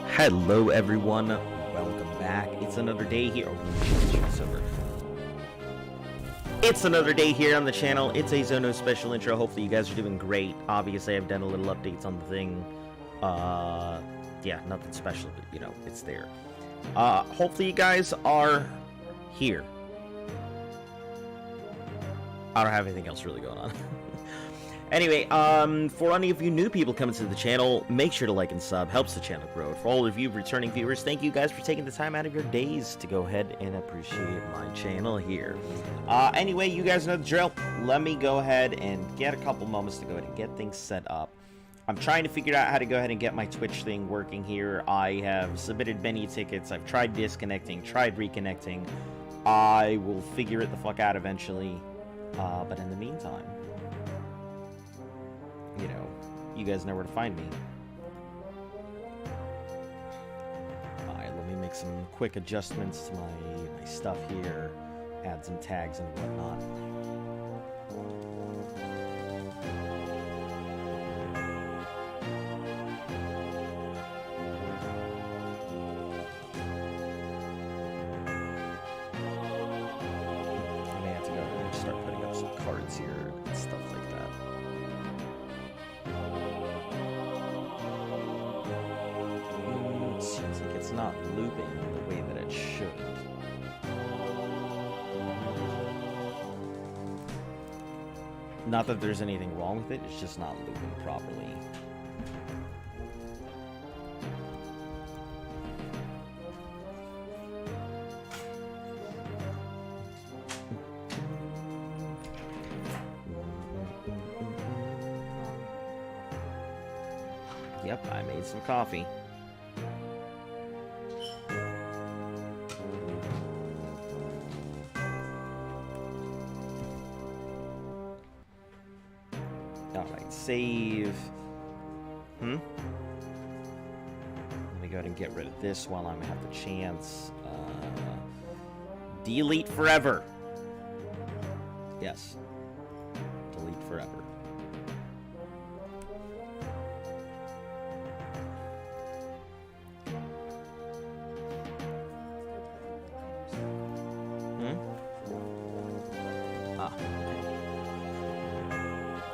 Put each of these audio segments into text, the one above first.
Hello everyone, welcome back. It's another day here. It's another day here on the channel. It's a Zono special intro. Hopefully you guys are doing great. Obviously I've done a little updates on the thing. Yeah, nothing special, but you know, it's there. Hopefully you guys are here. I don't have anything else really going on. Anyway, for any of you new people coming to the channel, make sure to like and sub. Helps the channel grow. For all of you returning viewers, thank you guys for taking the time out of your days to go ahead and appreciate my channel here. Anyway, you guys know the drill. Let me go ahead and get a couple moments to go ahead and get things set up. I'm trying to figure out how to go ahead and get my Twitch thing working here. I have submitted many tickets. I've tried disconnecting, tried reconnecting. I will figure it the fuck out eventually. But in the meantime, you know, you guys know where to find me. Alright, let me make some quick adjustments to my stuff here. Add some tags and whatnot. I may have to go and start putting up some cards here and stuff like that. Seems like it's not looping the way that it should. Not that there's anything wrong with it, it's just not looping properly. Yep, I made some coffee. Alright, save. Let me go ahead and get rid of this while I have the chance. Delete forever. Yes. Delete forever.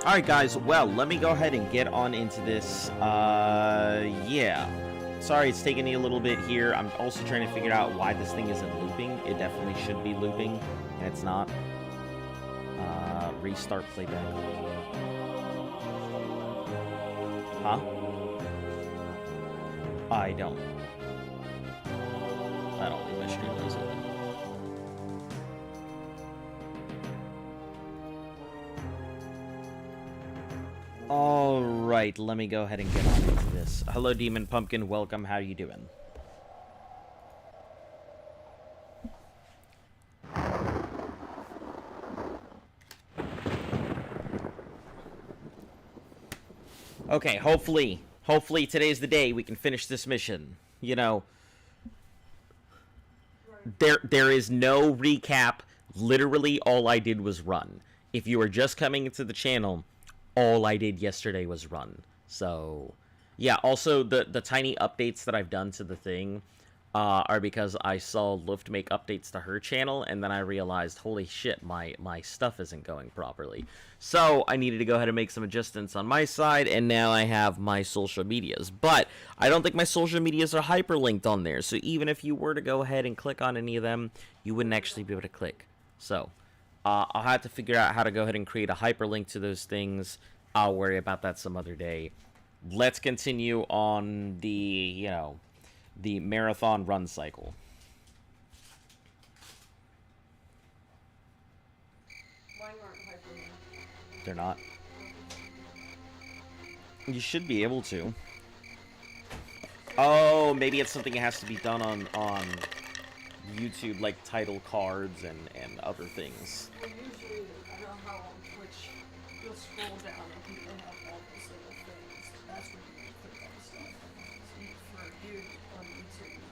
Alright guys, well, let me go ahead and get on into this. Yeah. Sorry it's taking me a little bit here. I'm also trying to figure out why this thing isn't looping. It definitely should be looping, and it's not. Restart playback. Huh? I don't leave my stream notes open. Alright, let me go ahead and get on into this. Hello, Demon Pumpkin. Welcome. How you doing? Okay, hopefully today's the day we can finish this mission. You know, there is no recap. Literally, all I did was run. If you are just coming into the channel, all I did yesterday was run. So, yeah, also the tiny updates that I've done to the thing are because I saw Luft make updates to her channel, and then I realized, holy shit, my stuff isn't going properly. So, I needed to go ahead and make some adjustments on my side, and now I have my social medias. But, I don't think my social medias are hyperlinked on there, so even if you were to go ahead and click on any of them, you wouldn't actually be able to click. So, I'll have to figure out how to go ahead and create a hyperlink to those things. I'll worry about that some other day. Let's continue on the, you know, the marathon run cycle. Mine aren't hyperlinked. They're not? You should be able to. Oh, maybe it's something that has to be done on YouTube, like title cards and other things. Well, usually, I know how on Twitch, you'll scroll down and people have all those little things. That's where you can click on stuff. So for you on YouTube, you can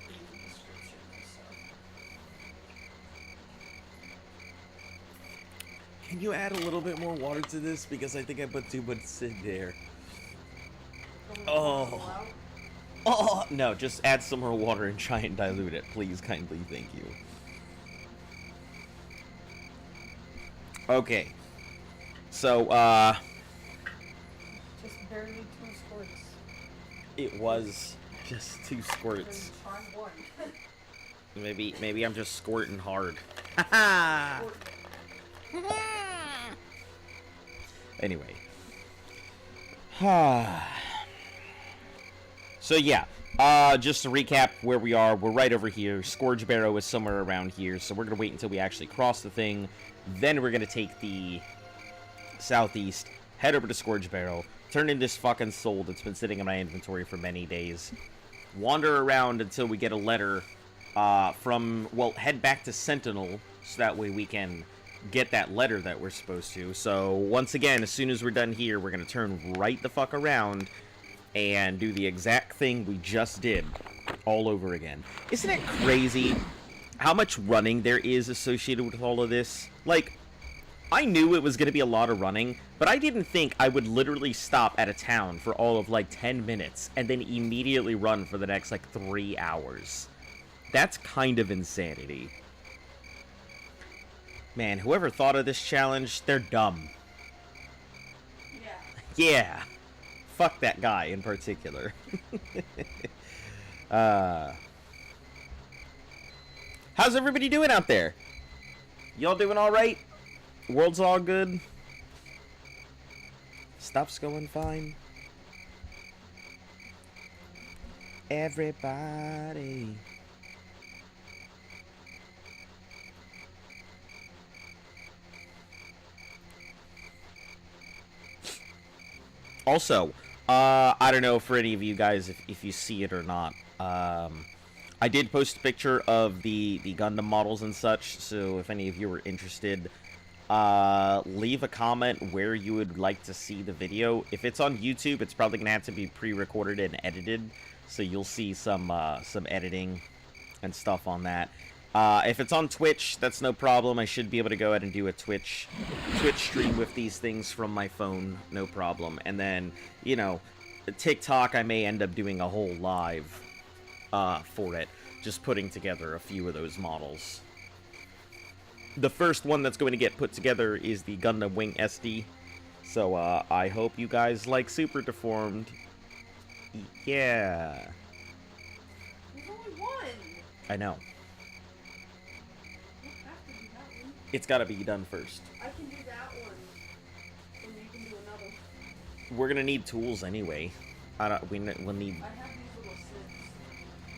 put in the description and stuff. Can you add a little bit more water to this? Because I think I put too much in there. Oh. Oh, no, just add some more water and try and dilute it. Please, kindly, thank you. Okay. So, Just barely 2 squirts. it was just 2 squirts. Try one. Maybe I'm just squirting hard. Haha! Anyway. So yeah, just to recap where we are, we're right over here. Scourge Barrow is somewhere around here, so we're going to wait until we actually cross the thing. Then we're going to take the southeast, head over to Scourge Barrow, turn in this fucking soul that's been sitting in my inventory for many days, wander around until we get a letter well, head back to Sentinel, so that way we can get that letter that we're supposed to. So, once again, as soon as we're done here, we're going to turn right the fuck around and do the exact thing we just did all over again. Isn't it crazy how much running there is associated with all of this? Like, I knew it was going to be a lot of running, but I didn't think I would literally stop at a town for all of, like, 10 minutes and then immediately run for the next, like, 3 hours. That's kind of insanity. Man, whoever thought of this challenge, they're dumb. Yeah. Yeah. Fuck that guy in particular. How's everybody doing out there? Y'all doing alright? World's all good? Stuff's going fine? Everybody. Also, I don't know for any of you guys if you see it or not. I did post a picture of the Gundam models and such, so if any of you are interested, leave a comment where you would like to see the video. If it's on YouTube, it's probably gonna have to be pre-recorded and edited, so you'll see some editing and stuff on that. If it's on Twitch, that's no problem. I should be able to go ahead and do a Twitch stream with these things from my phone, no problem. And then, you know, TikTok, I may end up doing a whole live for it, just putting together a few of those models. The first one that's going to get put together is the Gundam Wing SD, so I hope you guys like Super Deformed. Yeah. There's only one. I know. It's gotta be done first. I can do that one, and you can do another. We're gonna need tools anyway. We'll need. I have these little snips.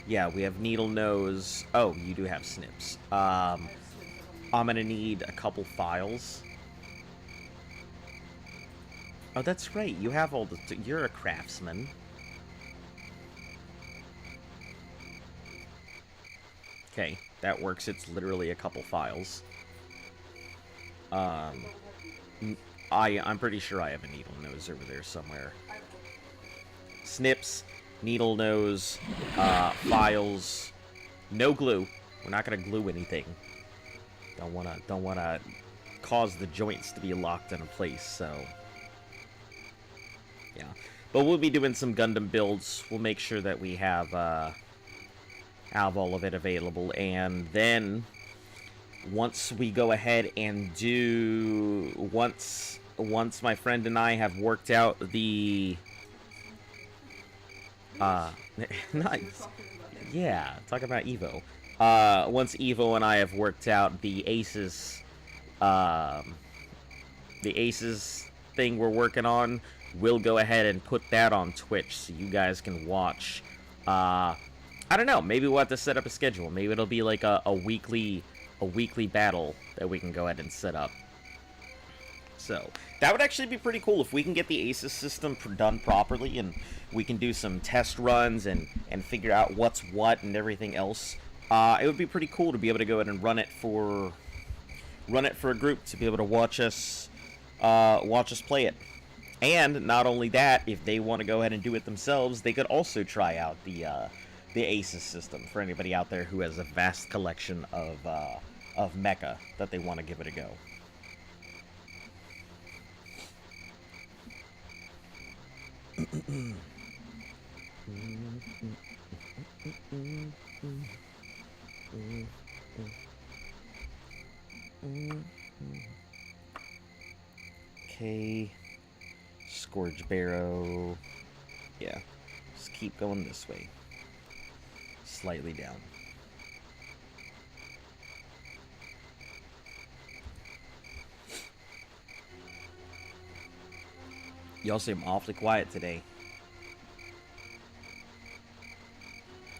Yeah, we have needle nose. Oh, you do have snips. I'm gonna need a couple files. Oh, that's right. You have all the. You're a craftsman. Okay, that works. It's literally a couple files. I'm pretty sure I have a needle nose over there somewhere. Snips, needle nose, files, no glue. We're not gonna glue anything. Don't wanna cause the joints to be locked in a place. So yeah, but we'll be doing some Gundam builds. We'll make sure that we have all of it available, and then once we go ahead and do once my friend and I have worked out the nice. Yeah, talk about Evo. Once Evo and I have worked out the Aces thing we're working on, we'll go ahead and put that on Twitch so you guys can watch. I don't know, maybe we'll have to set up a schedule. Maybe it'll be like a weekly battle that we can go ahead and set up. So that would actually be pretty cool if we can get the Aces system done properly, and we can do some test runs and figure out what's what and everything else. It would be pretty cool to be able to go ahead and run it for a group to be able to watch us play it. And not only that, if they want to go ahead and do it themselves, they could also try out the Aces system for anybody out there who has a vast collection of mecha that they want to give it a go. Okay. Scourge Barrow. Yeah. Just keep going this way. Slightly down. Y'all seem awfully quiet today.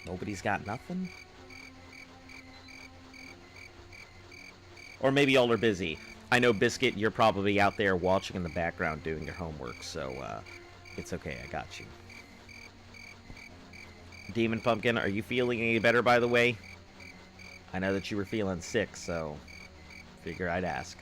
Nobody's got nothing? Or maybe y'all are busy. I know, Biscuit, you're probably out there watching in the background doing your homework, so it's okay, I got you. Demon Pumpkin, are you feeling any better, by the way? I know that you were feeling sick, so figure I'd ask.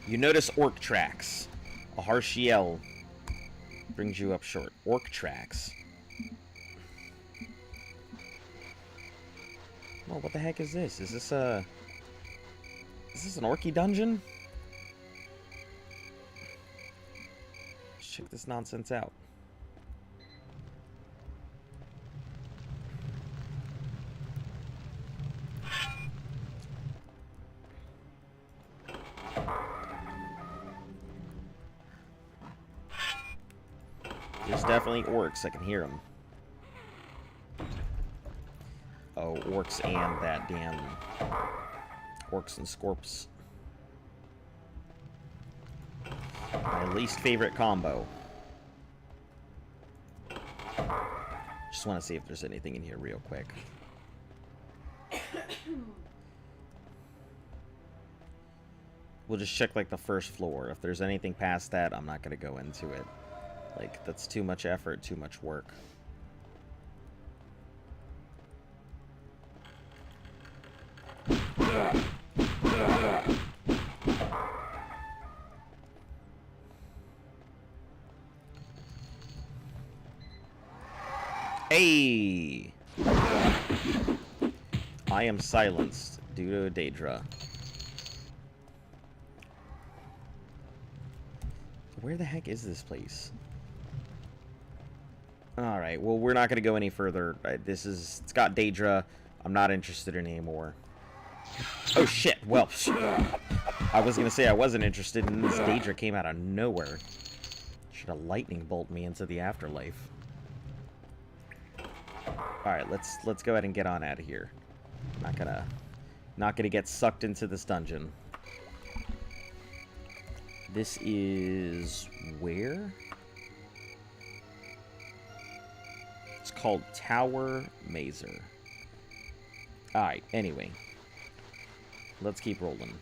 You notice orc tracks. A harsh yell brings you up short. Orc tracks. Oh, what the heck is this? Is this an orky dungeon? Let's check this nonsense out. There's definitely orcs. I can hear them. Oh, orcs and that damn... Orcs and scorps. My least favorite combo. Just want to see if there's anything in here real quick. We'll just check, like, the first floor. If there's anything past that, I'm not going to go into it. Like, that's too much effort, too much work. Hey! I am silenced due to Daedra. Where the heck is this place? Alright, well, we're not going to go any further. It's got Daedra. I'm not interested in anymore. Oh, shit. Well, I was going to say I wasn't interested in this. Daedra came out of nowhere. Should have lightning bolt me into the afterlife. Alright, let's go ahead and get on out of here. Not gonna get sucked into this dungeon. This is where? It's called Tower Mazer. Alright, anyway. Let's keep rolling.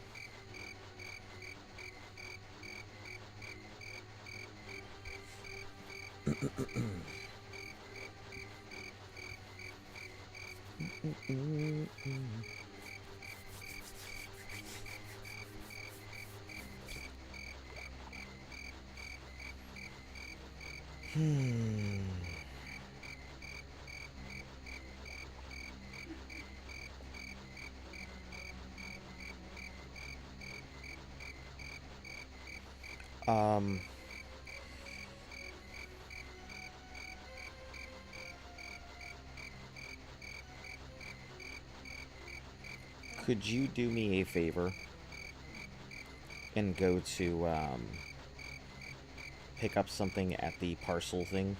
Could you do me a favor and go to pick up something at the parcel thing?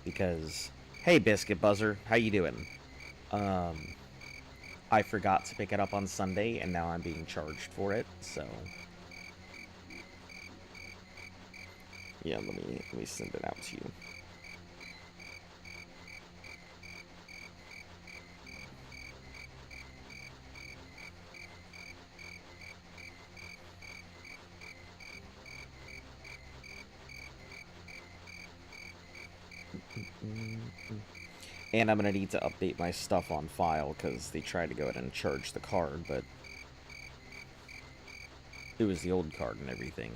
Because, hey, Biscuit Buzzer, how you doing? I forgot to pick it up on Sunday, and now I'm being charged for it, so... Yeah, let me send it out to you. And I'm going to need to update my stuff on file, because they tried to go ahead and charge the card, but It was the old card and everything.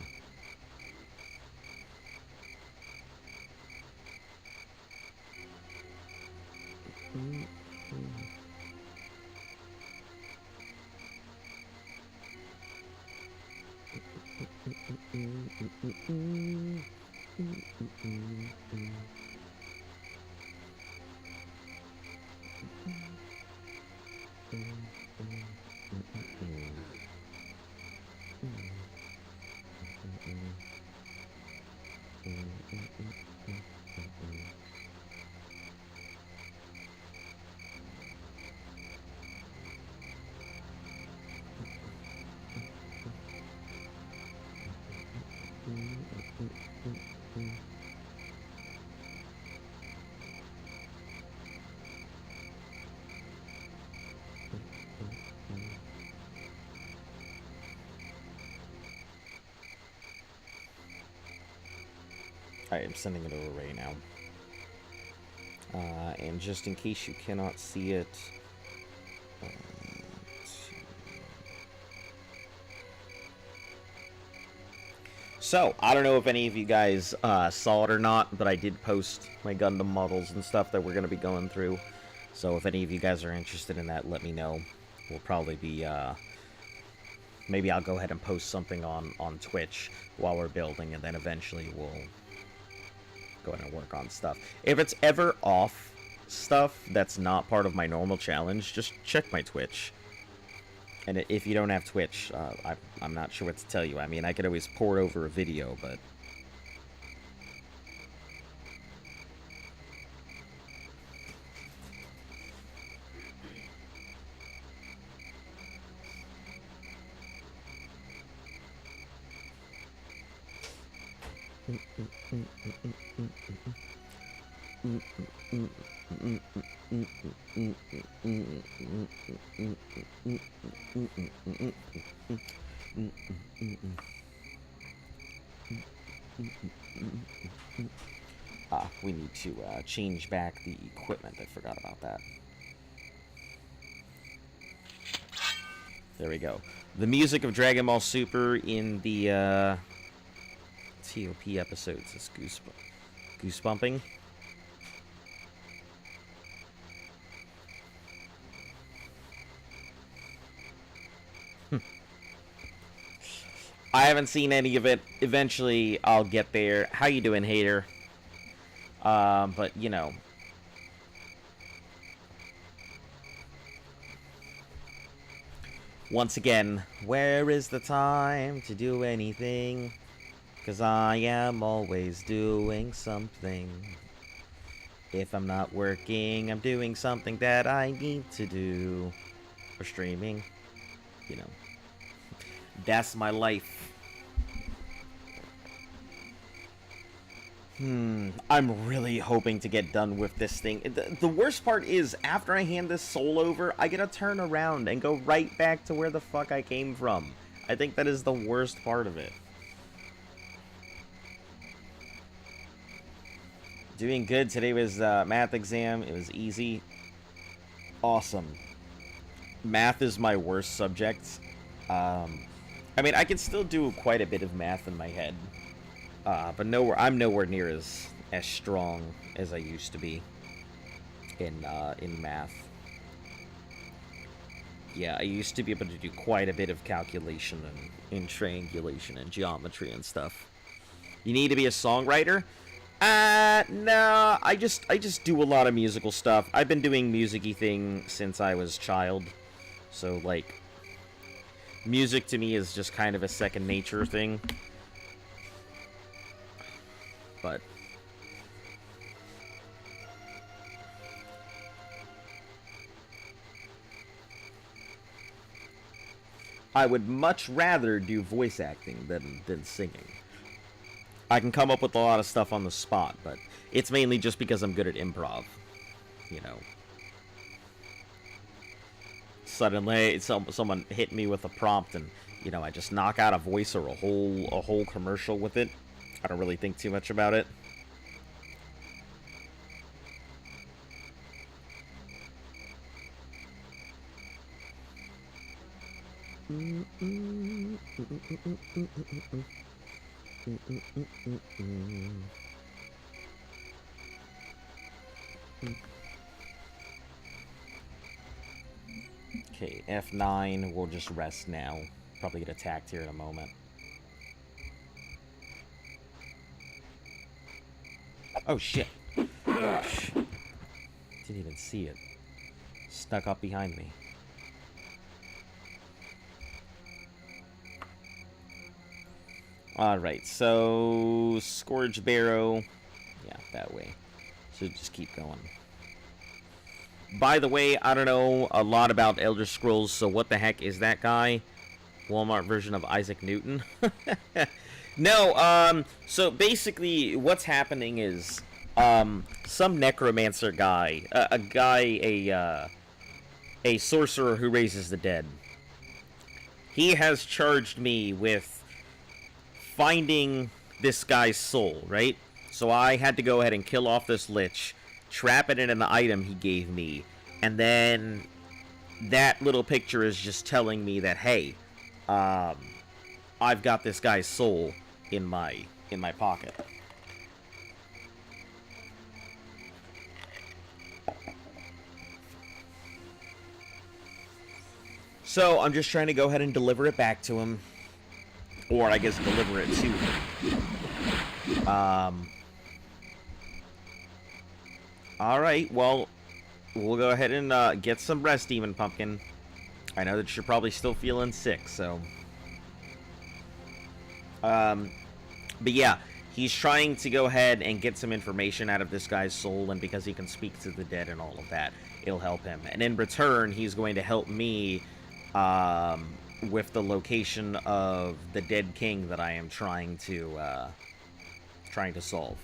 I am sending it over right now. And just in case you cannot see it, so I don't know if any of you guys saw it or not, but I did post my Gundam models and stuff that we're going to be going through. So if any of you guys are interested in that, let me know. We'll probably be maybe I'll go ahead and post something on Twitch while we're building, and then eventually we'll go ahead and work on stuff. If it's ever off stuff that's not part of my normal challenge, just check my Twitch. And if you don't have Twitch, I'm not sure what to tell you. I mean, I could always pour over a video, but... we need to change back the equipment. I forgot about that. There we go. The music of Dragon Ball Super in the TOP episodes is goosebumping. I haven't seen any of it. Eventually, I'll get there. How you doing, hater? But, you know. Once again, where is the time to do anything? 'Cause I am always doing something. If I'm not working, I'm doing something that I need to do. Or streaming. You know. That's my life. I'm really hoping to get done with this thing. The worst part is, after I hand this soul over, I gotta turn around and go right back to where the fuck I came from. I think that is the worst part of it. Doing good. Today was math exam. It was easy. Awesome. Math is my worst subject. I mean, I can still do quite a bit of math in my head. But I'm nowhere near as strong as I used to be in math. Yeah, I used to be able to do quite a bit of calculation and triangulation and geometry and stuff. You need to be a songwriter? No, I just do a lot of musical stuff. I've been doing music-y thing since I was a child. So, like, music to me is just kind of a second nature thing. But I would much rather do voice acting than singing. I can come up with a lot of stuff on the spot, but it's mainly just because I'm good at improv, you know. Suddenly, someone hit me with a prompt, and you know, I just knock out a voice or a whole commercial with it. I don't really think too much about it. Okay, F9, we'll just rest now. Probably get attacked here in a moment. Oh shit. Didn't even see it. Snuck up behind me. Alright, so Scourge Barrow. Yeah, that way. So just keep going. By the way, I don't know a lot about Elder Scrolls, so what the heck is that guy? Walmart version of Isaac Newton? No, so basically what's happening is, some necromancer guy, a sorcerer who raises the dead. He has charged me with finding this guy's soul, right? So I had to go ahead and kill off this lich, trap it in an item he gave me, and then that little picture is just telling me that, hey, I've got this guy's soul in my pocket. So I'm just trying to go ahead and deliver it back to him. Or I guess deliver it to him. Alright, well, we'll go ahead and get some rest, Demon Pumpkin. I know that you're probably still feeling sick, so... but yeah, he's trying to go ahead and get some information out of this guy's soul, and because he can speak to the dead and all of that, it'll help him. And in return, he's going to help me, with the location of the dead king that I am trying to solve.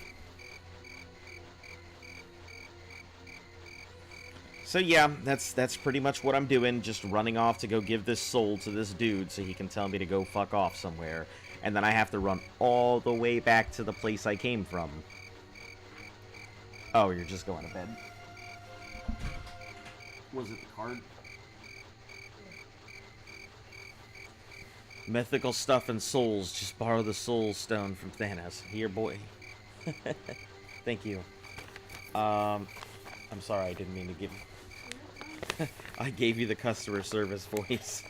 So yeah, that's pretty much what I'm doing, just running off to go give this soul to this dude so he can tell me to go fuck off somewhere. And then I have to run all the way back to the place I came from. Oh, you're just going to bed? Was it the card? Mythical stuff and souls. Just borrow the soul stone from Thanos. Here, boy. Thank you. I'm sorry, I didn't mean to give... I gave you the customer service voice.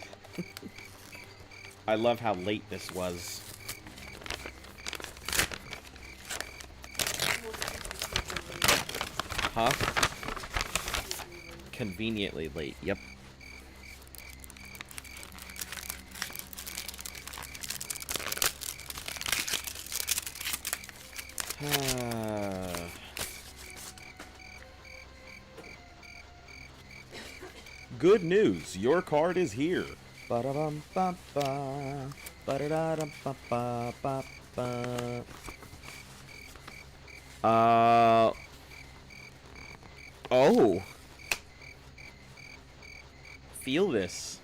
I love how late this was. Huh? Conveniently late, yep. Good news, your card is here. Ba-da-bum-ba-ba. Ba-da-da-dum-ba-ba-ba-ba. Oh. Feel this.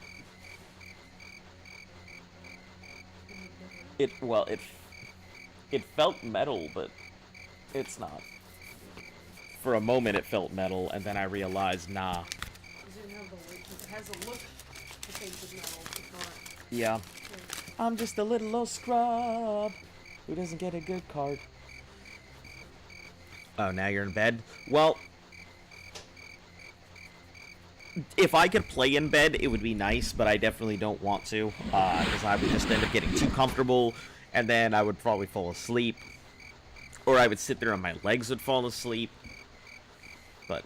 It felt metal, but it's not. For a moment it felt metal, and then I realized, nah. It has a look to things of metal, but not. Yeah. I'm just a little old scrub who doesn't get a good card. Oh, now you're in bed? Well, if I could play in bed, it would be nice, but I definitely don't want to, because I would just end up getting too comfortable, and then I would probably fall asleep, or I would sit there and my legs would fall asleep, but...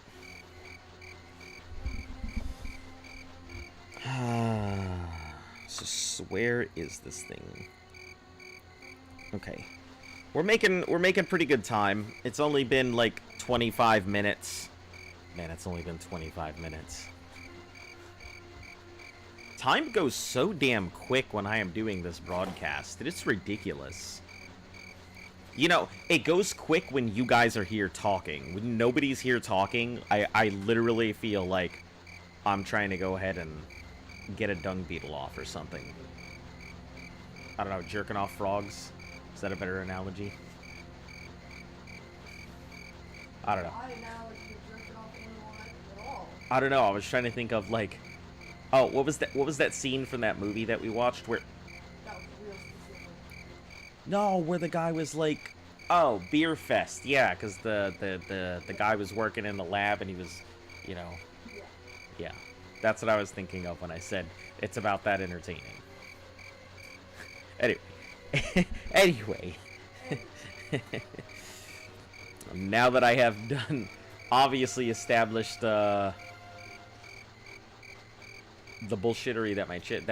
So where is this thing? Okay. We're making pretty good time. It's only been like 25 minutes. Man, it's only been 25 minutes. Time goes so damn quick when I am doing this broadcast. It's ridiculous. You know, it goes quick when you guys are here talking. When nobody's here talking, I literally feel like I'm trying to go ahead and get a dung beetle off or something. I don't know, jerking off frogs? Is that a better analogy? I don't know. I don't know, I was trying to think of, like, Oh, what was that? What was that scene from that movie that we watched where? That was real specific. No, where the guy was like, "Oh, beer fest." Yeah, because the guy was working in the lab and he was, you know, Yeah. yeah. That's what I was thinking of when I said it's about that entertaining. Anyway, anyway. Now that I have done, obviously established the bullshittery that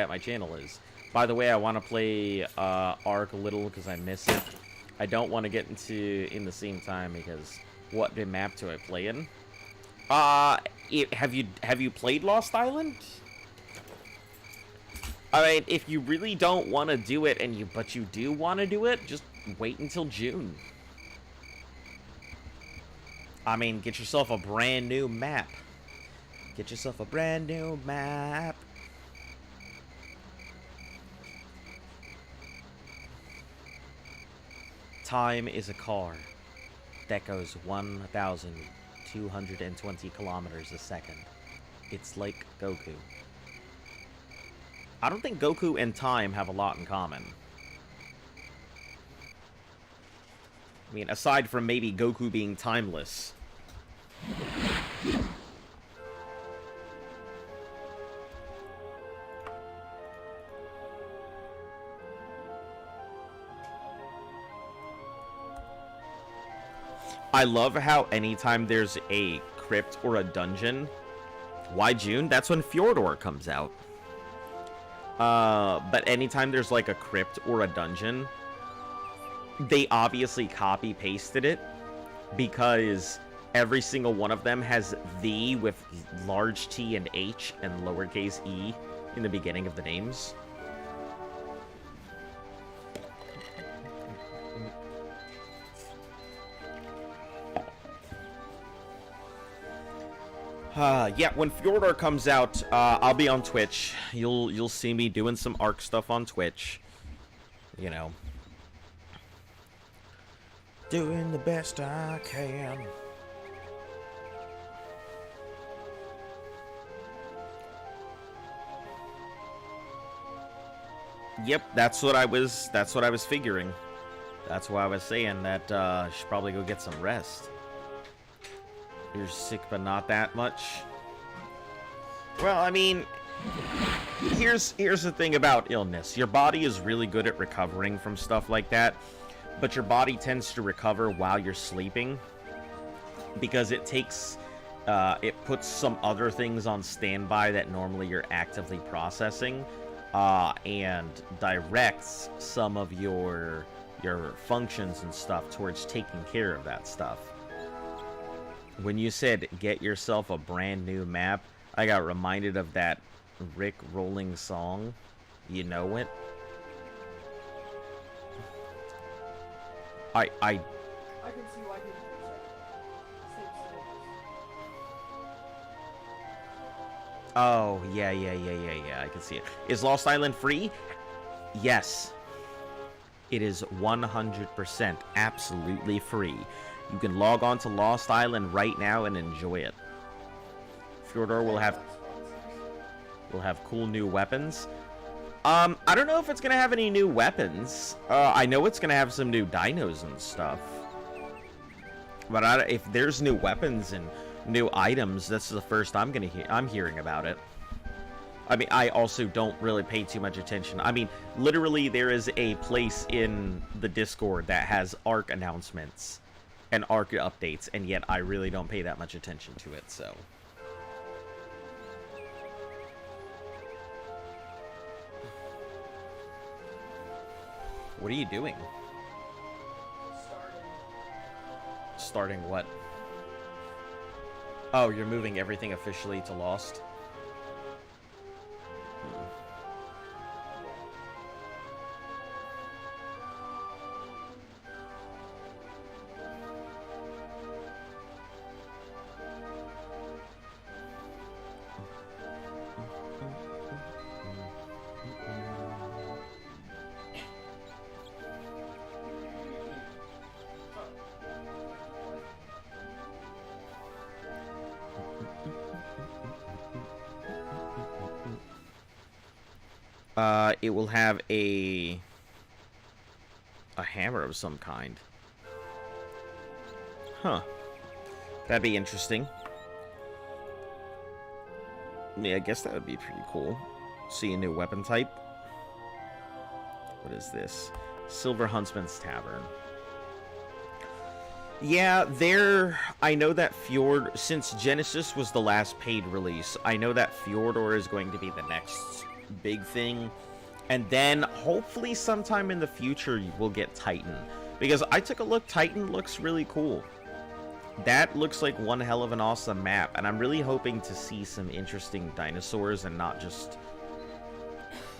my channel is. By the way, I want to play Ark a little because I miss it. I don't want to get into in the same time because what map do I play in? Have you played Lost Island? I mean, if you really don't want to do it but you do want to do it, just wait until June. I mean, get yourself a brand new map. Get yourself a brand new map. Time is a car that goes 1,220 kilometers a second. It's like Goku. I don't think Goku and time have a lot in common. I mean, aside from maybe Goku being timeless. I love how anytime there's a crypt or a dungeon, why June? That's when Fjordor comes out. But anytime there's like a crypt or a dungeon, they obviously copy-pasted it because every single one of them has the with large T and H and lowercase e in the beginning of the names. Yeah, when Fjordor comes out, I'll be on Twitch. You'll see me doing some Ark stuff on Twitch. You know. Doing the best I can. Yep, that's what I was figuring. That's why I was saying that I should probably go get some rest. You're sick, but not that much. Well, I mean, here's the thing about illness. Your body is really good at recovering from stuff like that, but your body tends to recover while you're sleeping because it takes, it puts some other things on standby that normally you're actively processing, and directs some of your functions and stuff towards taking care of that stuff. When you said get yourself a brand new map, I got reminded of that Rick Rolling song. You know it? I I can see why people use that. Same syllabus. Oh, yeah, I can see it. Is Lost Island free? Yes. It is 100% absolutely free. You can log on to Lost Island right now and enjoy it. Fjordor will have cool new weapons. I don't know if it's gonna have any new weapons. I know it's gonna have some new dinos and stuff. But if there's new weapons and new items, this is the first I'm hearing about it. I mean, I also don't really pay too much attention. I mean, literally, there is a place in the Discord that has Ark announcements and Ark updates, and yet I really don't pay that much attention to it, so. What are you doing? Starting what? Oh, you're moving everything officially to Lost? It will have a hammer of some kind. Huh. That'd be interesting. Yeah, I guess that would be pretty cool. See a new weapon type. What is this? Silver Huntsman's Tavern. Yeah, I know that Fjord, since Genesis was the last paid release, I know that Fjordor is going to be the next big thing. And then, hopefully sometime in the future, we'll get Titan. Because I took a look, Titan looks really cool. That looks like one hell of an awesome map, and I'm really hoping to see some interesting dinosaurs and not just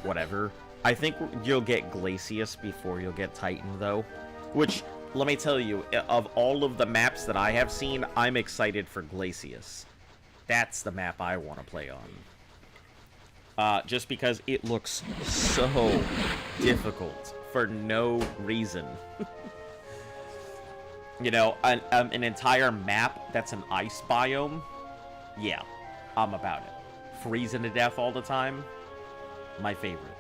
whatever. I think you'll get Glacius before you'll get Titan, though. Which, let me tell you, of all of the maps that I have seen, I'm excited for Glacius. That's the map I want to play on. Just because it looks so difficult for no reason. You know, an entire map that's an ice biome? Yeah, I'm about it. Freezing to death all the time? My favorite.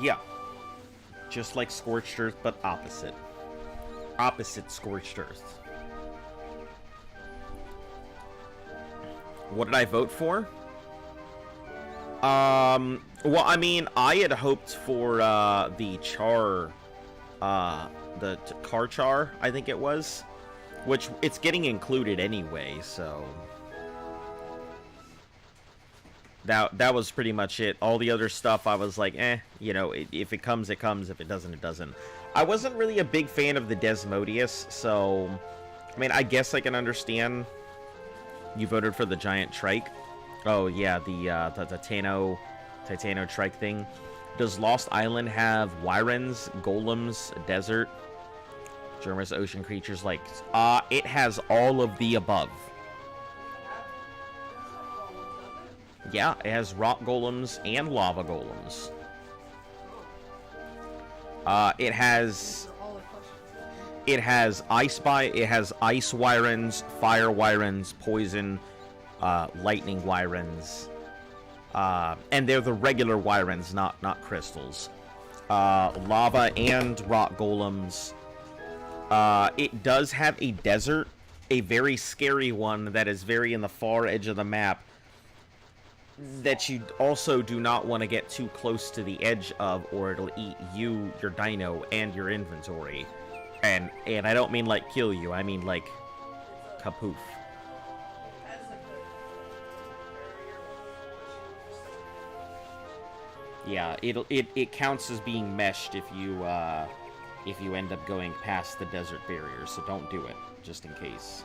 Yeah. Just like Scorched Earth, but opposite. Opposite Scorched Earth. What did I vote for? Well, I mean, I had hoped for, the Char, the Karchar, I think it was, which it's getting included anyway, so that was pretty much it. All the other stuff, I was like, you know, if it comes, it comes, if it doesn't, it doesn't. I wasn't really a big fan of the Desmodius, so, I mean, I guess I can understand you voted for the giant trike. Oh, yeah, the Titano trike thing. Does Lost Island have Wyrens, Golems, desert, Germous ocean creatures like... it has all of the above. Yeah, it has rock golems and lava golems. It has ice Wyrens, fire Wyrens, poison, lightning Wyrens, and they're the regular Wyrens, not crystals. Lava and rock golems. It does have a desert, a very scary one that is very in the far edge of the map, that you also do not want to get too close to the edge of, or it'll eat you, your dino, and your inventory. And I don't mean like kill you, I mean like kapoof. Yeah, it counts as being meshed if you end up going past the desert barrier, so don't do it, just in case.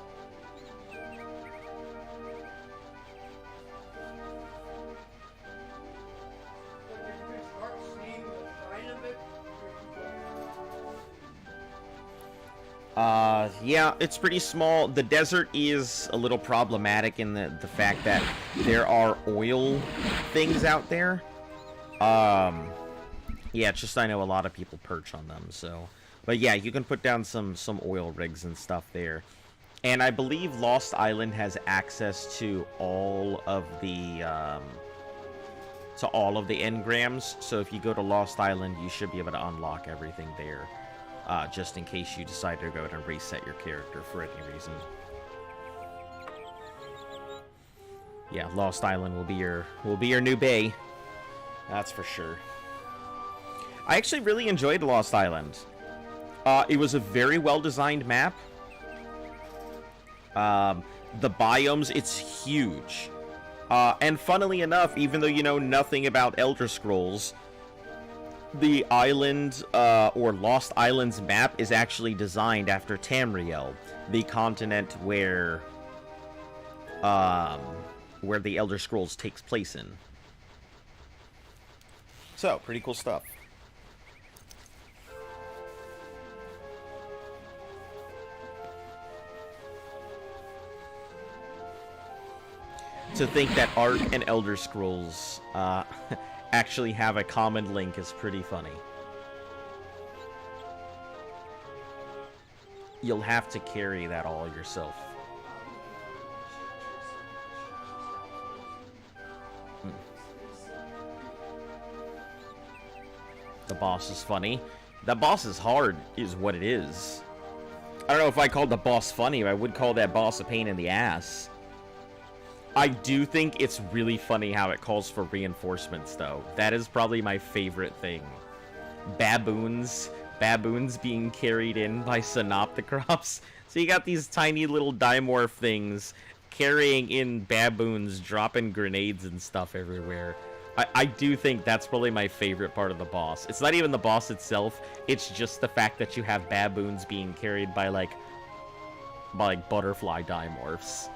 Yeah, it's pretty small. The desert is a little problematic in the fact that there are oil things out there. Yeah, it's just I know a lot of people perch on them, so... But yeah, you can put down some oil rigs and stuff there. And I believe Lost Island has access to all of the engrams. So if you go to Lost Island, you should be able to unlock everything there. Just in case you decide to go and reset your character for any reason. Yeah, Lost Island will be your new bay. That's for sure. I actually really enjoyed Lost Island. It was a very well-designed map. The biomes, it's huge. And funnily enough, even though you know nothing about Elder Scrolls, the island, or Lost Island's map is actually designed after Tamriel, the continent where the Elder Scrolls takes place in. So, pretty cool stuff. To think that Ark and Elder Scrolls actually have a common link is pretty funny. You'll have to carry that all yourself. The boss is funny. That boss is hard, is what it is. I don't know if I called the boss funny, but I would call that boss a pain in the ass. I do think it's really funny how it calls for reinforcements, though. That is probably my favorite thing. Baboons being carried in by synopticrops. So you got these tiny little dimorph things carrying in baboons, dropping grenades and stuff everywhere. I do think that's probably my favorite part of the boss. It's not even the boss itself, it's just the fact that you have baboons being carried by like butterfly dimorphs.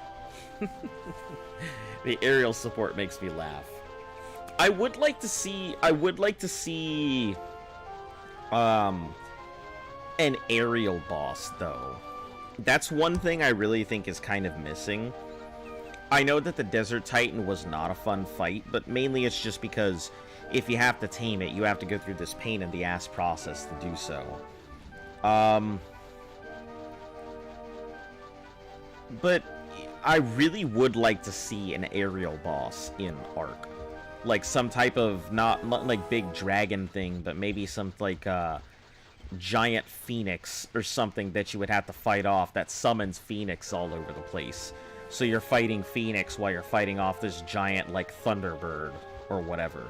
The aerial support makes me laugh. I would like to see an aerial boss, though. That's one thing I really think is kind of missing. I know that the Desert Titan was not a fun fight, but mainly it's just because if you have to tame it, you have to go through this pain in the ass process to do so. But I really would like to see an aerial boss in Ark. Like some type of, not like big dragon thing, but maybe some like giant phoenix or something that you would have to fight off that summons phoenix all over the place. So you're fighting phoenix while you're fighting off this giant like thunderbird or whatever.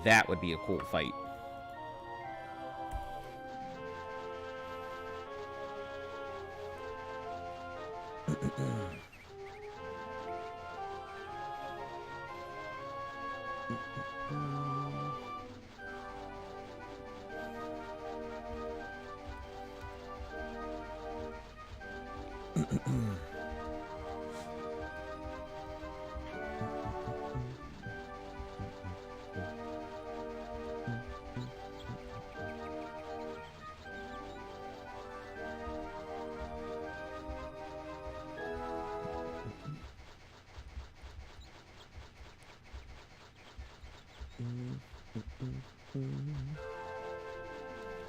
That would be a cool fight.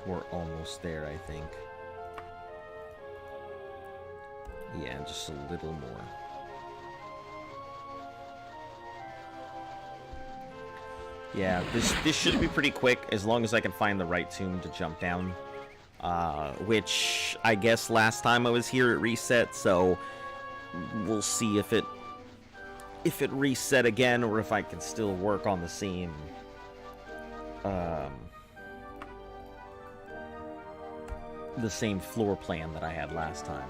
We're almost there, I think. Yeah, just a little more. Yeah, this should be pretty quick, as long as I can find the right tomb to jump down. Which, I guess last time I was here it reset, so we'll see if it reset again, or if I can still work on the same floor plan that I had last time.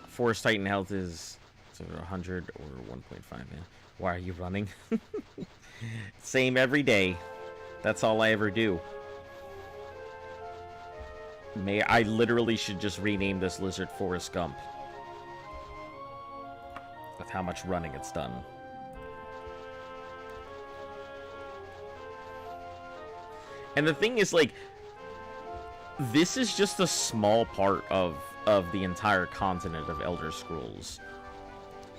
Forest Titan health is 100 or 1.5. Man. Why are you running? Same every day. That's all I ever do. I literally should just rename this lizard Forrest Gump. With how much running it's done. And the thing is, like, this is just a small part of the entire continent of Elder Scrolls.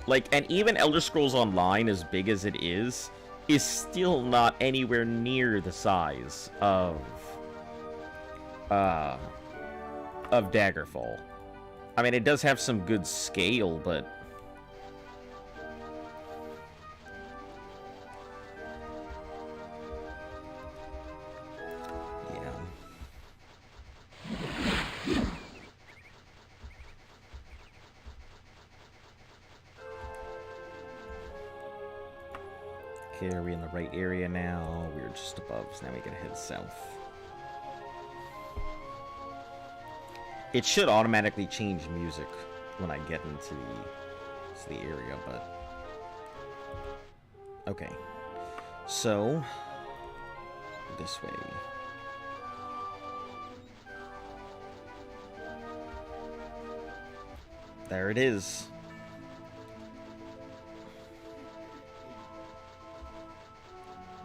Like, and even Elder Scrolls Online, as big as it is still not anywhere near the size of Daggerfall. I mean, it does have some good scale, but okay, are we in the right area now? We're just above, so now we gotta head south. It should automatically change music when I get into the area, but okay. So this way. There it is.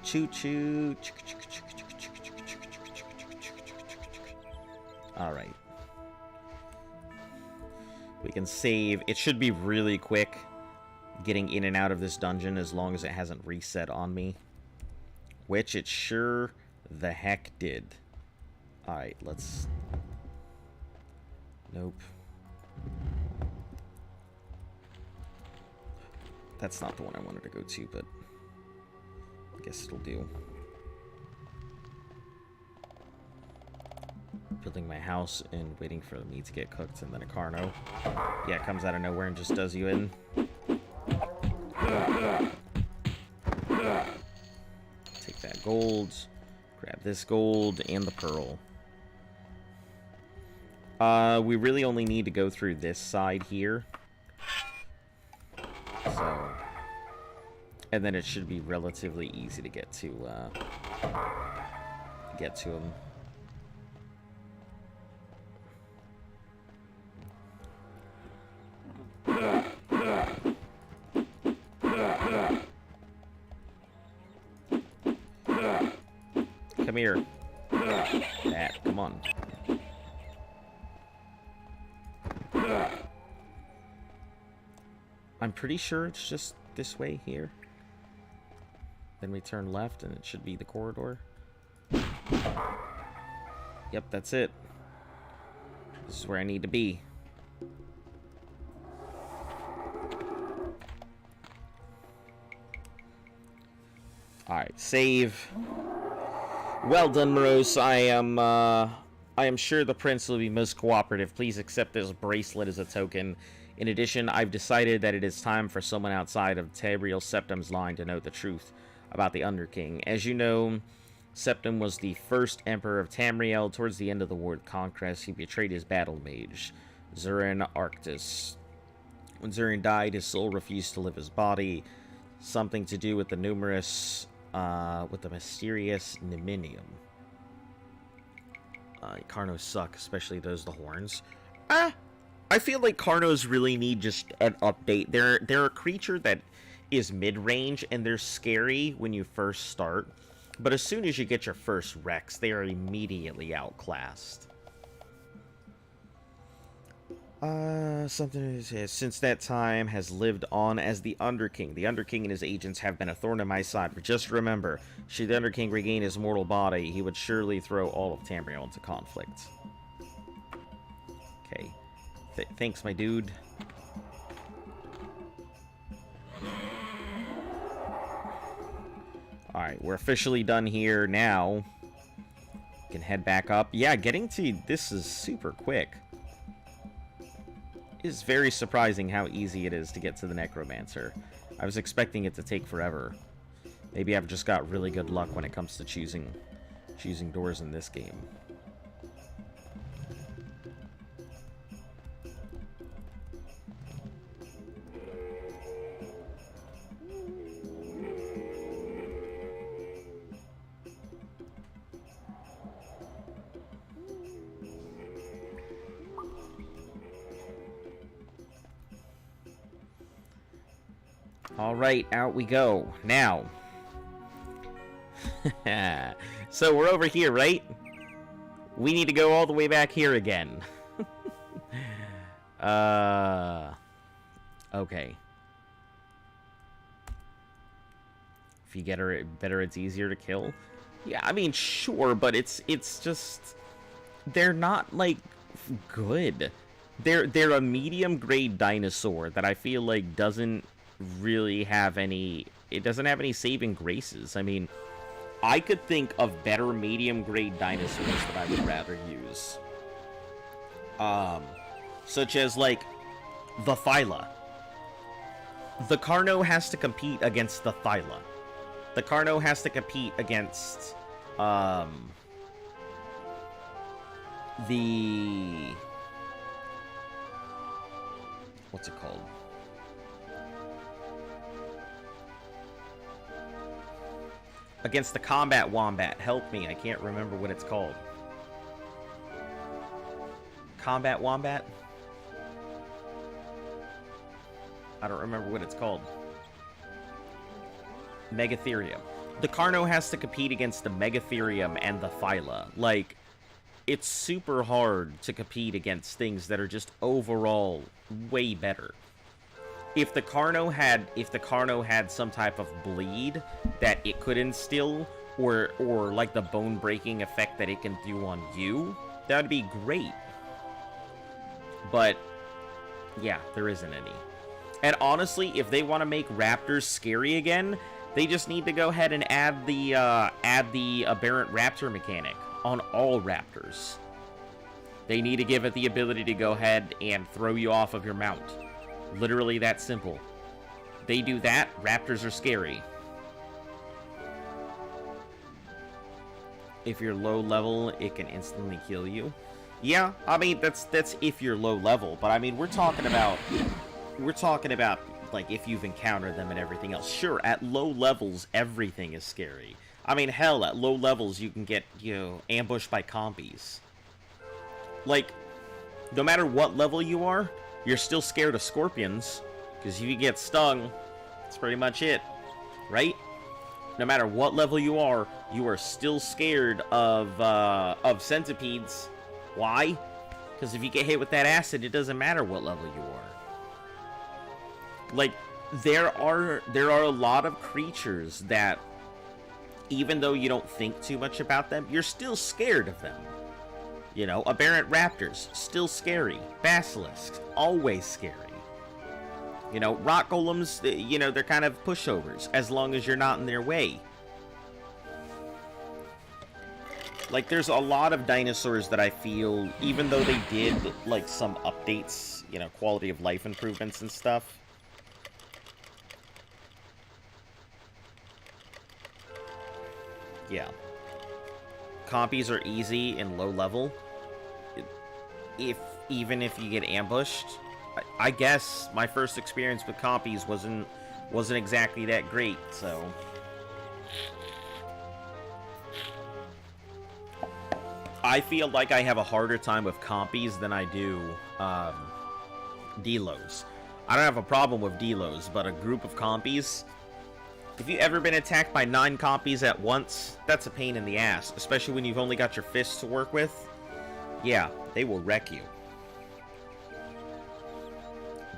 Choo choo. All right. We can save. It should be really quick getting in and out of this dungeon as long as it hasn't reset on me. Which it sure the heck did. Alright, let's... Nope. That's not the one I wanted to go to, but... I guess it'll do. Building my house and waiting for the meat to get cooked, and then a Carno. Yeah, it comes out of nowhere and just does you in. Take that gold. Grab this gold and the pearl. We really only need to go through this side here. So... And then it should be relatively easy to get to him. Come here. That, come on. I'm pretty sure it's just this way here. Then we turn left and it should be the corridor. Yep, that's it. This is where I need to be. Alright, save. Well done, Morose. I am sure the prince will be most cooperative. Please accept this bracelet as a token. In addition, I've decided that it is time for someone outside of Tamriel Septim's line to know the truth about the Underking. As you know, Septim was the first emperor of Tamriel. Towards the end of the War of Conquest, he betrayed his battle mage, Zurin Arctus. When Zurin died, his soul refused to leave his body. Something to do with the with the mysterious Neminium. Carnos suck, especially those with the horns. I feel like Carnos really need just an update. They're a creature that is mid-range, and they're scary when you first start. But as soon as you get your first Rex, they are immediately outclassed. Something since that time has lived on as the Underking. The Underking and his agents have been a thorn in my side. But just remember, should the Underking regain his mortal body, he would surely throw all of Tamriel into conflict. Okay. Thanks, my dude. Alright, we're officially done here now. Can head back up. Yeah, getting to this is super quick. It's very surprising how easy it is to get to the Necromancer. I was expecting it to take forever. Maybe I've just got really good luck when it comes to choosing doors in this game. Alright, out we go. Now. So we're over here, right? We need to go all the way back here again. Okay. If you get her better, it's easier to kill. Yeah, I mean, sure, but it's just... They're not, like, good. They're a medium-grade dinosaur that I feel like doesn't really have any... It doesn't have any saving graces. I mean, I could think of better medium-grade dinosaurs that I would rather use. Such as, like, the Thyla. The Carno has to compete against the Thyla. The Carno has to compete against, the... What's it called? Against the Combat Wombat. Help me, I can't remember what it's called. Combat Wombat? I don't remember what it's called. Megatherium. The Carno has to compete against the Megatherium and the Thyla. Like, it's super hard to compete against things that are just overall way better. If the Carno had some type of bleed that it could instill, or like the bone breaking effect that it can do on you, that would be great. But yeah, there isn't any. And honestly, if they want to make raptors scary again, they just need to go ahead and add the aberrant raptor mechanic on all raptors. They need to give it the ability to go ahead and throw you off of your mount. Literally that simple. They do that, raptors are scary. If you're low level, it can instantly kill you. Yeah, I mean that's if you're low level, but I mean we're talking about like if you've encountered them and everything else. Sure, at low levels everything is scary. I mean hell, at low levels you can get, you know, ambushed by compies. Like, no matter what level you are, you're still scared of scorpions, because if you get stung, that's pretty much it, right? No matter what level you are still scared of centipedes. Why? Because if you get hit with that acid, it doesn't matter what level you are. Like, there are a lot of creatures that, even though you don't think too much about them, you're still scared of them. You know, aberrant raptors, still scary. Basilisks, always scary. You know, rock golems, you know, they're kind of pushovers, as long as you're not in their way. Like, there's a lot of dinosaurs that I feel, even though they did, like, some updates, you know, quality of life improvements and stuff. Yeah. Compies are easy in low level. Even if you get ambushed. I guess my first experience with compies wasn't exactly that great, so... I feel like I have a harder time with compies than I do delos. I don't have a problem with delos, but a group of compies... If you've ever been attacked by 9 compies at once, that's a pain in the ass, especially when you've only got your fists to work with. Yeah, they will wreck you.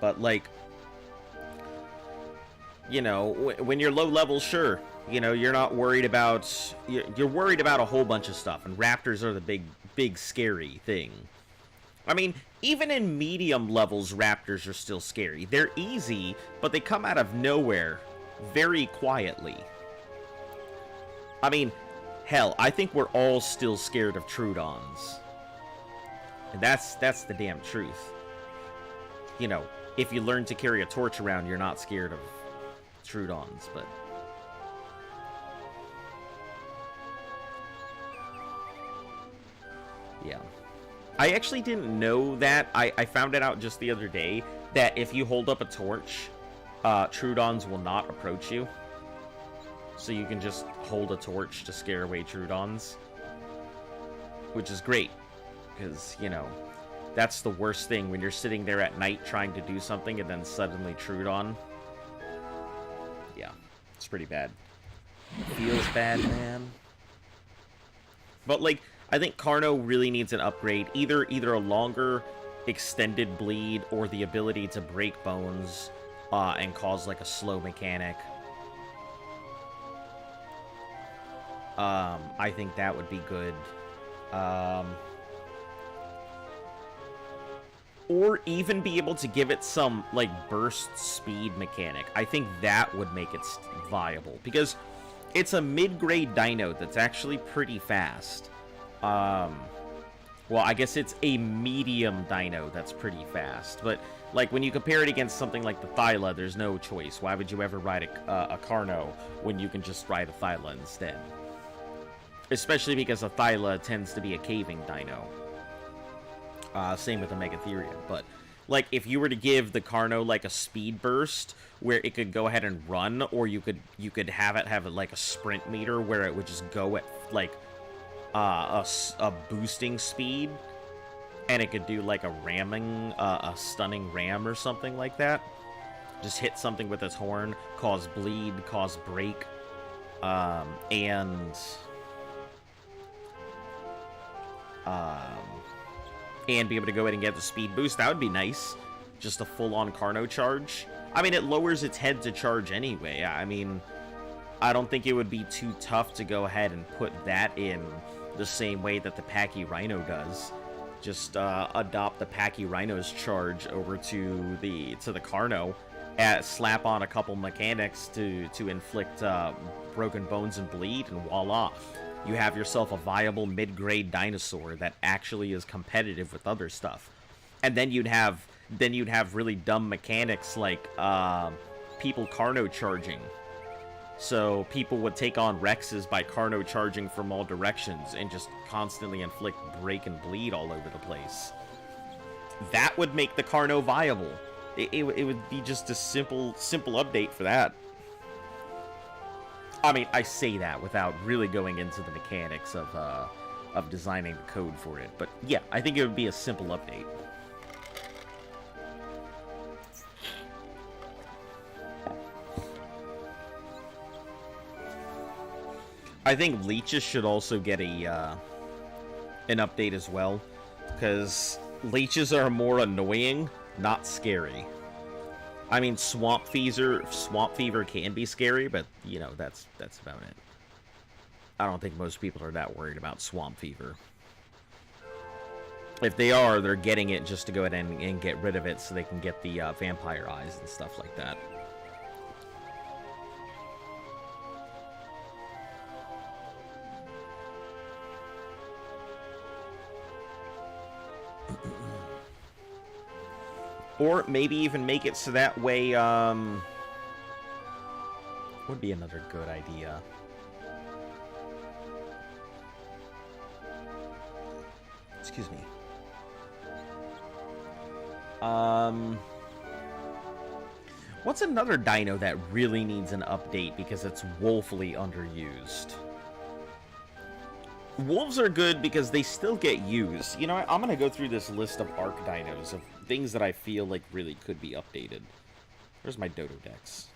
But, like, you know, when you're low level, sure, you know, you're not worried about... You're worried about a whole bunch of stuff, and raptors are the big scary thing. I mean, even in medium levels, raptors are still scary. They're easy, but they come out of nowhere very quietly. I mean, hell, I think we're all still scared of Troodons. And that's the damn truth. You know, if you learn to carry a torch around, you're not scared of Troodons, but... Yeah. I actually didn't know that. I found it out just the other day, that if you hold up a torch, Troodons will not approach you. So you can just hold a torch to scare away Troodons. Which is great. Because, you know, that's the worst thing when you're sitting there at night trying to do something and then suddenly Troodon. Yeah, it's pretty bad. Feels bad, man. But, like, I think Carno really needs an upgrade. Either a longer, extended bleed or the ability to break bones and cause, like, a slow mechanic. I think that would be good. Or even be able to give it some, like, burst speed mechanic. I think that would make it viable. Because it's a mid-grade dino that's actually pretty fast. Well, I guess it's a medium dino that's pretty fast. But, like, when you compare it against something like the Thyla, there's no choice. Why would you ever ride a Carno when you can just ride a Thyla instead? Especially because a Thyla tends to be a caving dino. Same with the Megatherium. But, like, if you were to give the Carno, like, a speed burst where it could go ahead and run, or you could have it like a sprint meter where it would just go at, like, a boosting speed, and it could do, like, a stunning ram or something like that. Just hit something with its horn, cause bleed, cause break, and be able to go ahead and get the speed boost. That would be nice. Just a full-on Carno charge. I mean, it lowers its head to charge anyway. I mean, I don't think it would be too tough to go ahead and put that in the same way that the Packy Rhino does. Just adopt the Packy Rhino's charge over to the Carno, slap on a couple mechanics to inflict broken bones and bleed, and voila, you have yourself a viable mid-grade dinosaur that actually is competitive with other stuff. And then you'd have really dumb mechanics like people Carno charging. So people would take on Rexes by Carno charging from all directions and just constantly inflict break and bleed all over the place. That would make the Carno viable. It would be just a simple update for that. I mean, I say that without really going into the mechanics of designing the code for it. But yeah, I think it would be a simple update. I think leeches should also get an update as well, because leeches are more annoying, not scary. I mean, swamp fever can be scary, but you know, that's about it. I don't think most people are that worried about swamp fever. If they are, they're getting it just to go ahead and get rid of it so they can get the vampire eyes and stuff like that. Or maybe even make it so that way, would be another good idea. Excuse me. What's another dino that really needs an update because it's woefully underused? Wolves are good because they still get used. You know what? I'm going to go through this list of ARC dinos of things that I feel like really could be updated. Where's my Dodo Dex?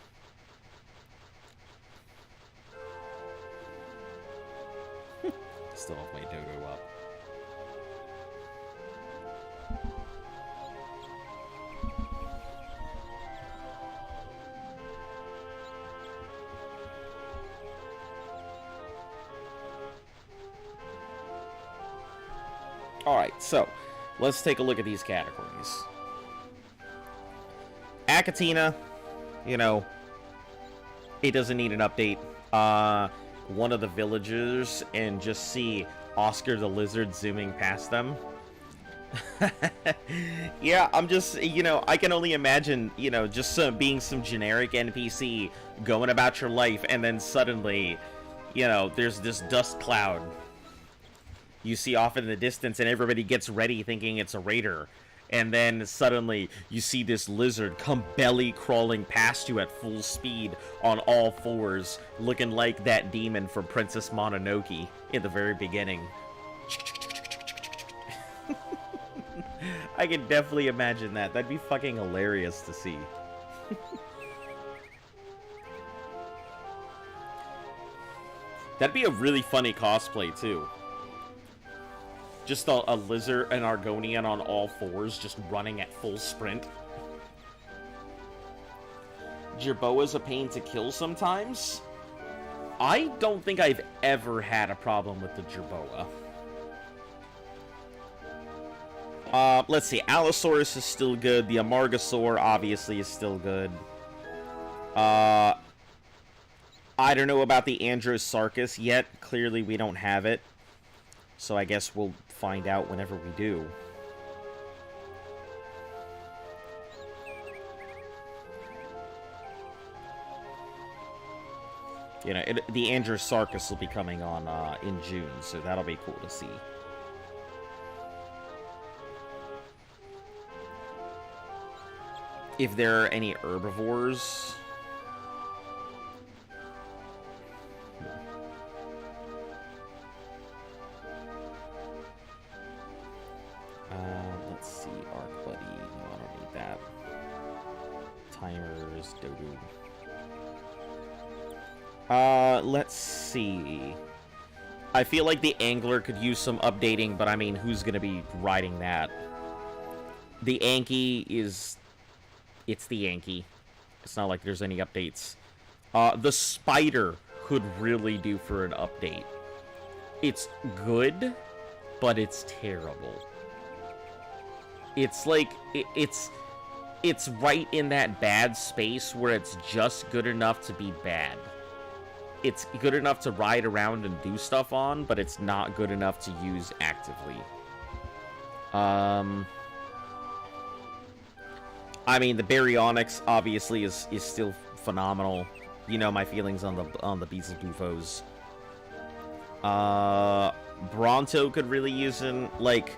Still have my Dodo up. Alright, so, let's take a look at these categories. Achatina, you know, it doesn't need an update. One of the villagers and just see Oscar the Lizard zooming past them. Yeah, I'm just, you know, I can only imagine, you know, just being some generic NPC going about your life and then suddenly, you know, there's this dust cloud you see off in the distance and everybody gets ready thinking it's a raider. And then suddenly you see this lizard come belly crawling past you at full speed on all fours, looking like that demon from Princess Mononoke in the very beginning. I can definitely imagine that. That'd be fucking hilarious to see. That'd be a really funny cosplay, too. Just a lizard, an Argonian on all fours, just running at full sprint. Jerboa's a pain to kill sometimes. I don't think I've ever had a problem with the Jerboa. Let's see. Allosaurus is still good. The Amargasaur, obviously, is still good. I don't know about the Androsarchus yet. Clearly, we don't have it. So I guess we'll find out whenever we do. You know, the Androsarchus will be coming on in June, so that'll be cool to see. If there are any herbivores... let's see, Arc Buddy. No, I don't need that. Timers, Dodo. Let's see. I feel like the Angler could use some updating, but I mean, who's gonna be riding that? The Anki is... It's the Anki. It's not like there's any updates. The Spider could really do for an update. It's good, but it's terrible. It's like, it's right in that bad space where it's just good enough to be bad. It's good enough to ride around and do stuff on, but it's not good enough to use actively. I mean, the baryonyx obviously is still phenomenal. You know my feelings on the Beast of Bufos. Bronto could really use an, like,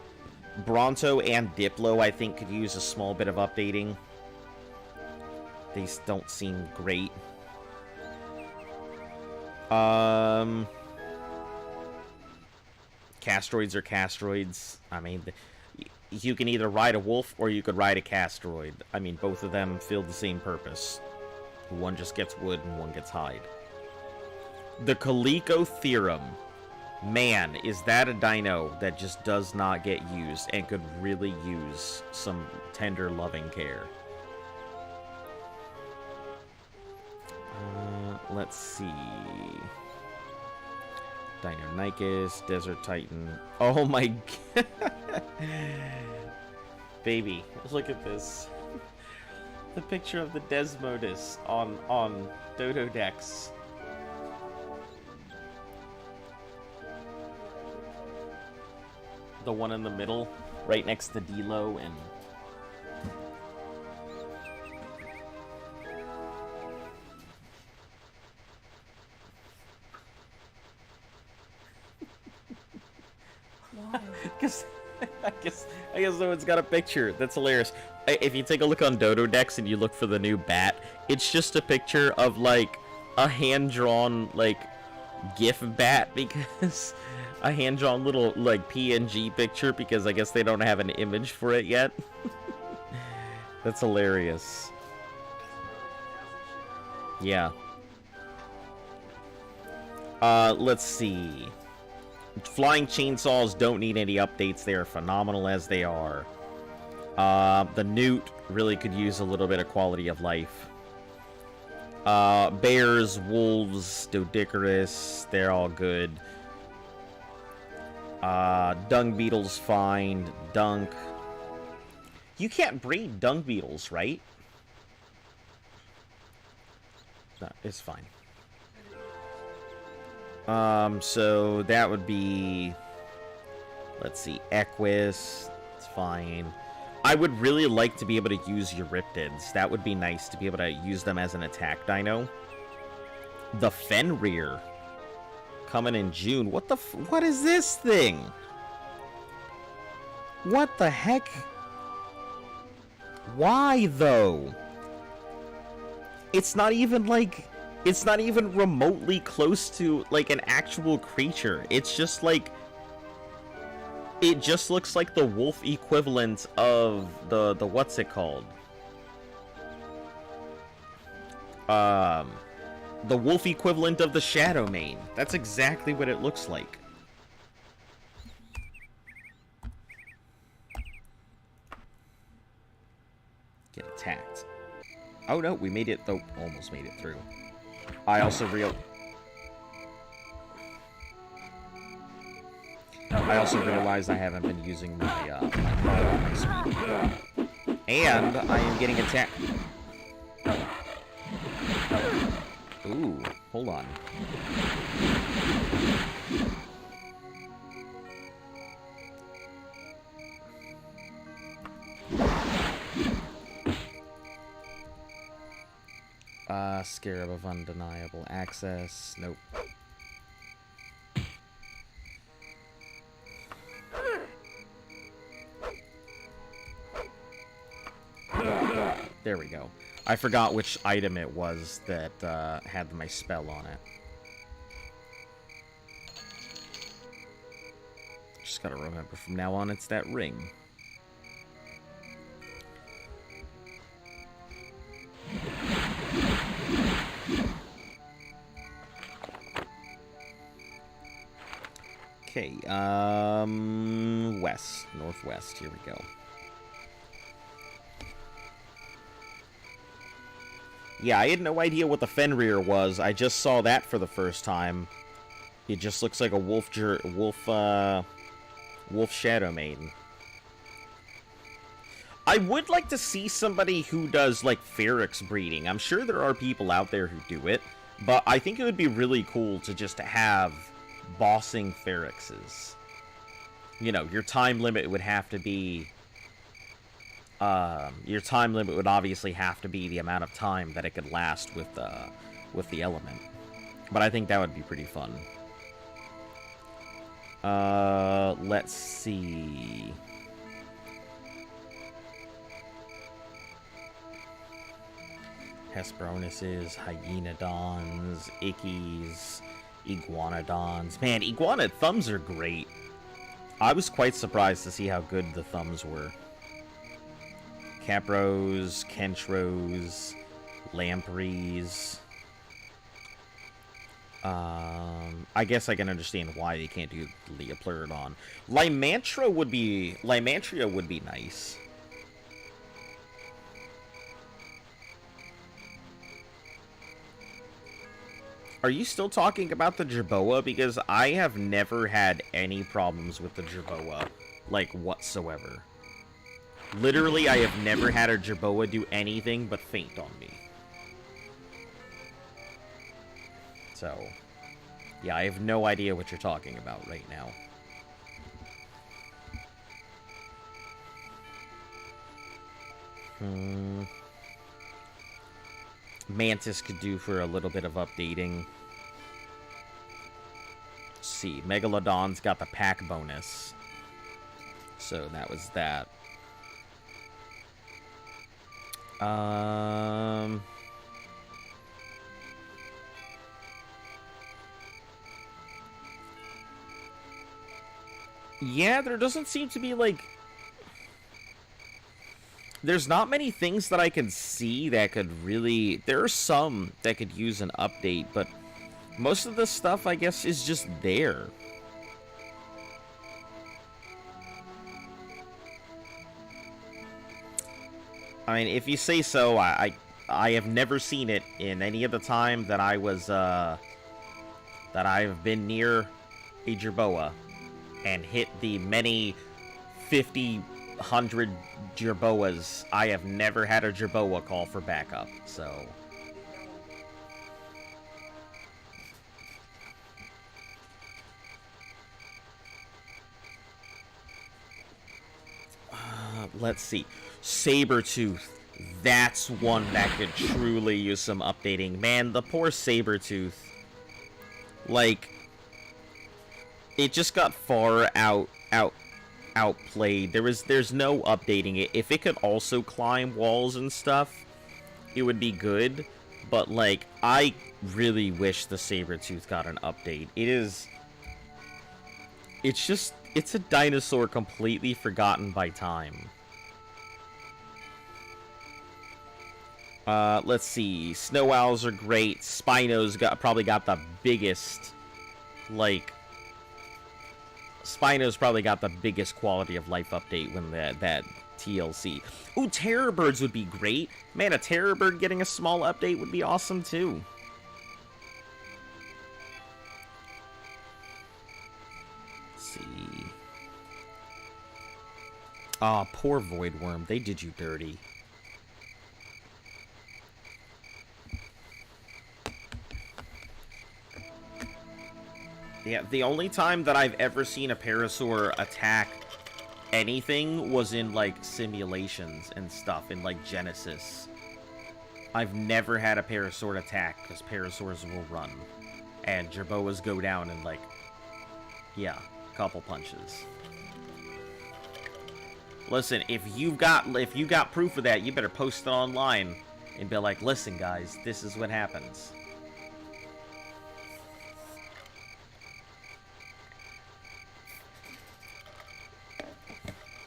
Bronto and Diplo, I think, could use a small bit of updating. They don't seem great. Castroids are castroids. I mean, you can either ride a wolf or you could ride a castroid. I mean, both of them fill the same purpose. One just gets wood and one gets hide. The Coleco Theorem. Man, is that a dino that just does not get used and could really use some tender, loving care. Let's see. Deinonychus, Desert Titan. Oh my god. Baby, look at this. The picture of the Desmodus on Dododex. The one in the middle, right next to Dilo and... Why? Because I guess no one's got a picture. That's hilarious. If you take a look on Dododex and you look for the new bat, it's just a picture of, like, a hand-drawn, like, GIF bat, because... a hand-drawn little, like, PNG picture, because I guess they don't have an image for it yet. That's hilarious. Yeah. Let's see. Flying chainsaws don't need any updates. They are phenomenal as they are. The newt really could use a little bit of quality of life. Bears, wolves, Doedicurus, they're all good. Dung beetles fine. Dunk. You can't breed dung beetles, right? No, it's fine. So that would be... let's see. Equus. It's fine. I would really like to be able to use Euryptids. That would be nice to be able to use them as an attack dino. The Fenrir. Coming in June. What is this thing? What the heck? Why, though? It's not even, like... it's not even remotely close to, like, an actual creature. It's just, like... it just looks like the wolf equivalent of the what's it called? The wolf equivalent of the Shadowmane. That's exactly what it looks like. Get attacked. Oh no, we made it, though. Almost made it through. I also realized I haven't been using my and I am getting attacked. Ooh, hold on. Scarab of undeniable access. Nope. There we go. I forgot which item it was that had my spell on it. Just gotta remember from now on it's that ring. Okay, west, northwest, here we go. Yeah, I had no idea what the Fenrir was. I just saw that for the first time. It just looks like a wolf Shadow Maiden. I would like to see somebody who does, like, Feryx breeding. I'm sure there are people out there who do it, but I think it would be really cool to just have bossing Feryxes. You know, your time limit would have to be... your time limit would obviously have to be the amount of time that it could last with the element. But I think that would be pretty fun. Let's see... Hesperonuses, Hyenodons, Ickies, Iguanodons. Man, Iguanid thumbs are great. I was quite surprised to see how good the thumbs were. Capros, Kentros, Lampreys. I guess I can understand why they can't do Leopleurodon. Lymantria would be nice. Are you still talking about the Jerboa? Because I have never had any problems with the Jerboa, like, whatsoever. Literally, I have never had a Jerboa do anything but faint on me. So, yeah, I have no idea what you're talking about right now. Mantis could do for a little bit of updating. Let's see, Megalodon's got the pack bonus. So that was that. Yeah, there doesn't seem to be, like... There's not many things that I can see that could really... There are some that could use an update, but most of the stuff, I guess, is just there. I mean, if you say so, I have never seen it in any of the time that I was, that I've been near a Jerboa and hit the many 100 Jerboas. I have never had a Jerboa call for backup, so... let's see. Sabertooth. That's one that could truly use some updating. Man, the poor Sabertooth. Like, it just got far outplayed. There's no updating it. If it could also climb walls and stuff, it would be good. But, like, I really wish the Sabertooth got an update. It's a dinosaur completely forgotten by time. Let's see. Snow owls are great. Spinos probably got the biggest, like... Spinos probably got the biggest quality of life update when that TLC. Ooh, terror birds would be great. Man, a terror bird getting a small update would be awesome too. Let's see. Ah, poor Voidworm. They did you dirty. Yeah, the only time that I've ever seen a Parasaur attack anything was in, like, simulations and stuff, in, like, Genesis. I've never had a Parasaur attack, because Parasaurs will run. And Jerboas go down in, like, yeah, a couple punches. Listen, if you got proof of that, you better post it online and be like, listen, guys, this is what happens.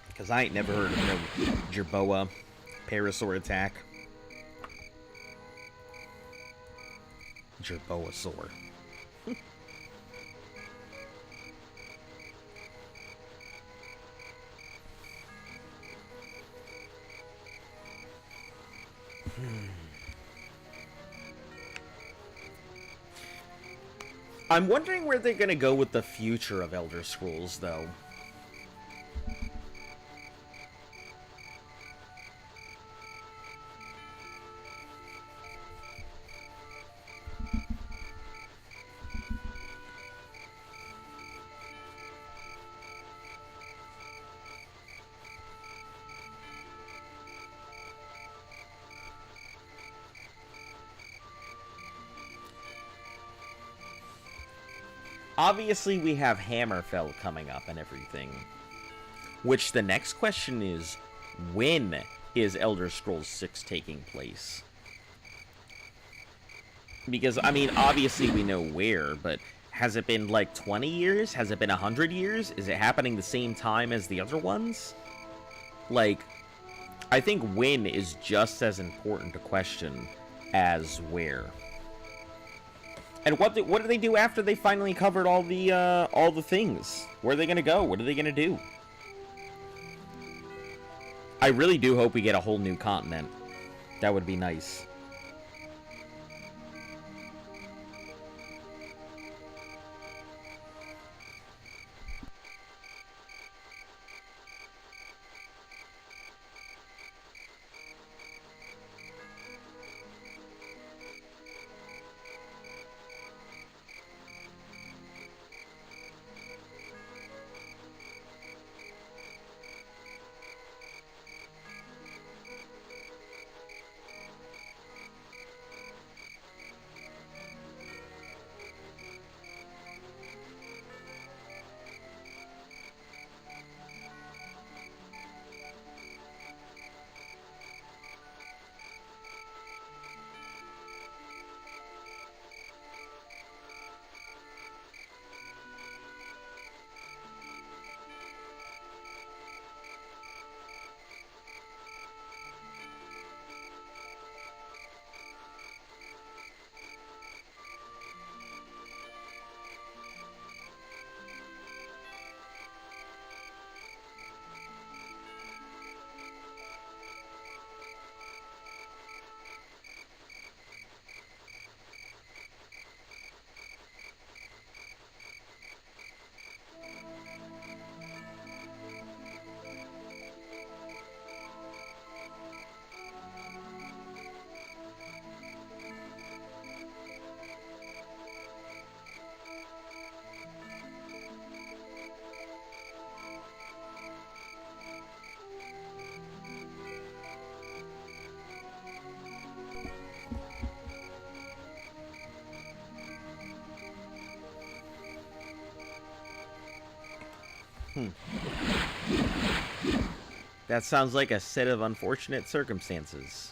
Because I ain't never heard of no Jerboa Parasaur attack. Jerboasaur. I'm wondering where they're gonna go with the future of Elder Scrolls, though. Obviously, we have Hammerfell coming up and everything. Which the next question is, when is Elder Scrolls 6 taking place? Because, I mean, obviously we know where, but has it been like 20 years? Has it been 100 years? Is it happening the same time as the other ones? Like, I think when is just as important a question as where. And what do they do after they finally covered all the things? Where are they gonna go? What are they gonna do? I really do hope we get a whole new continent. That would be nice. That sounds like a set of unfortunate circumstances.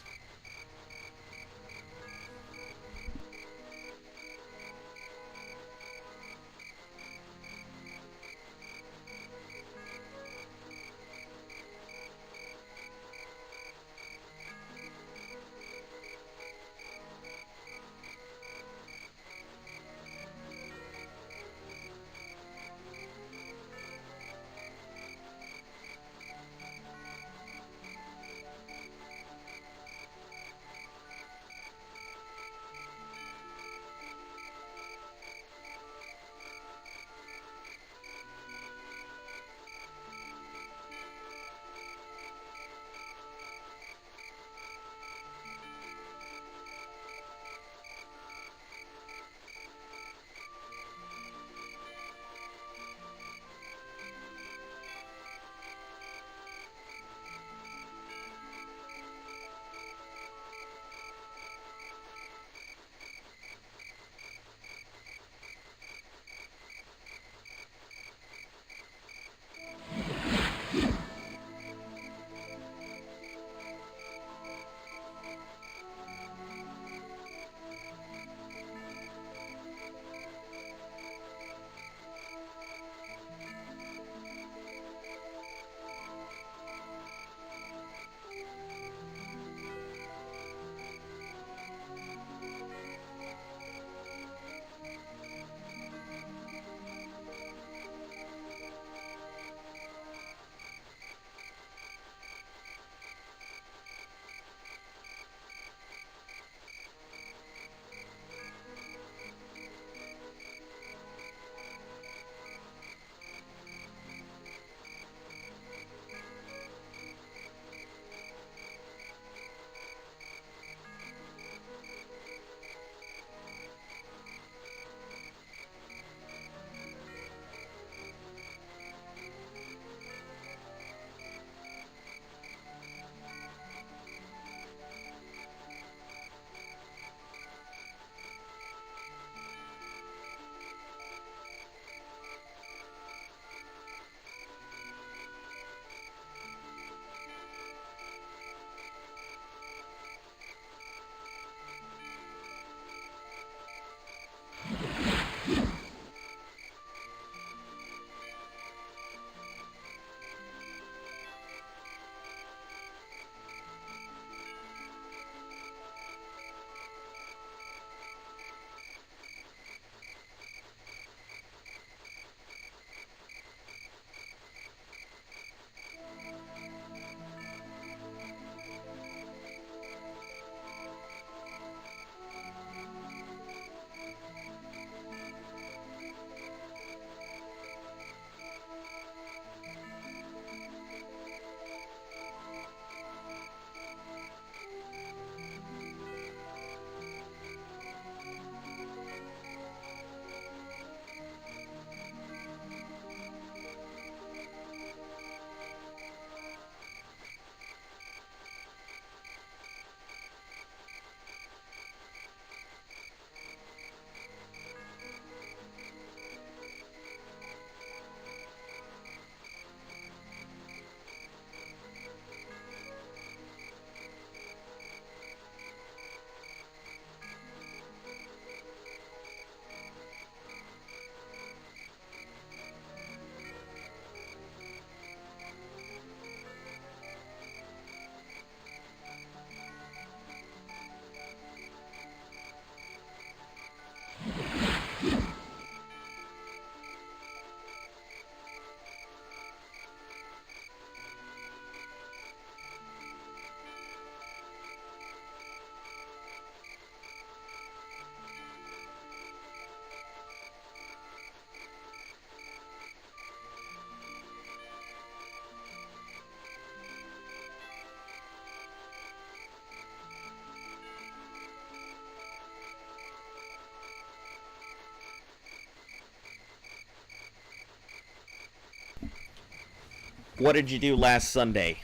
What did you do last Sunday?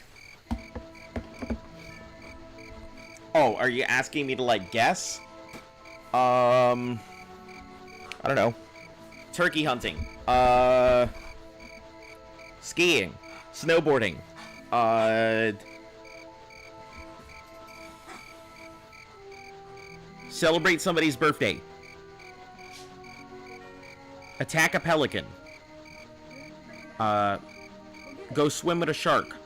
Oh, are you asking me to, like, guess? I don't know. Turkey hunting. Skiing. Snowboarding. Celebrate somebody's birthday. Attack a pelican. Go swim with a shark.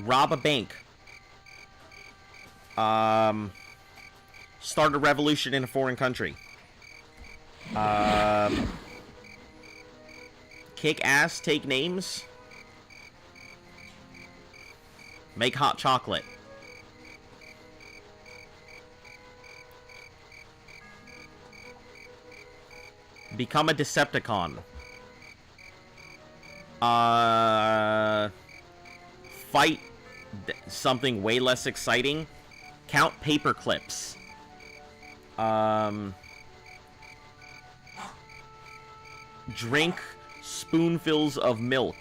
Rob a bank. Start a revolution in a foreign country. Kick ass, take names. Make hot chocolate. Become a Decepticon. Fight something way less exciting. Count paper clips. Drink spoonfuls of milk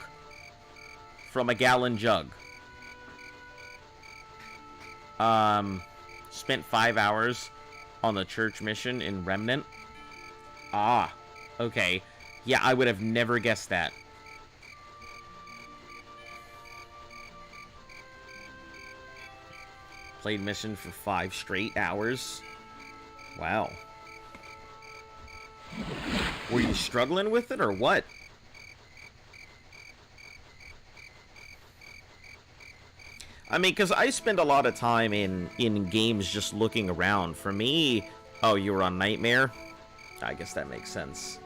from a gallon jug. Spent 5 hours on the church mission in Remnant. Ah, okay. Yeah, I would have never guessed that. Played mission for 5 straight hours. Wow. Were you struggling with it or what? I mean, because I spend a lot of time in games just looking around. For me... Oh, you were on Nightmare? I guess that makes sense.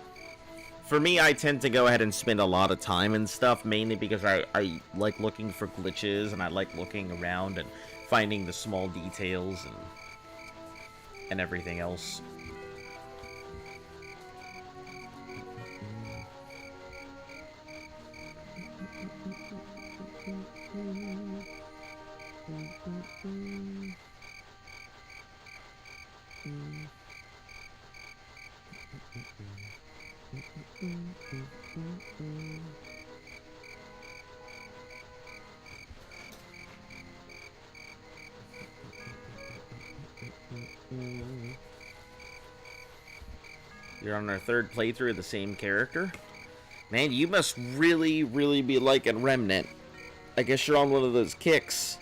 For me, I tend to go ahead and spend a lot of time and stuff, mainly because I like looking for glitches, and I like looking around and finding the small details and everything else. You're on our 3rd playthrough of the same character? Man, you must really, really be liking Remnant. I guess you're on one of those kicks.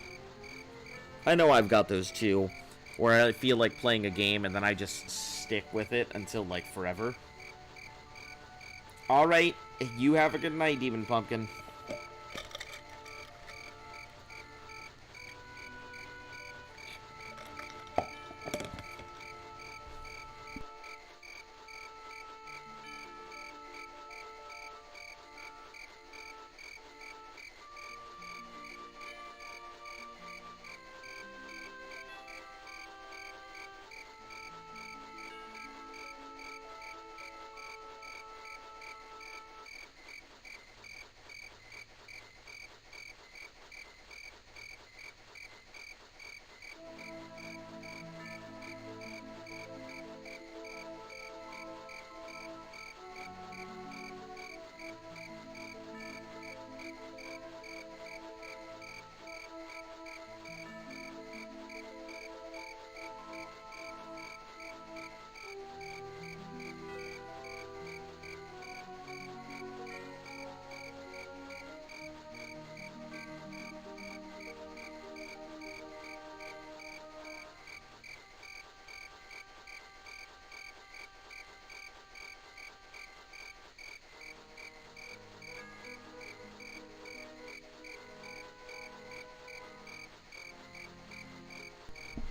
I know I've got those too, where I feel like playing a game and then I just stick with it until, like, forever. Alright, you have a good night, Demon Pumpkin.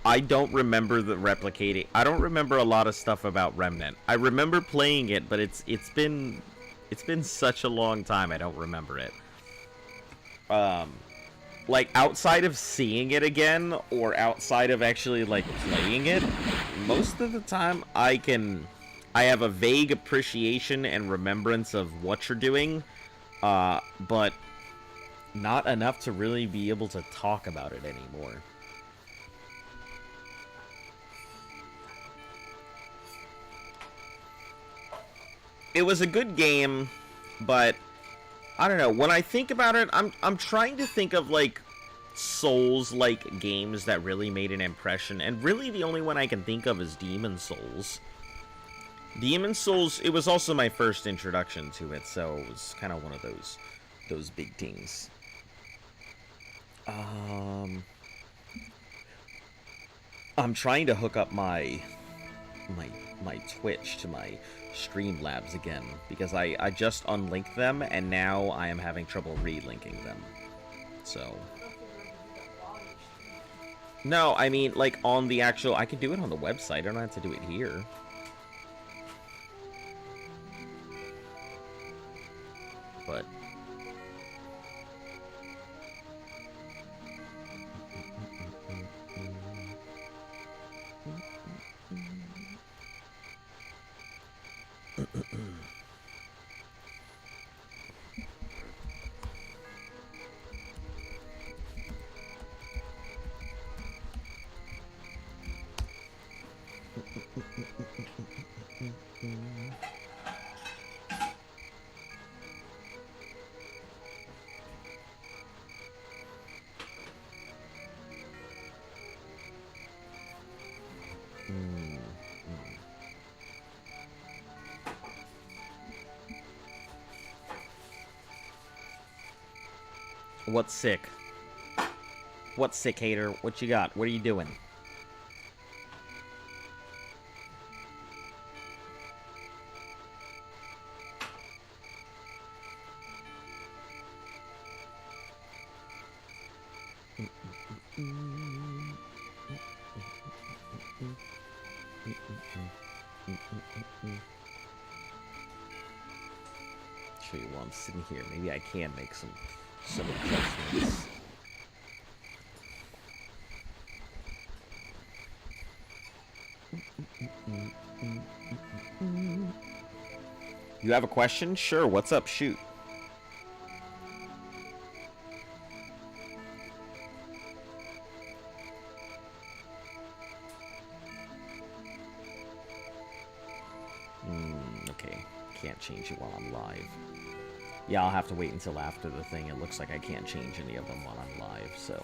I don't remember the replicating. I don't remember a lot of stuff about Remnant. I remember playing it, but it's been such a long time. I don't remember it. Like outside of seeing it again or outside of actually like playing it, most of the time I have a vague appreciation and remembrance of what you're doing, but not enough to really be able to talk about it anymore. It was a good game, but I don't know. When I think about it, I'm trying to think of like Souls-like games that really made an impression, and really the only one I can think of is Demon Souls. Demon Souls, it was also my first introduction to it, so it was kind of one of those big things. I'm trying to hook up my Twitch to my Streamlabs again because I just unlinked them and now I am having trouble relinking them. So no, I mean like on the actual I can do it on the website. I don't have to do it here. But what's sick? What's sick, hater? What you got? What are you doing? Show you while I'm sitting here. Maybe I can make some adjustments. You have a question? Sure, what's up? Shoot. Okay. Can't change it while I'm live. Yeah, I'll have to wait until after the thing. It looks like I can't change any of them while I'm live, so...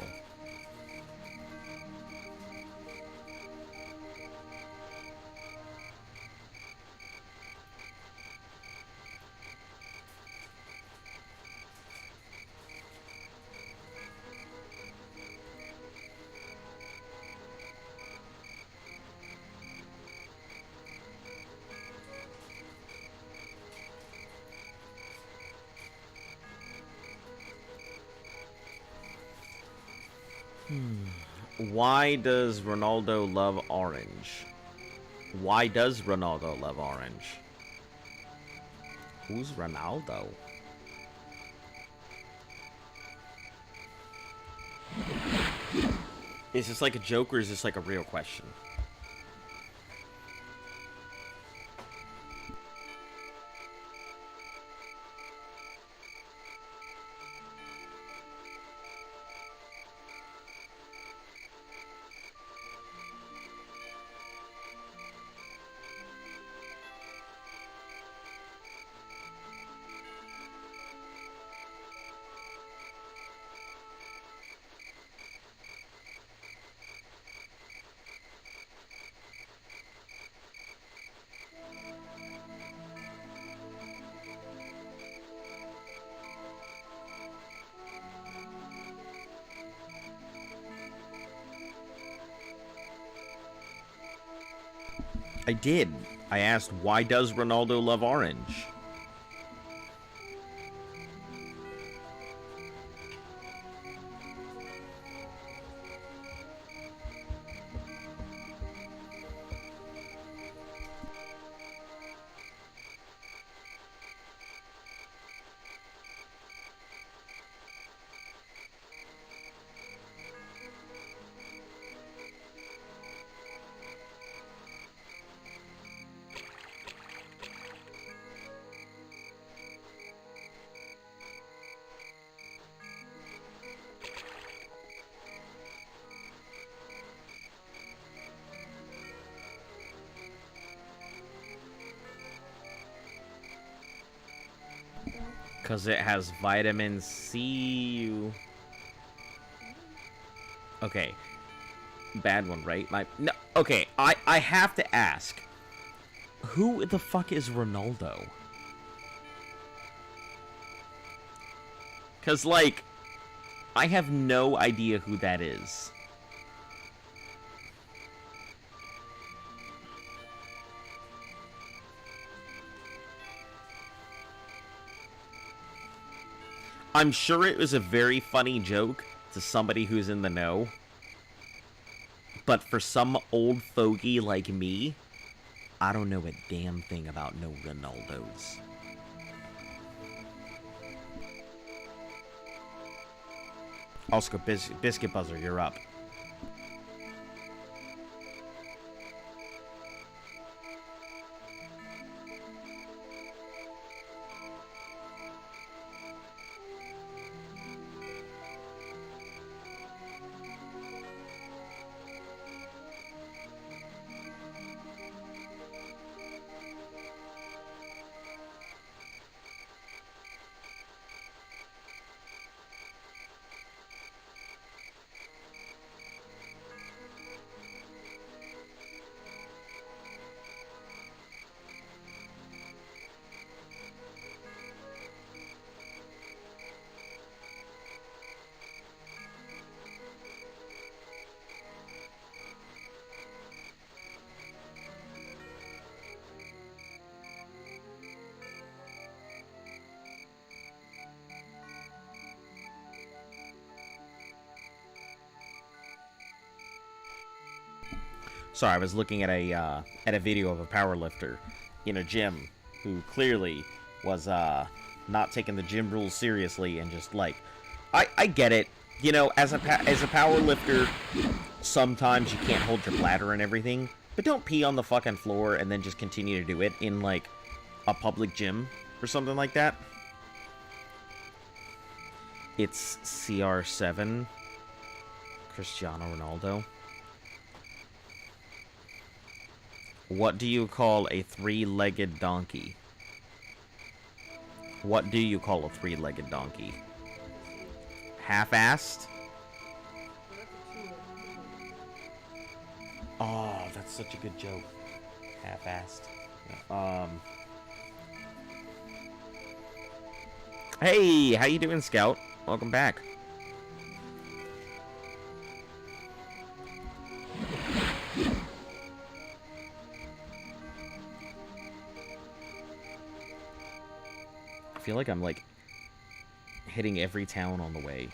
Why does Ronaldo love orange? Why does Ronaldo love orange? Who's Ronaldo? Is this like a joke or is this like a real question? I did. I asked, why does Ronaldo love orange? Because it has vitamin C. Okay. Bad one, right? No. Okay, I have to ask. Who the fuck is Ronaldo? Because, like, I have no idea who that is. I'm sure it was a very funny joke to somebody who's in the know. But for some old fogey like me, I don't know a damn thing about no Ronaldos. Oscar Biscuit Buzzer, you're up. Sorry, I was looking at a video of a powerlifter in a gym who clearly was not taking the gym rules seriously and just like, I get it, you know, as a powerlifter, sometimes you can't hold your bladder and everything, but don't pee on the fucking floor and then just continue to do it in like a public gym or something like that. It's CR7, Cristiano Ronaldo. What do you call a three-legged donkey? What do you call a three-legged donkey? Half-assed? Oh, that's such a good joke. Half-assed. Hey, how you doing, Scout? Welcome back. I feel like I'm, like, hitting every town on the way.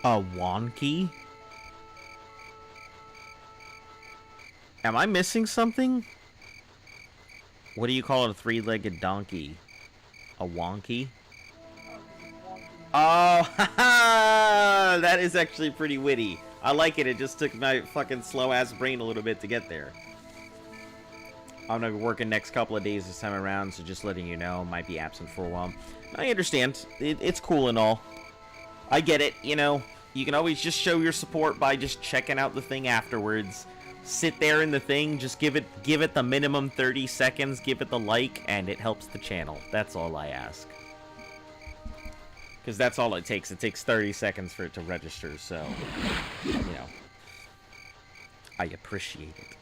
A wonky? Am I missing something? What do you call a three-legged donkey? A wonky? Oh, haha! That is actually pretty witty. I like it. It just took my fucking slow-ass brain a little bit to get there. I'm gonna be working next couple of days this time around, so just letting you know, might be absent for a while. I understand. It's cool and all. I get it, you know. You can always just show your support by just checking out the thing afterwards. Sit there in the thing, just give it the minimum 30 seconds, give it the like, and it helps the channel. That's all I ask. Because that's all it takes. It takes 30 seconds for it to register, so, you know. I appreciate it.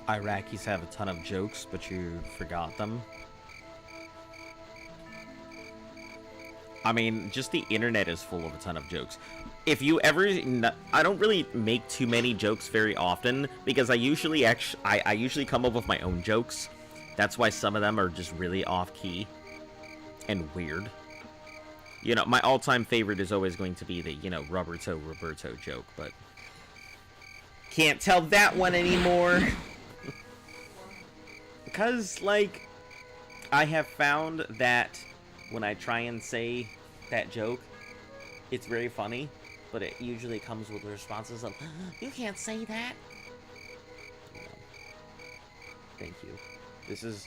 Iraqis have a ton of jokes, but you forgot them. I mean, just the internet is full of a ton of jokes. If you ever, I don't really make too many jokes very often because I usually I usually come up with my own jokes. That's why some of them are just really off key and weird. You know, my all-time favorite is always going to be the, you know, Roberto joke, but can't tell that one anymore. Because, like, I have found that when I try and say that joke, it's very funny, but it usually comes with responses of, you can't say that. You know, thank you. This is,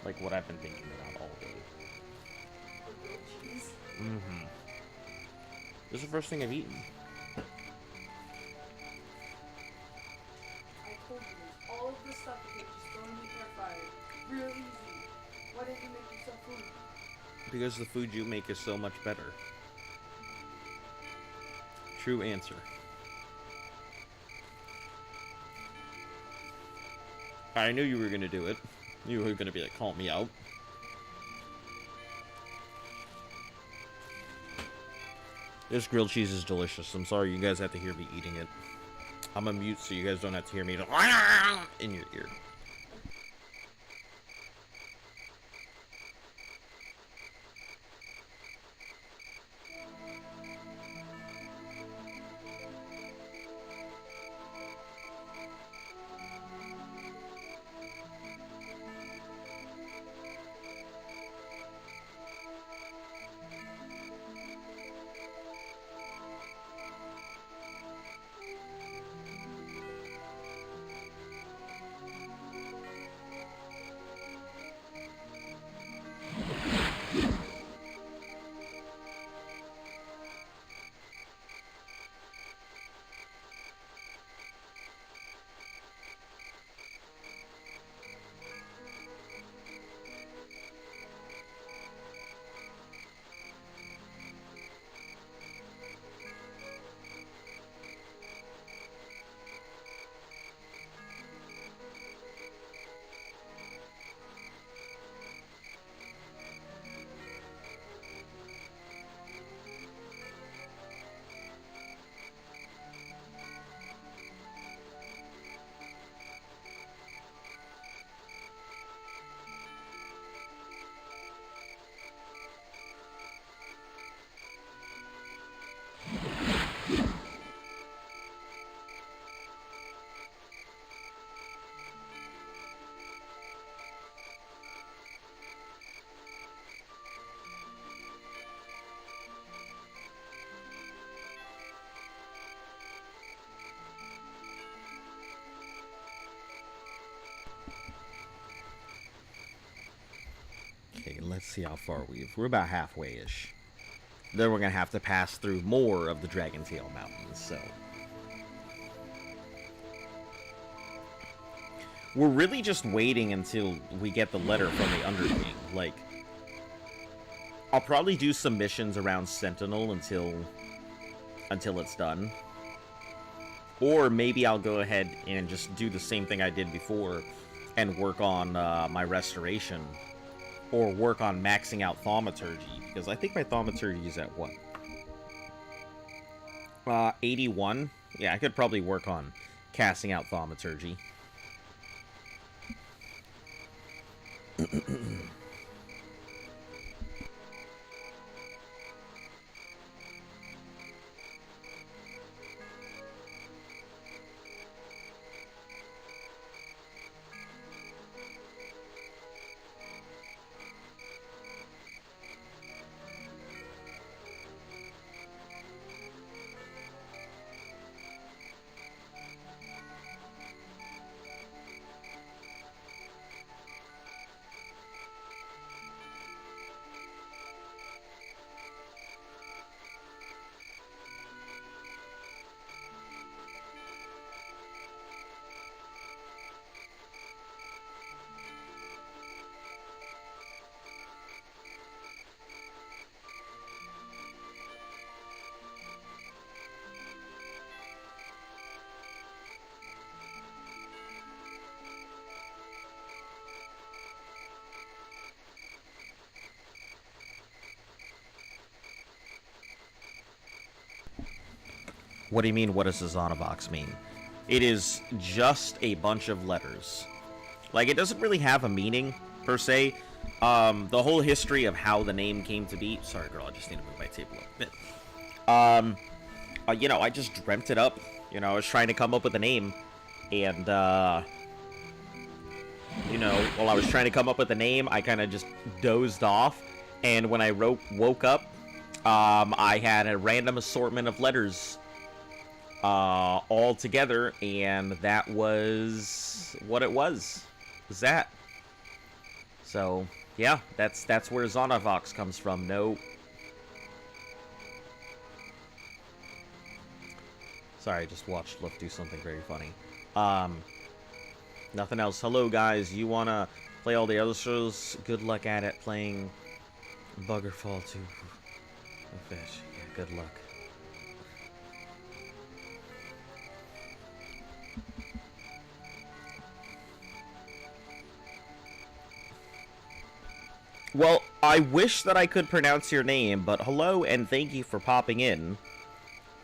like, what I've been thinking about all day. Mm-hmm. This is the first thing I've eaten. I told you, all of this stuff you just throw in the air fryer. Real easy. Why didn't you make yourself food? Because the food you make is so much better. True answer. I knew you were gonna do it. You were gonna be like, call me out. This grilled cheese is delicious. I'm sorry you guys have to hear me eating it. I'm a mute so you guys don't have to hear me in your ear. Okay, let's see how far we're about halfway-ish. Then we're gonna have to pass through more of the Dragontail Mountains, so. We're really just waiting until we get the letter from the Underking. Like, I'll probably do some missions around Sentinel until it's done. Or maybe I'll go ahead and just do the same thing I did before and work on my restoration. Or work on maxing out Thaumaturgy, because I think my Thaumaturgy is at what? 81? Yeah, I could probably work on casting out Thaumaturgy. What do you mean, what does the Zonavox mean? It is just a bunch of letters. Like, it doesn't really have a meaning, per se. The whole history of how the name came to be... Sorry, girl, I just need to move my table a bit. You know, I just dreamt it up. You know, I was trying to come up with a name. And, you know, while I was trying to come up with a name, I kind of just dozed off. And when I woke up, I had a random assortment of letters all together, and that was what it was that. So, yeah, that's where Zonavox comes from. No. Sorry, I just watched Luff do something very funny. Nothing else. Hello, guys. You wanna play all the other shows? Good luck at it playing Daggerfall 2. Fish. Yeah, good luck. Well, I wish that I could pronounce your name, but hello and thank you for popping in.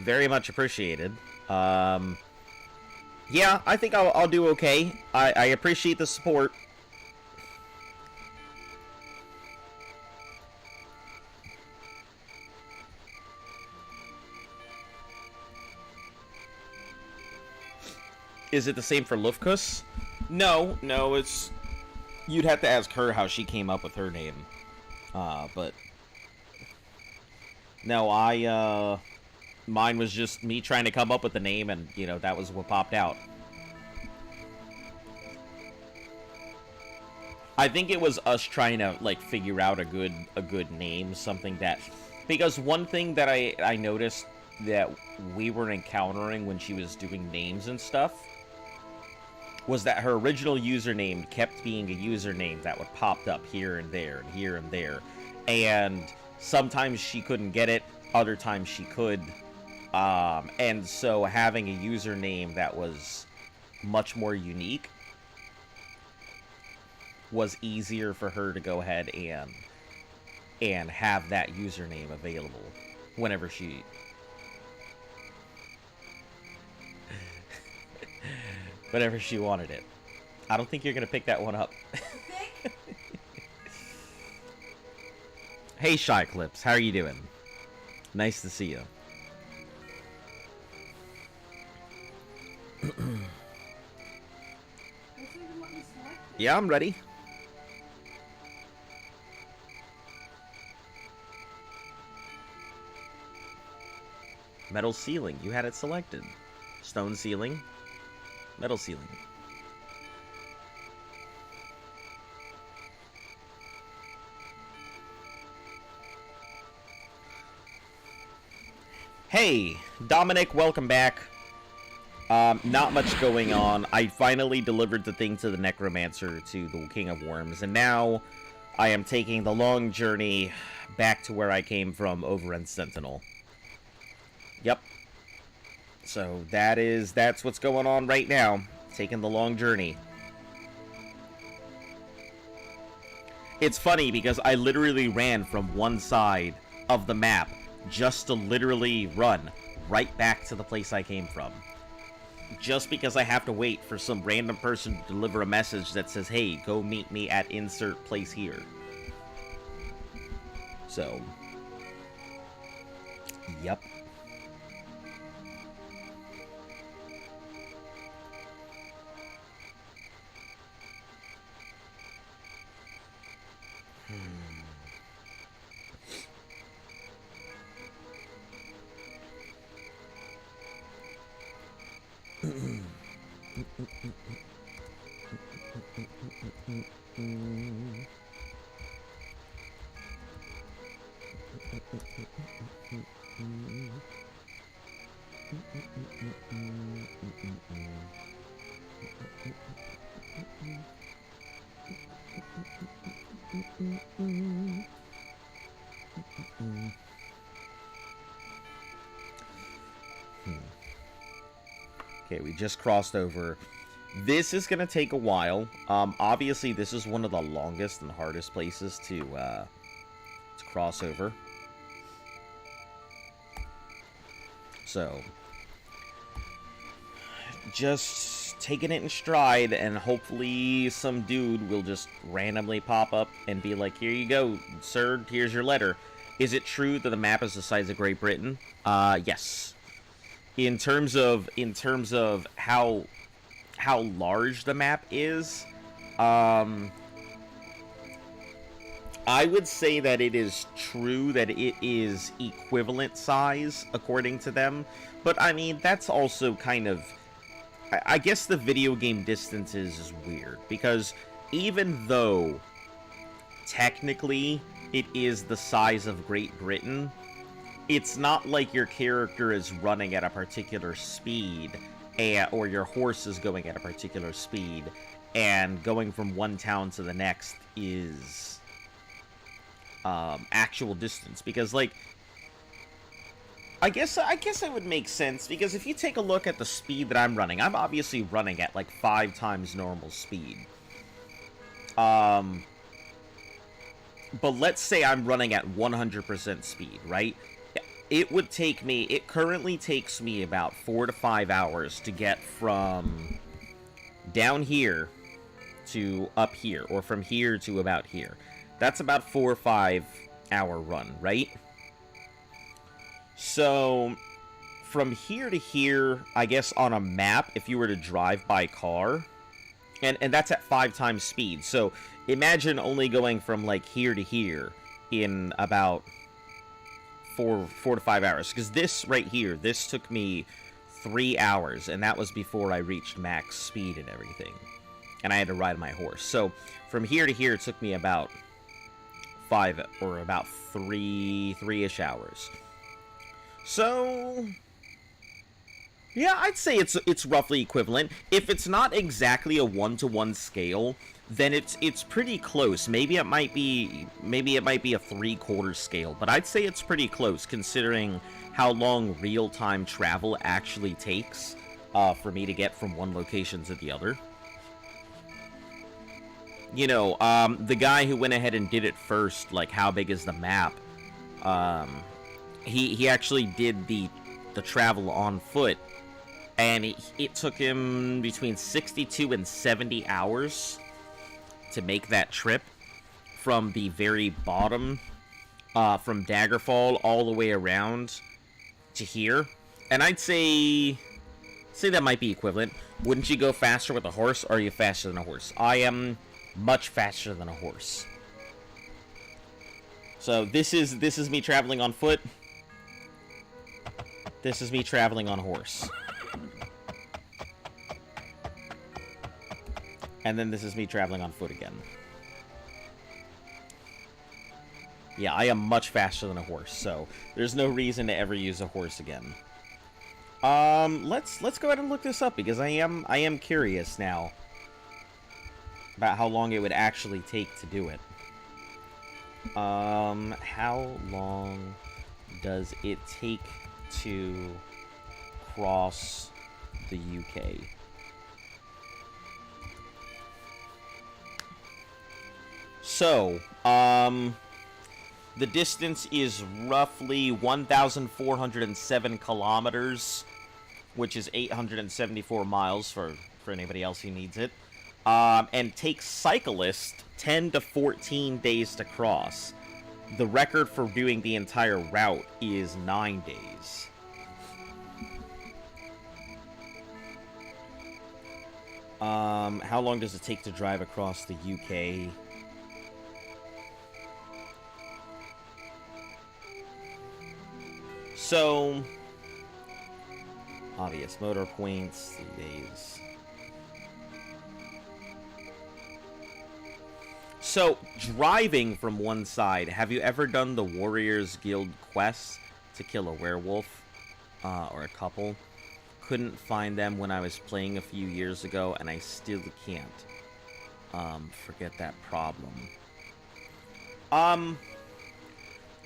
Very much appreciated. Yeah, I think I'll do okay. I appreciate the support. Is it the same for Lufkus? No, it's... You'd have to ask her how she came up with her name. But... No, mine was just me trying to come up with the name, and, you know, that was what popped out. I think it was us trying to, like, figure out a good name, something that... Because one thing that I noticed that we were encountering when she was doing names and stuff was that her original username kept being a username that would pop up here and there and here and there. And sometimes she couldn't get it, other times she could. And so having a username that was much more unique was easier for her to go ahead and have that username available whenever she... whenever she wanted it. I don't think you're gonna pick that one up. Hey, Shy Clips, how are you doing? Nice to see you. Yeah, I'm ready. Metal ceiling, you had it selected. Stone ceiling. Metal ceiling. Hey, Dominic, welcome back. Not much going on. I finally delivered the thing to the Necromancer, to the King of Worms, and now I am taking the long journey back to where I came from over in Sentinel. Yep. So that's what's going on right now. Taking the long journey. It's funny because I literally ran from one side of the map just to literally run right back to the place I came from. Just because I have to wait for some random person to deliver a message that says, hey, go meet me at insert place here. So, yep. Okay, we just crossed over. This is gonna take a while. Obviously, this is one of the longest and hardest places to cross over. So, just taking it in stride, and hopefully some dude will just randomly pop up and be like, here you go, sir, here's your letter. Is it true that the map is the size of Great Britain? Yes. In terms of how large the map is, I would say that it is true that it is equivalent size according to them, but I mean, that's also kind of, I guess the video game distances is weird, because even though technically it is the size of Great Britain, it's not like your character is running at a particular speed, or your horse is going at a particular speed, and going from one town to the next is actual distance. Because, like, I guess it would make sense, because if you take a look at the speed that I'm running, I'm obviously running at like 5 times normal speed. But let's say I'm running at 100% speed, right? It currently takes me about 4 to 5 hours to get from down here to up here, or from here to about here. That's about 4 or 5 hour run, right? So, from here to here, I guess on a map, if you were to drive by car, and that's at 5 times speed, so imagine only going from, like, here to here in about 4 to 5 hours, because this right here, this took me 3 hours, and that was before I reached max speed and everything, and I had to ride my horse. So, from here to here, it took me about 5, or about 3-ish hours. So, yeah, I'd say it's roughly equivalent. If it's not exactly a 1-to-1 scale, then it's pretty close. Maybe it might be a 3/4 scale, but I'd say it's pretty close considering how long real-time travel actually takes for me to get from one location to the other. You know, the guy who went ahead and did it first, like, how big is the map? He actually did the travel on foot, and it took him between 62 and 70 hours to make that trip from the very bottom, from Daggerfall all the way around to here. And I'd say that might be equivalent. Wouldn't you go faster with a horse, or are you faster than a horse? I am much faster than a horse. So this is me traveling on foot. This is me traveling on horse. And then this is me traveling on foot again. Yeah, I am much faster than a horse, so there's no reason to ever use a horse again. Let's go ahead and look this up, because I am curious now about how long it would actually take to do it. How long does it take to cross the UK? So, the distance is roughly 1,407 kilometers, which is 874 miles for anybody else who needs it. And takes cyclists 10 to 14 days to cross. The record for doing the entire route is 9 days. How long does it take to drive across the UK? So, obvious motor points, 3 days. So, driving from one side, have you ever done the Warriors Guild quest to kill a werewolf? Or a couple? Couldn't find them when I was playing a few years ago, and I still can't. Forget that problem.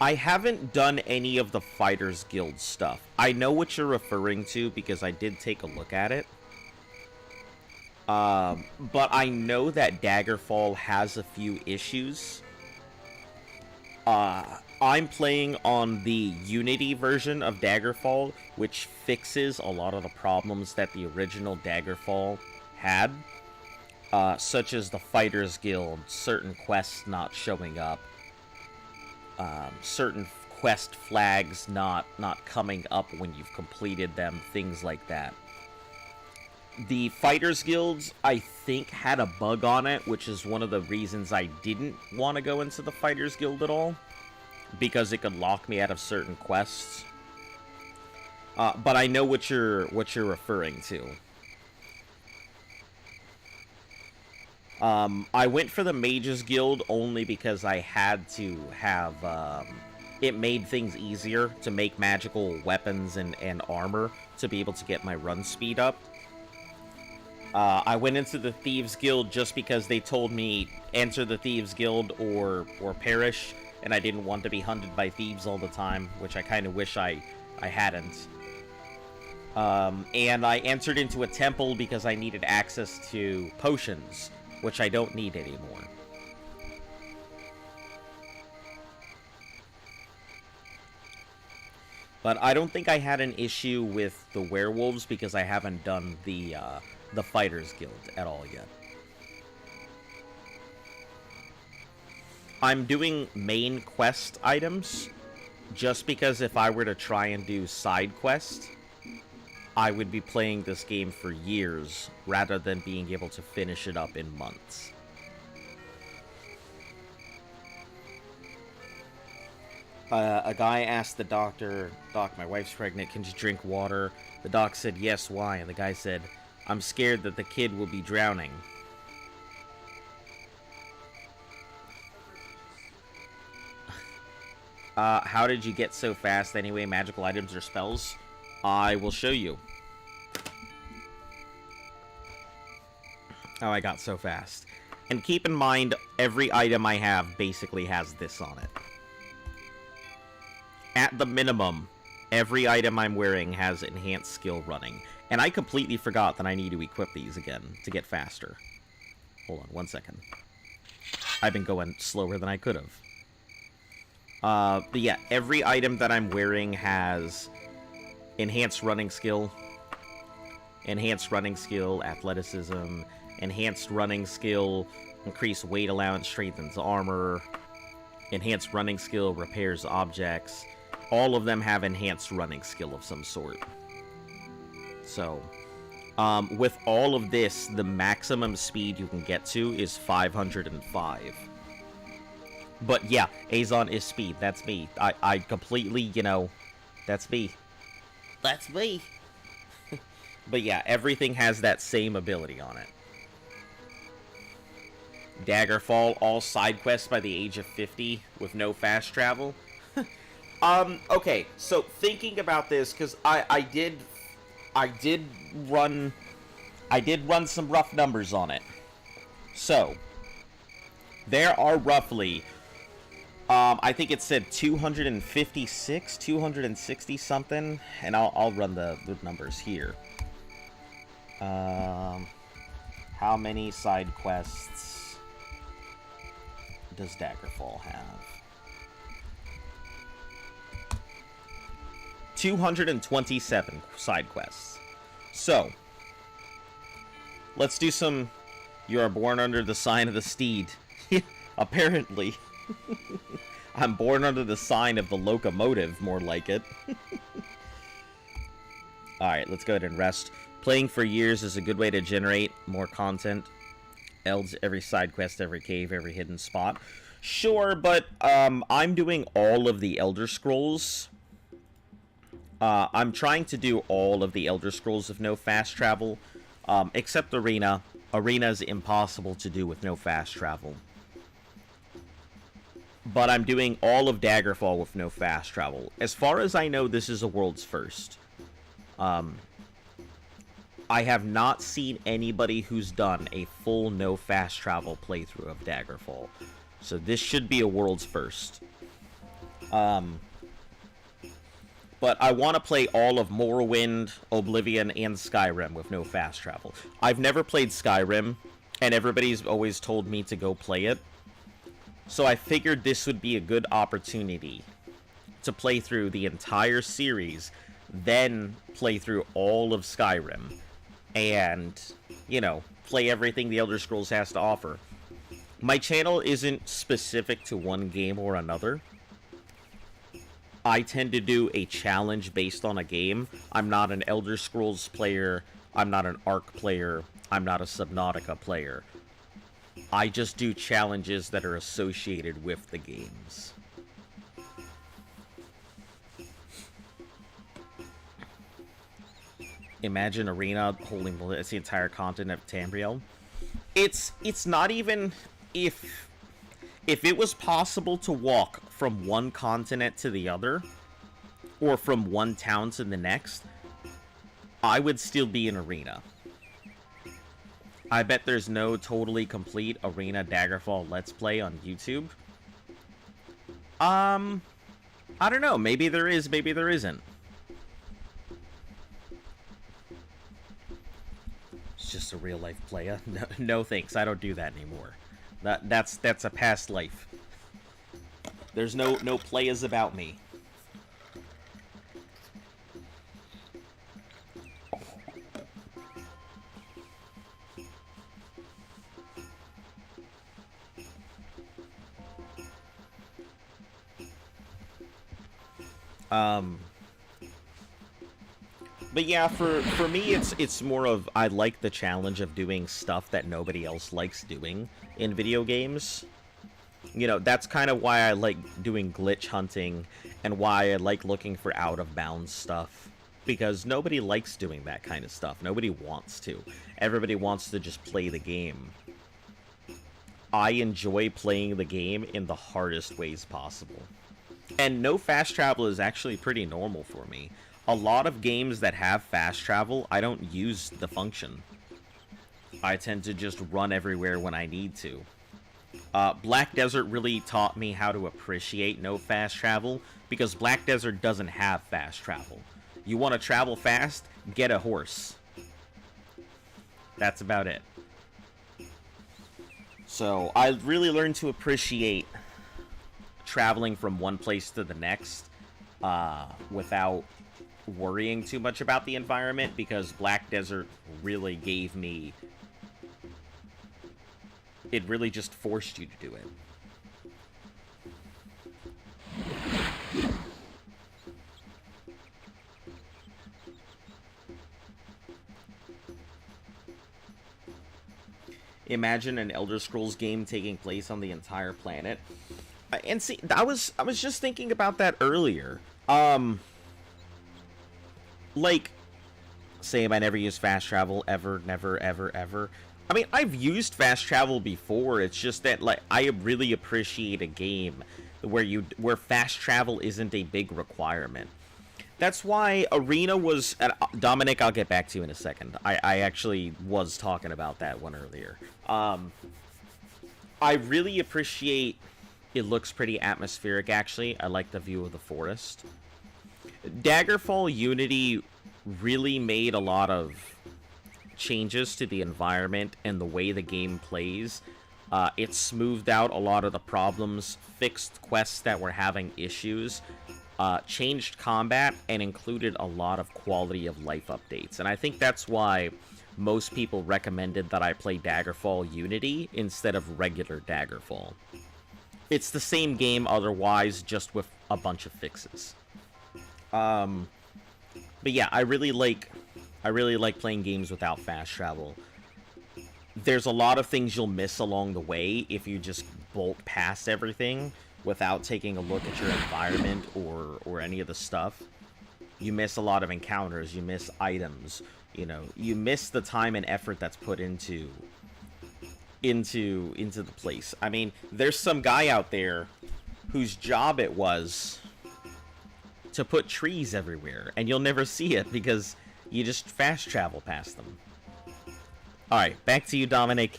I haven't done any of the Fighters Guild stuff. I know what you're referring to because I did take a look at it. But I know that Daggerfall has a few issues. I'm playing on the Unity version of Daggerfall, which fixes a lot of the problems that the original Daggerfall had, such as the Fighters Guild, certain quests not showing up, certain quest flags not coming up when you've completed them, things like that. The Fighters Guilds, I think, had a bug on it, which is one of the reasons I didn't want to go into the Fighters Guild at all, because it could lock me out of certain quests. But I know what you're referring to. I went for the Mages Guild only because I had to have, it made things easier to make magical weapons and armor to be able to get my run speed up. I went into the Thieves Guild just because they told me enter the Thieves Guild or perish, and I didn't want to be hunted by thieves all the time, which I kind of wish I hadn't. And I entered into a temple because I needed access to potions, which I don't need anymore. But I don't think I had an issue with the werewolves because I haven't done the Fighters Guild at all yet. I'm doing main quest items just because if I were to try and do side quest, I would be playing this game for years rather than being able to finish it up in months. A guy asked the doctor, "Doc, my wife's pregnant, can she drink water?" The doc said, "Yes, why?" And the guy said, "I'm scared that the kid will be drowning." How did you get so fast anyway? Magical items or spells? I will show you. How I got so fast. And keep in mind, every item I have basically has this on it. At the minimum, every item I'm wearing has enhanced skill running. And I completely forgot that I need to equip these again to get faster. Hold on, 1 second. I've been going slower than I could have. But yeah, every item that I'm wearing has enhanced running skill, athleticism, enhanced running skill, increased weight allowance, strengthens armor, enhanced running skill, repairs objects. All of them have enhanced running skill of some sort. So, with all of this, the maximum speed you can get to is 505. But yeah, Azon is speed. That's me. I completely, that's me. That's me. But yeah, everything has that same ability on it. Daggerfall, all side quests by the age of 50 with no fast travel. Okay, so thinking about this, because I did run some rough numbers on it. So, there are roughly, I think it said 256, 260 something, and I'll run the numbers here. How many side quests does Daggerfall have? 227 side quests. So, let's do some. You are born under the sign of the steed. Apparently. I'm born under the sign of the locomotive, more like it. Alright, let's go ahead and rest. Playing for years is a good way to generate more content. Elds, every side quest, every cave, every hidden spot. Sure, but I'm doing all of the Elder Scrolls. I'm trying to do all of the Elder Scrolls with no fast travel, except Arena. Arena is impossible to do with no fast travel. But I'm doing all of Daggerfall with no fast travel. As far as I know, this is a world's first. I have not seen anybody who's done a full no fast travel playthrough of Daggerfall. So this should be a world's first. But I want to play all of Morrowind, Oblivion, and Skyrim with no fast travel. I've never played Skyrim, and everybody's always told me to go play it. So I figured this would be a good opportunity to play through the entire series, then play through all of Skyrim, and, you know, play everything the Elder Scrolls has to offer. My channel isn't specific to one game or another. I tend to do a challenge based on a game. I'm not an Elder Scrolls player, I'm not an Ark player, I'm not a Subnautica player. I just do challenges that are associated with the games. Imagine Arena holding the entire continent of Tamriel. It's not even if it was possible to walk from one continent to the other, or from one town to the next, I would still be in Arena. I bet there's no totally complete Arena Daggerfall Let's Play on YouTube. I don't know. Maybe there is, maybe there isn't. It's just a real life playa. No thanks. I don't do that anymore. That's a past life. There's no playas about me. But yeah, for me, it's more of, I like the challenge of doing stuff that nobody else likes doing in video games. You know, that's kind of why I like doing glitch hunting, and why I like looking for out-of-bounds stuff. Because nobody likes doing that kind of stuff. Nobody wants to. Everybody wants to just play the game. I enjoy playing the game in the hardest ways possible. And no fast travel is actually pretty normal for me. A lot of games that have fast travel, I don't use the function. I tend to just run everywhere when I need to. Black Desert really taught me how to appreciate no fast travel, because Black Desert doesn't have fast travel. You want to travel fast? Get a horse. That's about it. So, I really learned to appreciate traveling from one place to the next without worrying too much about the environment, because Black Desert really gave me... It really just forced you to do it. Imagine an Elder Scrolls game taking place on the entire planet. And see, I was just thinking about that earlier. Like, same, I never used fast travel, ever, never, ever, ever. I mean, I've used fast travel before, it's just that, like, I really appreciate a game where fast travel isn't a big requirement. That's why Arena was... Dominic, I'll get back to you in a second. I actually was talking about that one earlier. I really appreciate... It looks pretty atmospheric, actually. I like the view of the forest. Daggerfall Unity really made a lot of changes to the environment and the way the game plays. It smoothed out a lot of the problems, fixed quests that were having issues, changed combat, and included a lot of quality of life updates. And I think that's why most people recommended that I play Daggerfall Unity instead of regular Daggerfall. It's the same game otherwise, just with a bunch of fixes. But yeah, I really like playing games without fast travel. There's a lot of things you'll miss along the way if you just bolt past everything without taking a look at your environment or any of the stuff. You miss a lot of encounters, you miss items, you know, you miss the time and effort that's put into the place. I mean, there's some guy out there whose job it was to put trees everywhere, and you'll never see it because you just fast travel past them. Alright, back to you, Dominic.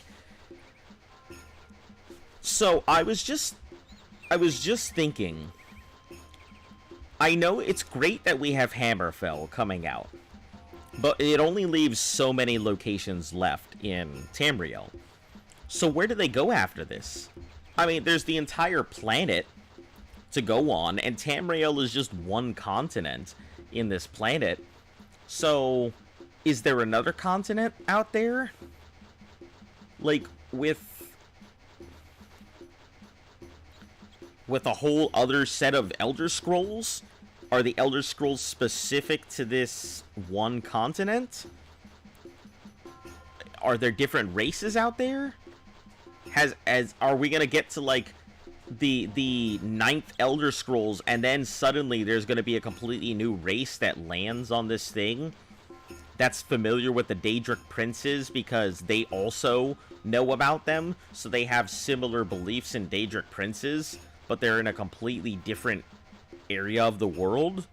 So, I was just thinking, I know it's great that we have Hammerfell coming out, but it only leaves so many locations left in Tamriel. So where do they go after this? I mean, there's the entire planet to go on, and Tamriel is just one continent in this planet. So, is there another continent out there? Like, with a whole other set of Elder Scrolls? Are the Elder Scrolls specific to this one continent? Are there different races out there? Are we gonna get to, like, the ninth Elder Scrolls, and then suddenly there's gonna be a completely new race that lands on this thing that's familiar with the Daedric princes because they also know about them, so they have similar beliefs in Daedric princes, but they're in a completely different area of the world?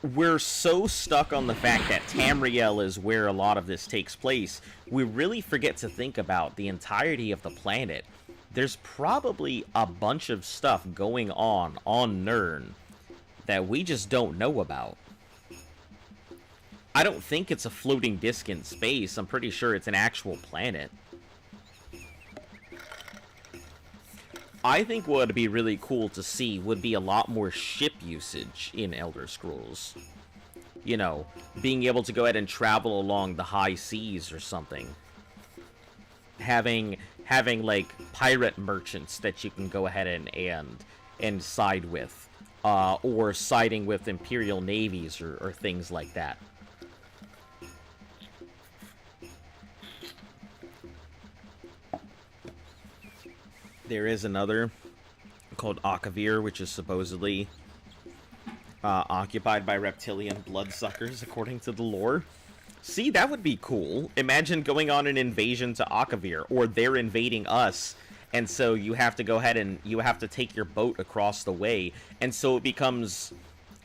We're so stuck on the fact that Tamriel is where a lot of this takes place, we really forget to think about the entirety of the planet. There's probably a bunch of stuff going on Nirn that we just don't know about. I don't think it's a floating disc in space. I'm pretty sure it's an actual planet. I think what would be really cool to see would be a lot more ship usage in Elder Scrolls. You know, being able to go ahead and travel along the high seas or something. Having like pirate merchants that you can go ahead and side with, or siding with Imperial navies or things like that. There is another called Akavir, which is supposedly occupied by reptilian bloodsuckers, according to the lore. See, that would be cool. Imagine going on an invasion to Akavir, or they're invading us, and so you have to go ahead and you have to take your boat across the way, and so it becomes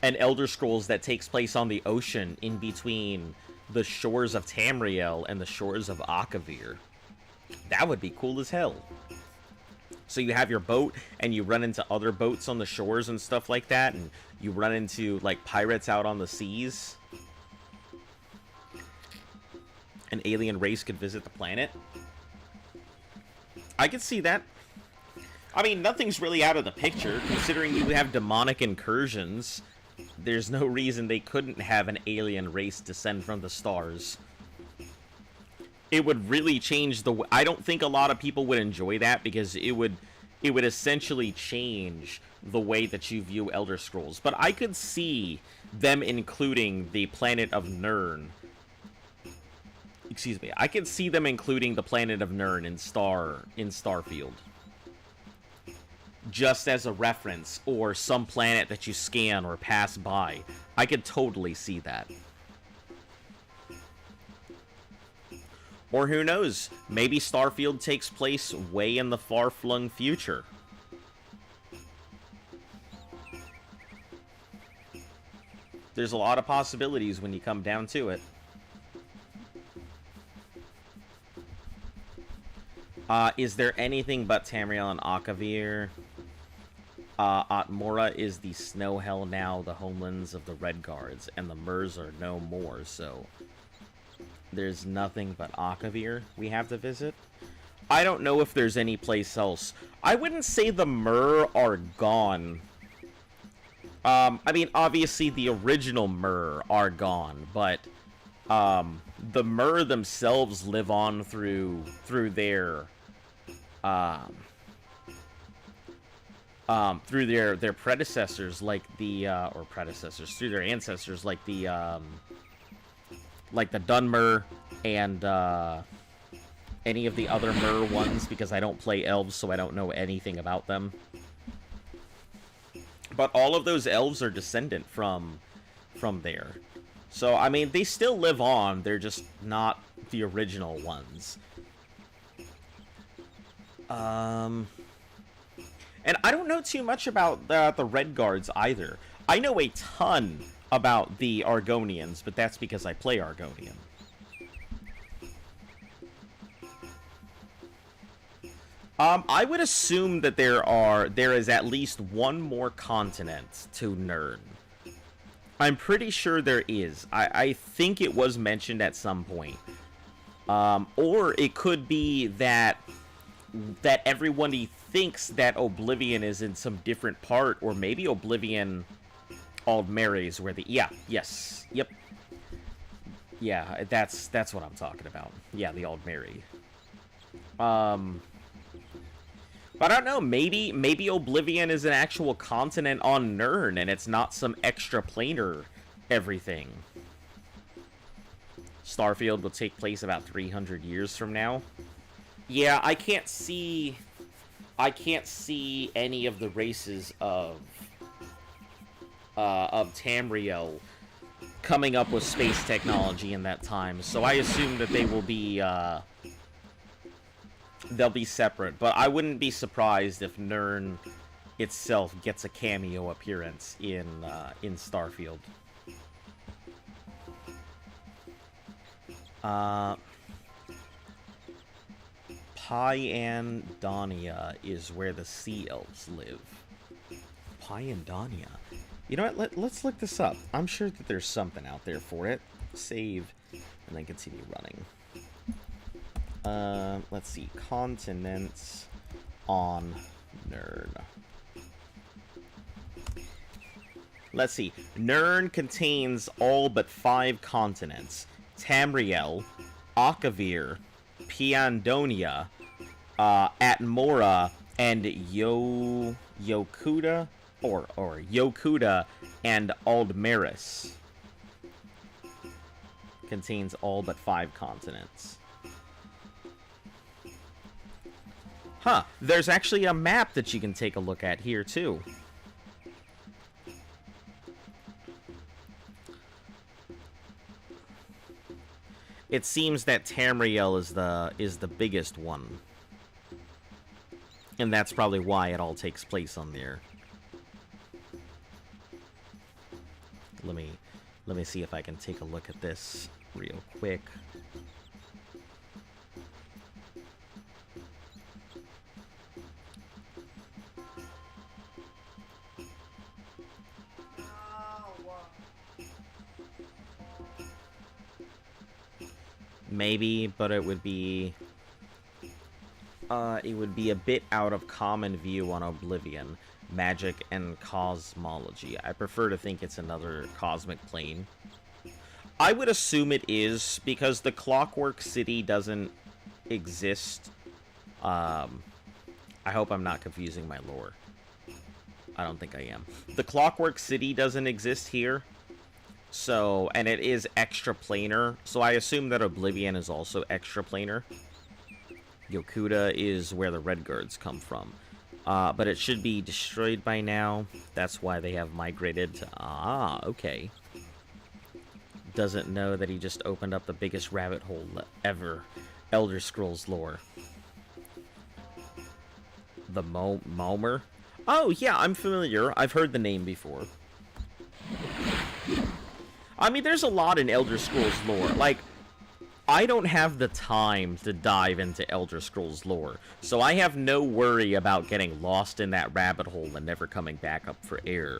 an Elder Scrolls that takes place on the ocean in between the shores of Tamriel and the shores of Akavir. That would be cool as hell. So you have your boat, and you run into other boats on the shores and stuff like that, and you run into, like, pirates out on the seas. An alien race could visit the planet. I could see that. I mean, nothing's really out of the picture, considering you have demonic incursions. There's no reason they couldn't have an alien race descend from the stars. It would really change the... I don't think a lot of people would enjoy that, because it would essentially change the way that you view Elder Scrolls. But I could see them including the planet of Nirn. Excuse me. I could see them including the planet of Nirn in Starfield. Just as a reference, or some planet that you scan or pass by. I could totally see that. Or who knows, maybe Starfield takes place way in the far-flung future. There's a lot of possibilities when you come down to it. Is there anything but Tamriel and Akavir? Atmora is the snow hell now, the homelands of the Red Guards, and the Murs are no more, so... There's nothing but Akavir we have to visit. I don't know if there's any place else. I wouldn't say the Mur are gone. I mean, obviously the original Mur are gone, but the Mur themselves live on through their predecessors, like the or predecessors, through their ancestors, like the Dunmer and any of the other Mer ones, because I don't play elves, so I don't know anything about them. But all of those elves are descendant from there. So, I mean, they still live on, they're just not the original ones. And I don't know too much about the Red Guards either. I know a ton about the Argonians, but that's because I play Argonian. I would assume that there is at least one more continent to Nirn. I'm pretty sure there is. I think it was mentioned at some point. Or it could be that that everybody thinks that Oblivion is in some different part, or maybe Oblivion Aldmeri is where the... Yeah, yes, yep. Yeah, that's what I'm talking about. Yeah, the Aldmeri. But I don't know, maybe Oblivion is an actual continent on Nirn, and it's not some extra-planar everything. Starfield will take place about 300 years from now. Yeah, I can't see any of the races of Tamriel coming up with space technology in that time, so I assume that they will be, they'll be separate, but I wouldn't be surprised if Nirn itself gets a cameo appearance in Starfield. Pyandonia is where the Sea Elves live. Pyandonia. You know what? Let's look this up. I'm sure that there's something out there for it. Save, and then continue running. Let's see. Continents on Nirn. Let's see. Nirn contains all but 5 continents. Tamriel, Akavir, Pyandonia, Atmora, and Yokuda, or Yokuda and Aldmeris. Contains all but 5 continents. Huh, there's actually a map that you can take a look at here, too. It seems that Tamriel is the biggest one. And that's probably why it all takes place on there. Let me see if I can take a look at this real quick. Maybe, but it would be a bit out of common view on Oblivion, magic, and cosmology. I prefer to think it's another cosmic plane. I would assume it is, because the Clockwork City doesn't exist. I hope I'm not confusing my lore. I don't think I am. The Clockwork City doesn't exist here. So, and it is extra-planar, so I assume that Oblivion is also extra-planar. Yokuda is where the Red Guards come from. But it should be destroyed by now. That's why they have migrated to... Ah, okay. Doesn't know that he just opened up the biggest rabbit hole ever. Elder Scrolls lore. The Momer? Oh, yeah, I'm familiar. I've heard the name before. I mean, there's a lot in Elder Scrolls lore. Like, I don't have the time to dive into Elder Scrolls lore, so I have no worry about getting lost in that rabbit hole and never coming back up for air.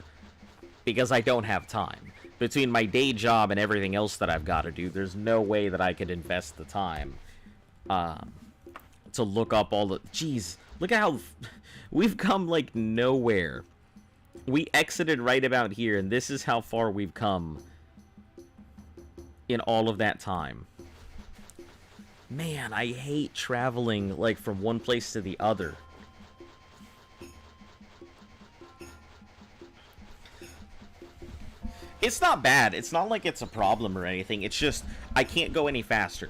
Because I don't have time. Between my day job and everything else that I've got to do, there's no way that I could invest the time to look up all the... Jeez, look at how... We've come, like, nowhere. We exited right about here, and this is how far we've come in all of that time. Man, I hate traveling, like, from one place to the other. It's not bad. It's not like it's a problem or anything. It's just, I can't go any faster.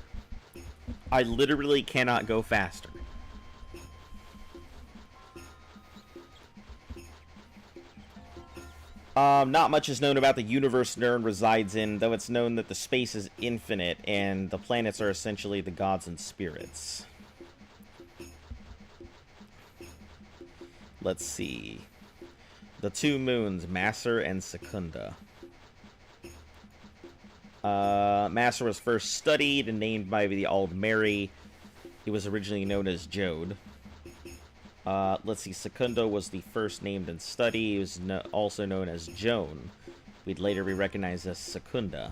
I literally cannot go faster. Not much is known about the universe Nirn resides in, though it's known that the space is infinite, and the planets are essentially the gods and spirits. Let's see. The 2 moons, Masser and Secunda. Masser was first studied and named by the Aldmeri. It was originally known as Jode. Let's see, Secunda was the first named and studied. He was also known as Joan. We'd later be recognized as Secunda.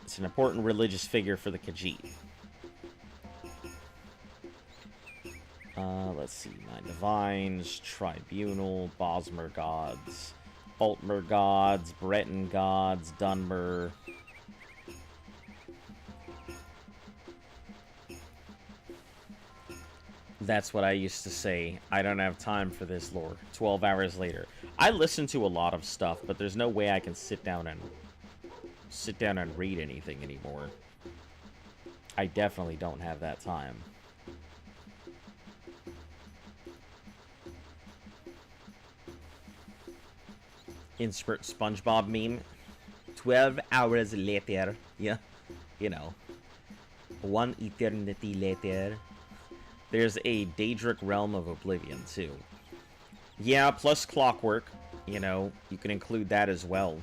It's an important religious figure for the Khajiit. Let's see. 9 Divines, Tribunal, Bosmer Gods, Altmer Gods, Breton Gods, Dunmer. That's what I used to say. I don't have time for this lore. 12 hours later. I listen to a lot of stuff, but there's no way I can sit down and read anything anymore. I definitely don't have that time. Insert SpongeBob meme. 12 hours later. Yeah. You know. One eternity later. There's a Daedric Realm of Oblivion, too. Yeah, plus Clockwork. You know, you can include that as well.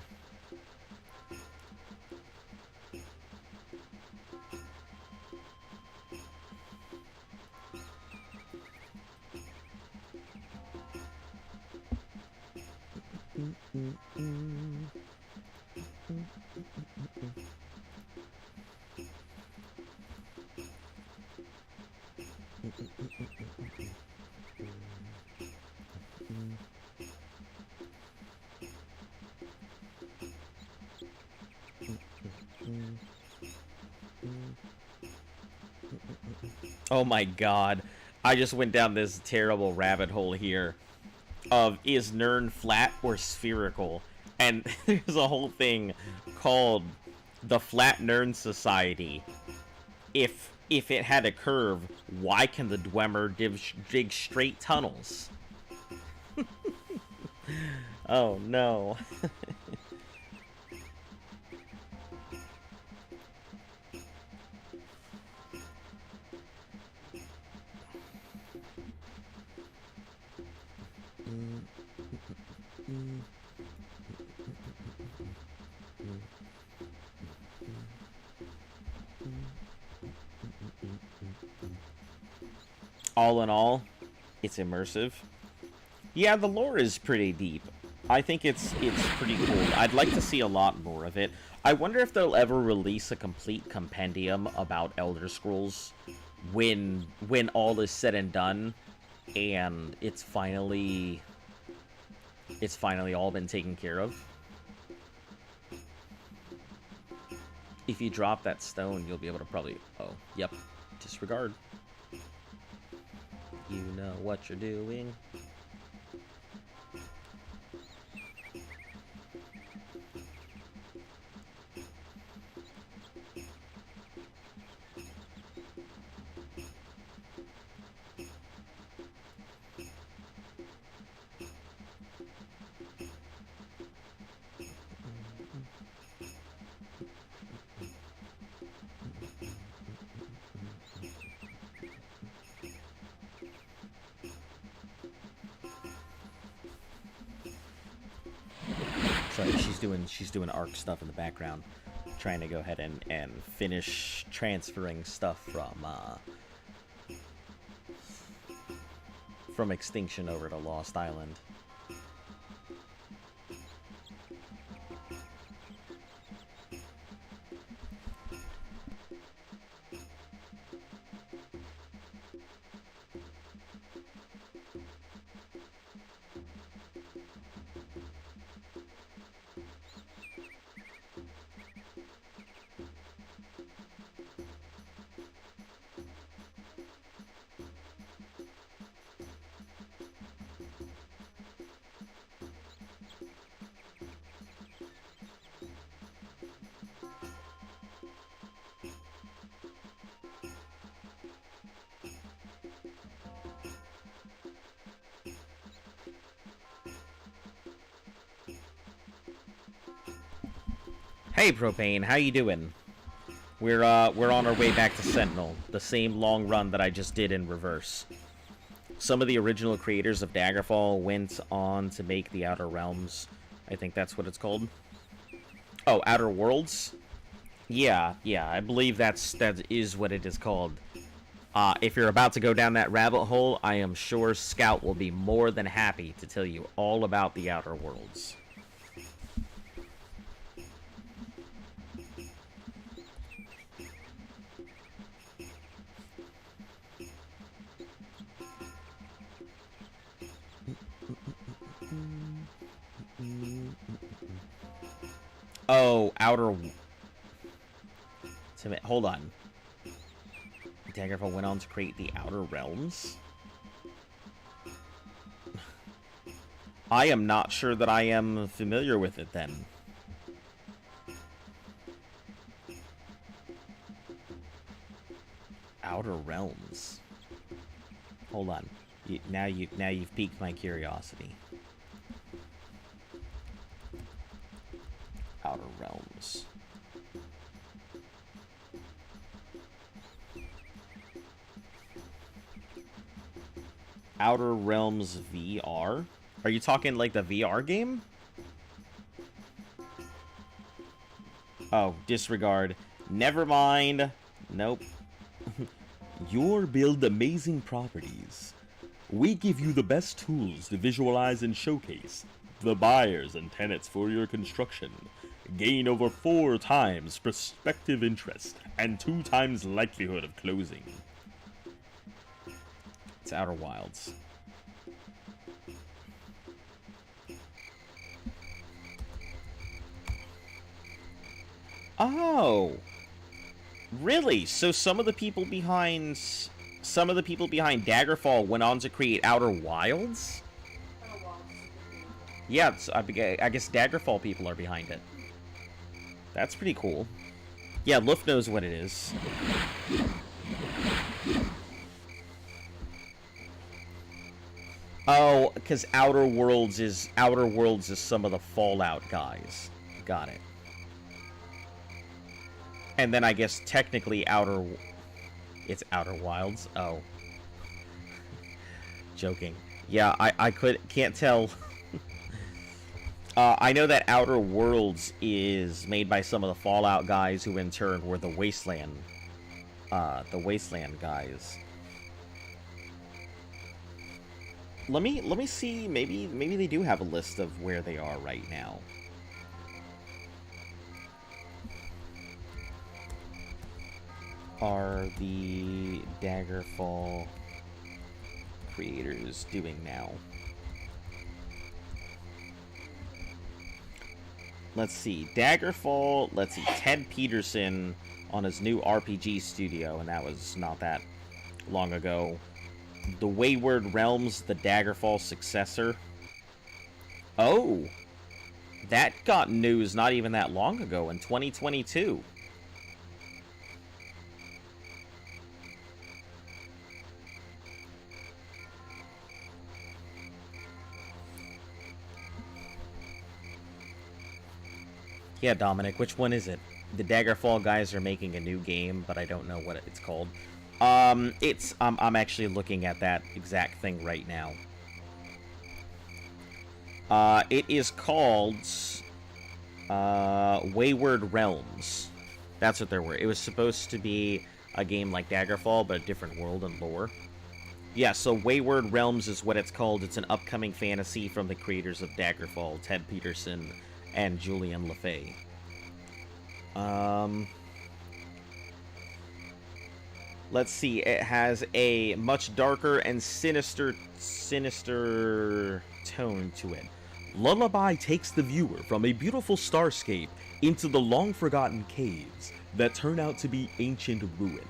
Oh my god. I just went down this terrible rabbit hole here of is Nirn flat or spherical? And there's a whole thing called the Flat Nirn Society. If it had a curve, why can the Dwemer dig straight tunnels? Oh no. All in all, it's immersive. Yeah, the lore is pretty deep. I think it's pretty cool. I'd like to see a lot more of it. I wonder if they'll ever release a complete compendium about Elder Scrolls when all is said and done and it's finally all been taken care of. If you drop that stone, you'll be able to probably... Oh, yep. Disregard. You know what you're doing. Sorry, she's doing ARC stuff in the background, trying to go ahead and finish transferring stuff from Extinction over to Lost Island. Hey Propane, how you doing? We're on our way back to Sentinel, the same long run that I just did in reverse. Some of the original creators of Daggerfall went on to make the Outer Realms. I think that's what it's called. Oh, Outer Worlds? Yeah, I believe that is what it is called. If you're about to go down that rabbit hole, I am sure Scout will be more than happy to tell you all about the Outer Worlds. Oh, Outer... Hold on. Daggerfall went on to create the Outer Realms? I am not sure that I am familiar with it, then. Outer Realms. Hold on. Now you've piqued my curiosity. Outer Realms. Outer Realms VR? Are you talking like the VR game? Oh, disregard. Never mind. Nope. Your build amazing properties. We give you the best tools to visualize and showcase the buyers and tenants for your construction. Gain over 4 times prospective interest and 2 times likelihood of closing. It's Outer Wilds. Oh, really? So some of the people behind Daggerfall went on to create Outer Wilds? Yeah, I guess Daggerfall people are behind it. That's pretty cool. Yeah, Luft knows what it is. Oh, because Outer Worlds is some of the Fallout guys. Got it. And then I guess technically it's Outer Wilds. Oh. Joking. Yeah, I can't tell. I know that Outer Worlds is made by some of the Fallout guys who in turn were the Wasteland guys. Let me see, maybe they do have a list of where they are right now. Are the Daggerfall creators doing now? Let's see. Daggerfall, let's see. Ted Peterson on his new RPG studio, and that was not that long ago. The Wayward Realms, the Daggerfall successor. Oh! That got news not even that long ago, in 2022. Yeah, Dominic, which one is it? The Daggerfall guys are making a new game, but I don't know what it's called. I'm actually looking at that exact thing right now. It is called Wayward Realms. That's what there were. It was supposed to be a game like Daggerfall, but a different world and lore. Yeah, so Wayward Realms is what it's called. It's an upcoming fantasy from the creators of Daggerfall, Ted Peterson and Julian LeFay. Let's see. It has a much darker and sinister tone to it. Lullaby takes the viewer from a beautiful starscape into the long-forgotten caves that turn out to be ancient ruins.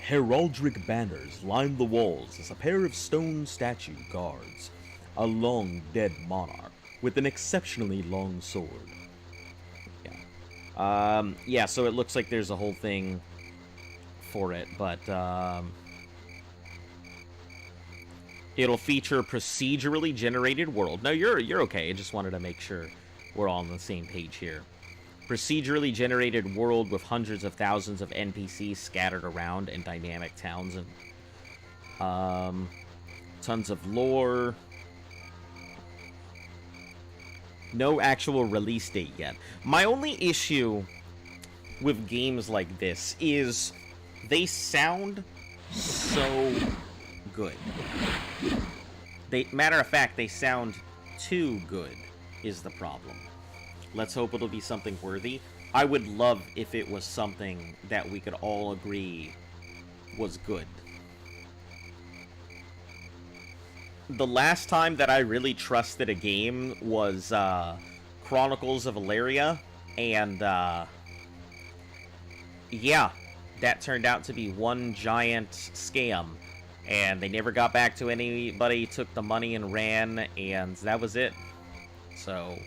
Heraldic banners line the walls as a pair of stone statue guards a long dead monarch with an exceptionally long sword. Yeah, so it looks like there's a whole thing for it, but it'll feature a procedurally generated world. No, you're okay. I just wanted to make sure we're all on the same page here. Procedurally generated world with hundreds of thousands of NPCs scattered around in dynamic towns and tons of lore. No actual release date yet. My only issue with games like this is they sound so good. Matter of fact, they sound too good is the problem. Let's hope it'll be something worthy. I would love if it was something that we could all agree was good. the last time that I really trusted a game was Chronicles of Elyria, and yeah, that turned out to be one giant scam, and they never got back to anybody, took the money and ran, and that was it. So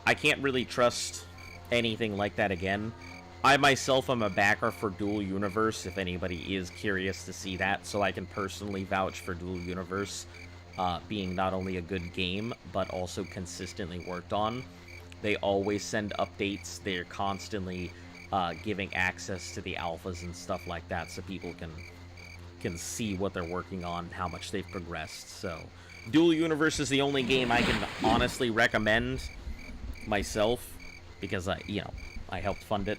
I can't really trust anything like that again. I myself am a backer for Dual Universe, if anybody is curious to see that, so I can personally vouch for Dual Universe being not only a good game, but also consistently worked on. They always send updates, they're constantly giving access to the alphas and stuff like that, so people can see what they're working on, how much they've progressed. So Dual Universe is the only game I can honestly recommend myself, because I helped fund it.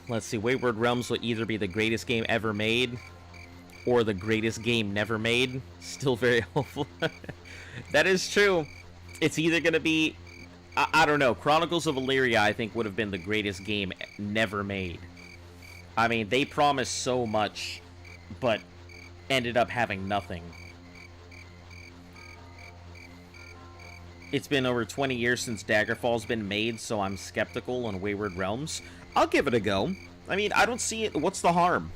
Let's see, Wayward Realms will either be the greatest game ever made or the greatest game never made. Still very hopeful. That is true. It's either gonna be, I don't know, Chronicles of Elyria I think would have been the greatest game never made. I mean, they promised so much, but ended up having nothing. It's been over 20 years since Daggerfall's been made, so I'm skeptical on Wayward Realms. I'll give it a go. I mean, I don't see it. What's the harm?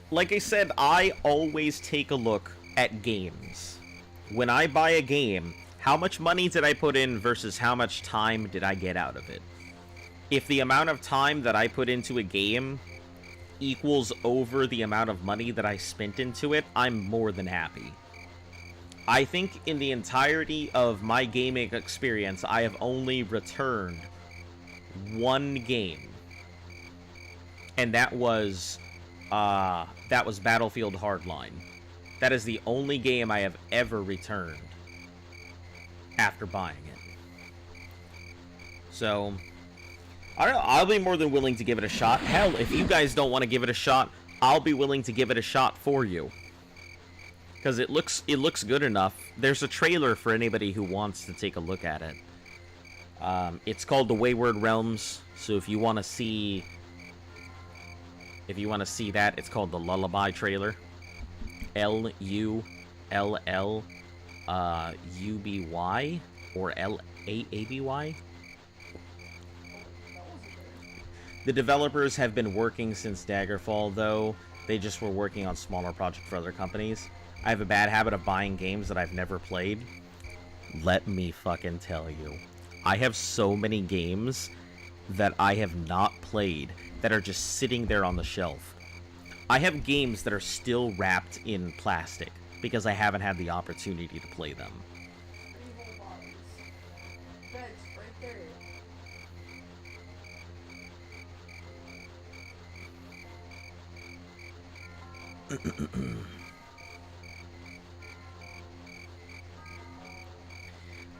Like I said, I always take a look at games. When I buy a game, how much money did I put in versus how much time did I get out of it? If the amount of time that I put into a game equals over the amount of money that I spent into it, I'm more than happy. I think in the entirety of my gaming experience, I have only returned one game. And that was Battlefield Hardline. That is the only game I have ever returned after buying it. So, I don't know, I'll be more than willing to give it a shot. Hell, if you guys don't want to give it a shot, I'll be willing to give it a shot for you. Because it looks good enough. There's a trailer for anybody who wants to take a look at it. It's called The Wayward Realms, so if you want to see that, it's called the Lullaby trailer. Lullaby or Laaby. The developers have been working since Daggerfall, though. They just were working on smaller projects for other companies. I have a bad habit of buying games that I've never played. Let me fucking tell you. I have so many games that I have not played that are just sitting there on the shelf. I have games that are still wrapped in plastic because I haven't had the opportunity to play them.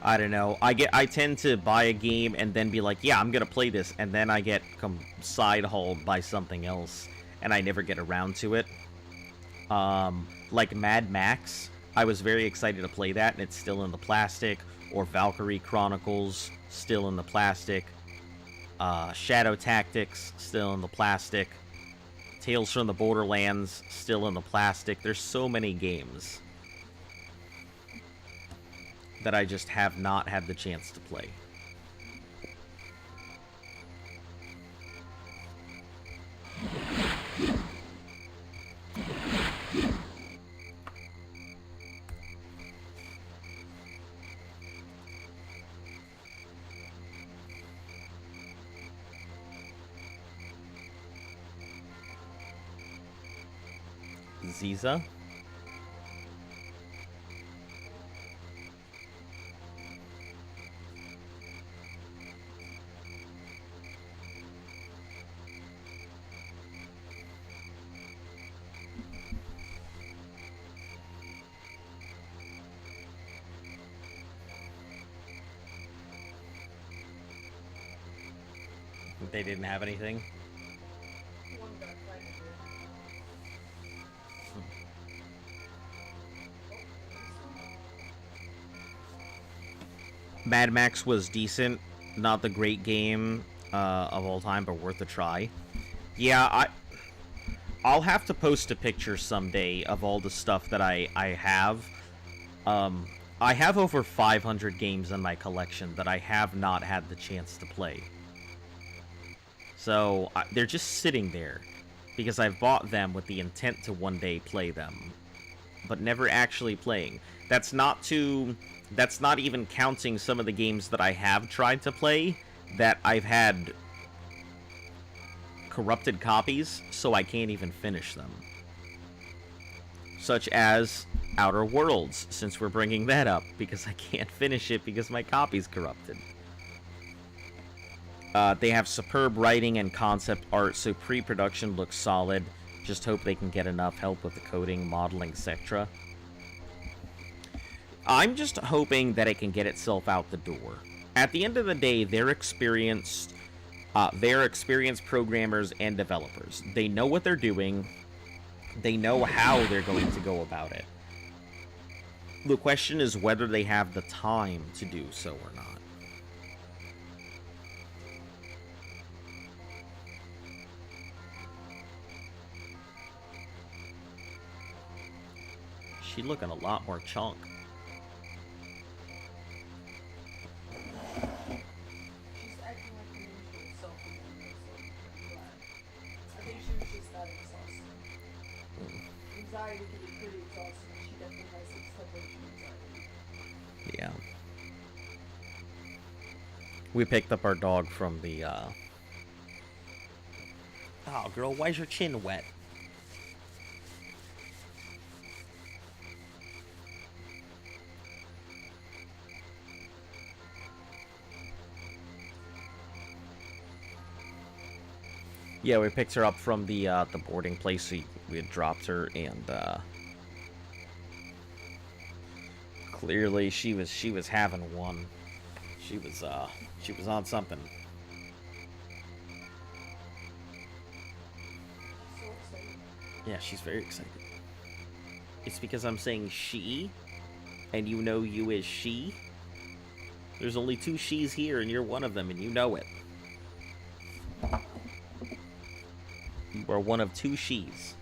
I don't know. I tend to buy a game and then be like, yeah, I'm gonna play this, and then I get side-hauled by something else, and I never get around to it. Like Mad Max, I was very excited to play that, and it's still in the plastic. Or Valkyrie Chronicles, still in the plastic. Shadow Tactics, still in the plastic. Tales from the Borderlands, still in the plastic. There's so many games that I just have not had the chance to play. Ziza? They didn't have anything? Mad Max was decent. Not the great game of all time, but worth a try. Yeah, I'll have to post a picture someday of all the stuff that I have. I have over 500 games in my collection that I have not had the chance to play. So, they're just sitting there, because I've bought them with the intent to one day play them, but never actually playing. That's not even counting some of the games that I have tried to play, that I've had corrupted copies, so I can't even finish them. Such as Outer Worlds, since we're bringing that up, because I can't finish it because my copy's corrupted. They have superb writing and concept art, so pre-production looks solid. Just hope they can get enough help with the coding, modeling, etc. I'm just hoping that it can get itself out the door. At the end of the day, they're experienced programmers and developers. They know what they're doing. They know how they're going to go about it. The question is whether they have the time to do so or not. She looking a lot more chunk. She's acting like her usual self again, so I think she was just that exhausted. Anxiety can be pretty exhausting. She definitely has some separation anxiety. Yeah. We picked up our dog from the, Oh, girl, why's your chin wet? Yeah, we picked her up from the boarding place. We had dropped her, and clearly she was having one. She was on something. So excited. Yeah, she's very excited. It's because I'm saying she, and you know you is she. There's only 2 she's here, and you're one of them, and you know it. You are one of 2 she's.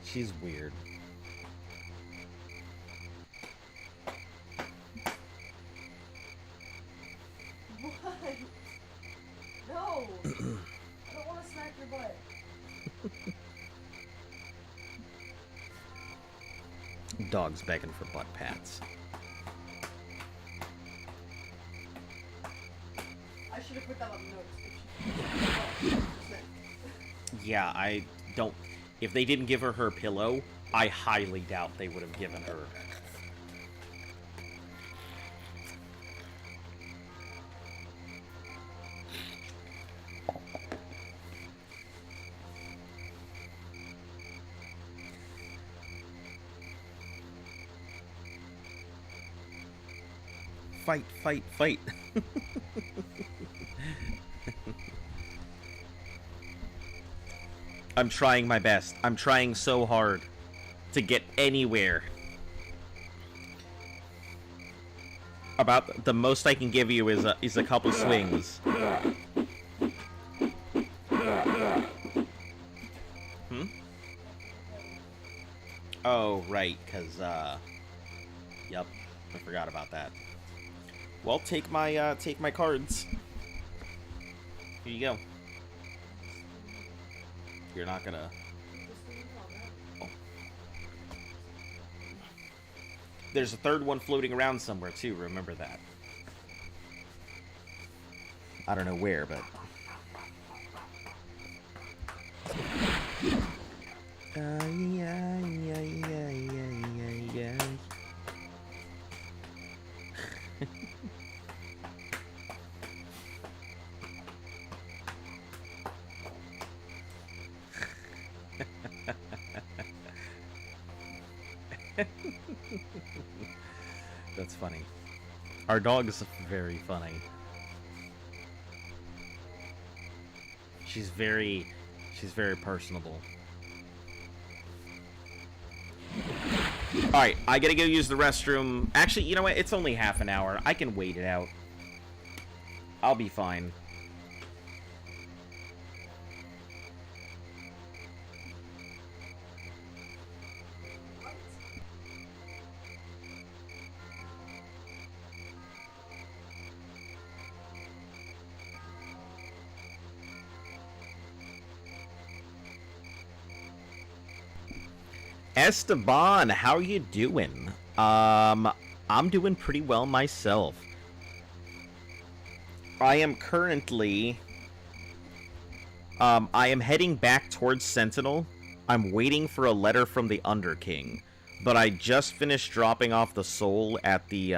She's weird. What? No! I don't want to smack your butt. Dog's begging for butt pats. I should have put that on the notes. Yeah, I don't... If they didn't give her pillow, I highly doubt they would have given her. Fight, fight, fight. I'm trying my best. I'm trying so hard to get anywhere. About the most I can give you is a couple swings. Hmm? Oh, right, because, yep, I forgot about that. Well, take my cards. Here you go. You're not gonna... Oh. There's a third one floating around somewhere, too. Remember that. I don't know where, but... That's funny. Our dog is very funny. She's very personable. Alright, I gotta go use the restroom. Actually, you know what? It's only half an hour. I can wait it out. I'll be fine. Esteban, how you doing? I'm doing pretty well myself. I am currently... I am heading back towards Sentinel. I'm waiting for a letter from the Underking. But I just finished dropping off the soul at the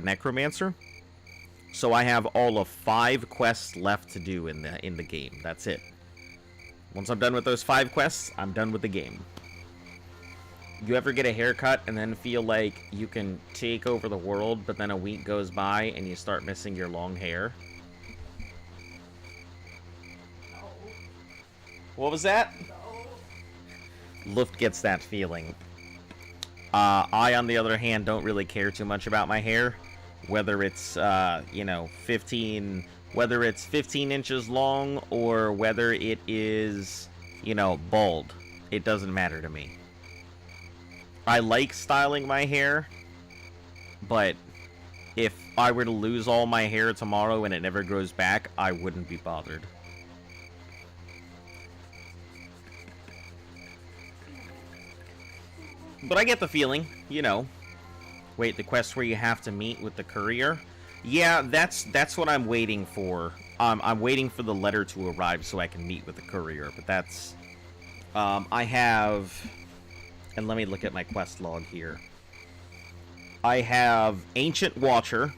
Necromancer. So I have all of 5 quests left to do in the game. That's it. Once I'm done with those 5 quests, I'm done with the game. You ever get a haircut and then feel like you can take over the world, but then a week goes by and you start missing your long hair? No. What was that? No. Luft gets that feeling. I, on the other hand, don't really care too much about my hair. Whether it's, you know, 15 inches long or whether it is, you know, bald. It doesn't matter to me. I like styling my hair, but if I were to lose all my hair tomorrow and it never grows back, I wouldn't be bothered. But I get the feeling, you know. Wait, the quest where you have to meet with the courier? Yeah, that's what I'm waiting for. I'm waiting for the letter to arrive so I can meet with the courier, but that's... I have... And let me look at my quest log here. I have Ancient Watcher,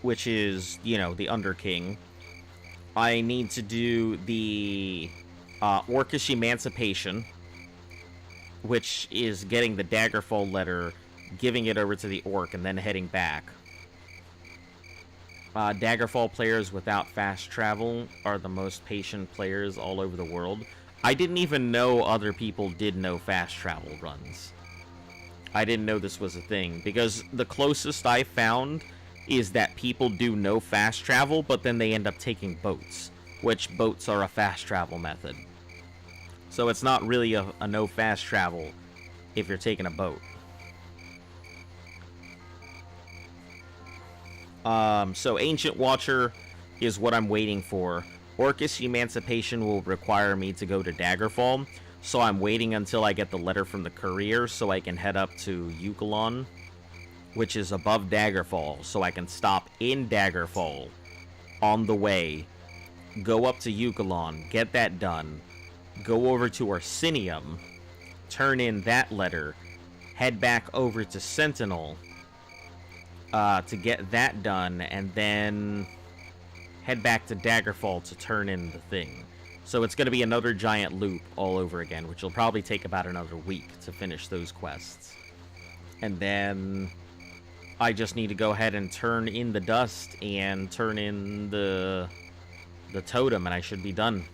which is, you know, the Underking. I need to do the Orcish Emancipation, which is getting the Daggerfall letter, giving it over to the Orc, and then heading back. Daggerfall players without fast travel are the most patient players all over the world. I didn't even know other people did no fast travel runs. I didn't know this was a thing, because the closest I found is that people do no fast travel, but then they end up taking boats, which boats are a fast travel method. So it's not really a no fast travel if you're taking a boat. So Ancient Watcher is what I'm waiting for. Orcish Emancipation will require me to go to Daggerfall, so I'm waiting until I get the letter from the courier so I can head up to Ukalon, which is above Daggerfall, so I can stop in Daggerfall on the way, go up to Ukalon, get that done, go over to Orsinium, turn in that letter, head back over to Sentinel to get that done, and then head back to Daggerfall to turn in the thing. So it's going to be another giant loop all over again, which will probably take about another week to finish those quests. And then I just need to go ahead and turn in the dust and turn in the totem, and I should be done.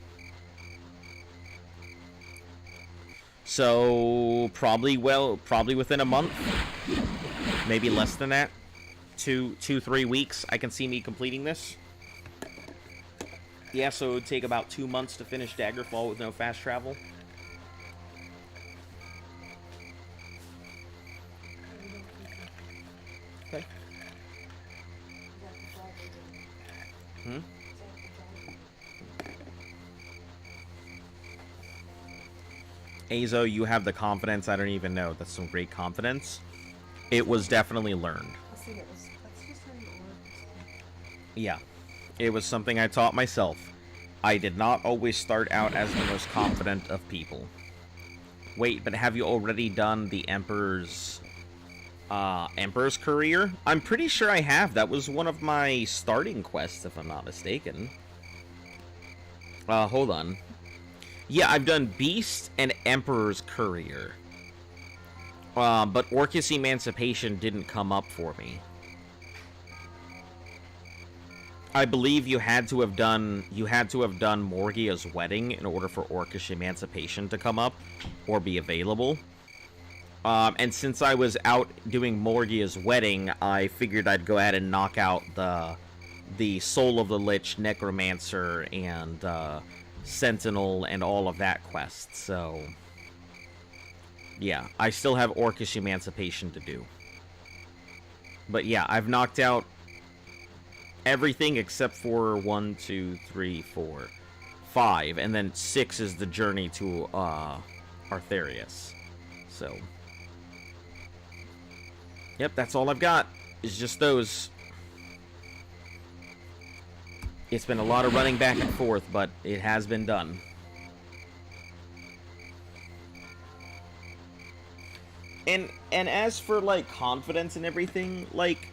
So probably within a month, maybe less than that, 3 weeks, I can see me completing this. Yeah, so it would take about 2 months to finish Daggerfall with no fast travel. Okay. Azo, you have the confidence I don't even know. That's some great confidence. It was definitely learned. Yeah. It was something I taught myself. I did not always start out as the most confident of people. Wait, but have you already done the Emperor's Courier? I'm pretty sure I have. That was one of my starting quests, if I'm not mistaken. Hold on. Yeah, I've done Beast and Emperor's Courier. But Orcus Emancipation didn't come up for me. I believe you had to have done Morgia's Wedding in order for Orcish Emancipation to come up or be available. And since I was out doing Morgia's Wedding, I figured I'd go ahead and knock out the Soul of the Lich, Necromancer, and Sentinel, and all of that quest. So, yeah, I still have Orcish Emancipation to do. But yeah, I've knocked out everything except for 1, 2, 3, 4, 5, and then 6 is the journey to Artharius. So, yep, that's all I've got. Is just those. It's been a lot of running back and forth, but it has been done. And as for like confidence and everything, like,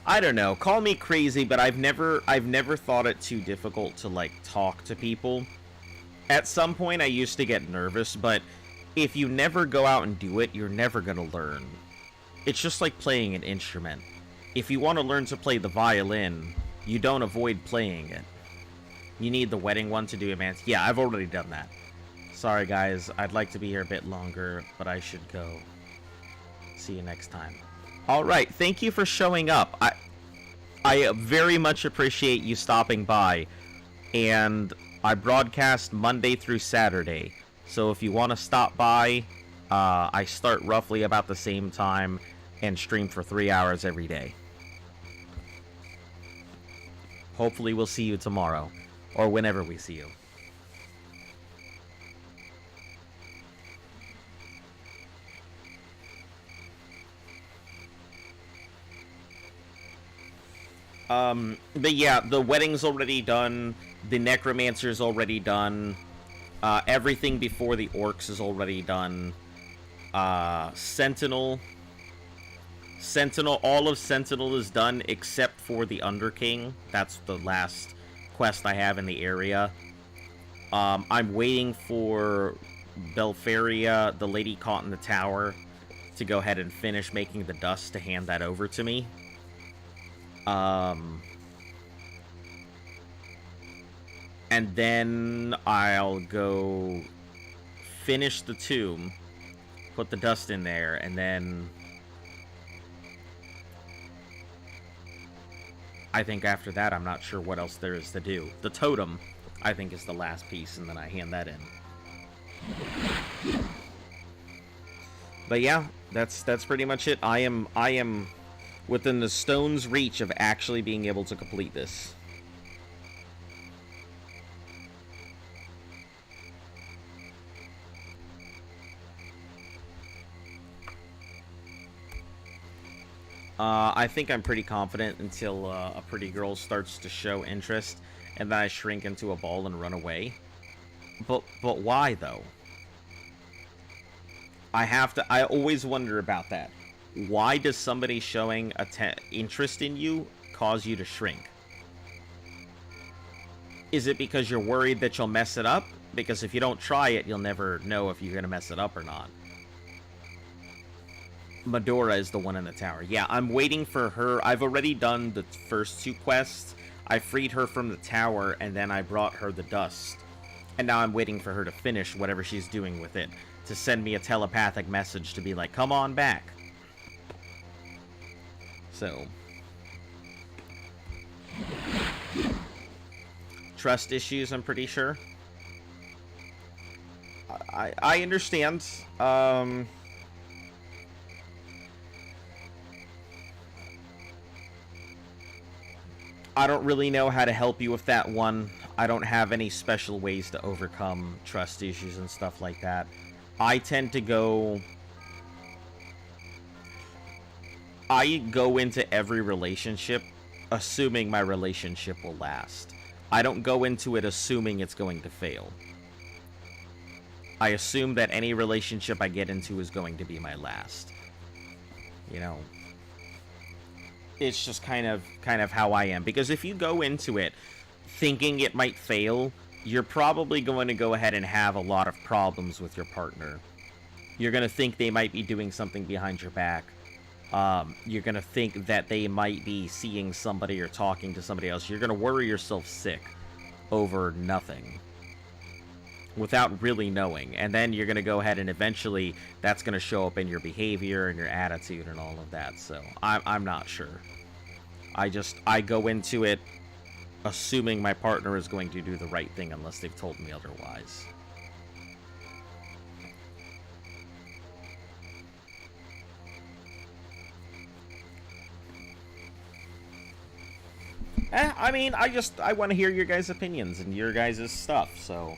I don't know, call me crazy, but I've never thought it too difficult to, like, talk to people. At some point, I used to get nervous, but if you never go out and do it, you're never gonna learn. It's just like playing an instrument. If you want to learn to play the violin, you don't avoid playing it. You need the wedding one to do it, man. Yeah, I've already done that. Sorry, guys. I'd like to be here a bit longer, but I should go. See you next time. Alright, thank you for showing up. I very much appreciate you stopping by. And I broadcast Monday through Saturday. So if you want to stop by, I start roughly about the same time and stream for 3 hours every day. Hopefully we'll see you tomorrow. Or whenever we see you. But yeah, the wedding's already done, the necromancer's already done, everything before the orcs is already done, Sentinel, all of Sentinel is done except for the Underking. That's the last quest I have in the area. I'm waiting for Belfaria, the lady caught in the tower, to go ahead and finish making the dust to hand that over to me. And then I'll go finish the tomb, put the dust in there, and then I think after that I'm not sure what else there is to do. The totem, I think, is the last piece, and then I hand that in. But yeah, that's pretty much it. I am within the stone's reach of actually being able to complete this. I think I'm pretty confident until a pretty girl starts to show interest, and then I shrink into a ball and run away. But why, though? I always wonder about that. Why does somebody showing interest in you cause you to shrink? Is it because you're worried that you'll mess it up? Because if you don't try it, you'll never know if you're going to mess it up or not. Medora is the one in the tower. Yeah, I'm waiting for her. I've already done the first 2 quests. I freed her from the tower, and then I brought her the dust. And now I'm waiting for her to finish whatever she's doing with it, to send me a telepathic message to be like, come on back. So, trust issues, I'm pretty sure. I understand. I don't really know how to help you with that one. I don't have any special ways to overcome trust issues and stuff like that. I tend to go into every relationship assuming my relationship will last. I don't go into it assuming it's going to fail. I assume that any relationship I get into is going to be my last. You know, it's just kind of how I am. Because if you go into it thinking it might fail, you're probably going to go ahead and have a lot of problems with your partner. You're going to think they might be doing something behind your back. You're going to think that they might be seeing somebody or talking to somebody else. You're going to worry yourself sick over nothing without really knowing. And then you're going to go ahead and eventually that's going to show up in your behavior and your attitude and all of that. So I'm not sure. I go into it assuming my partner is going to do the right thing unless they've told me otherwise. I mean, I want to hear your guys' opinions and your guys' stuff. So,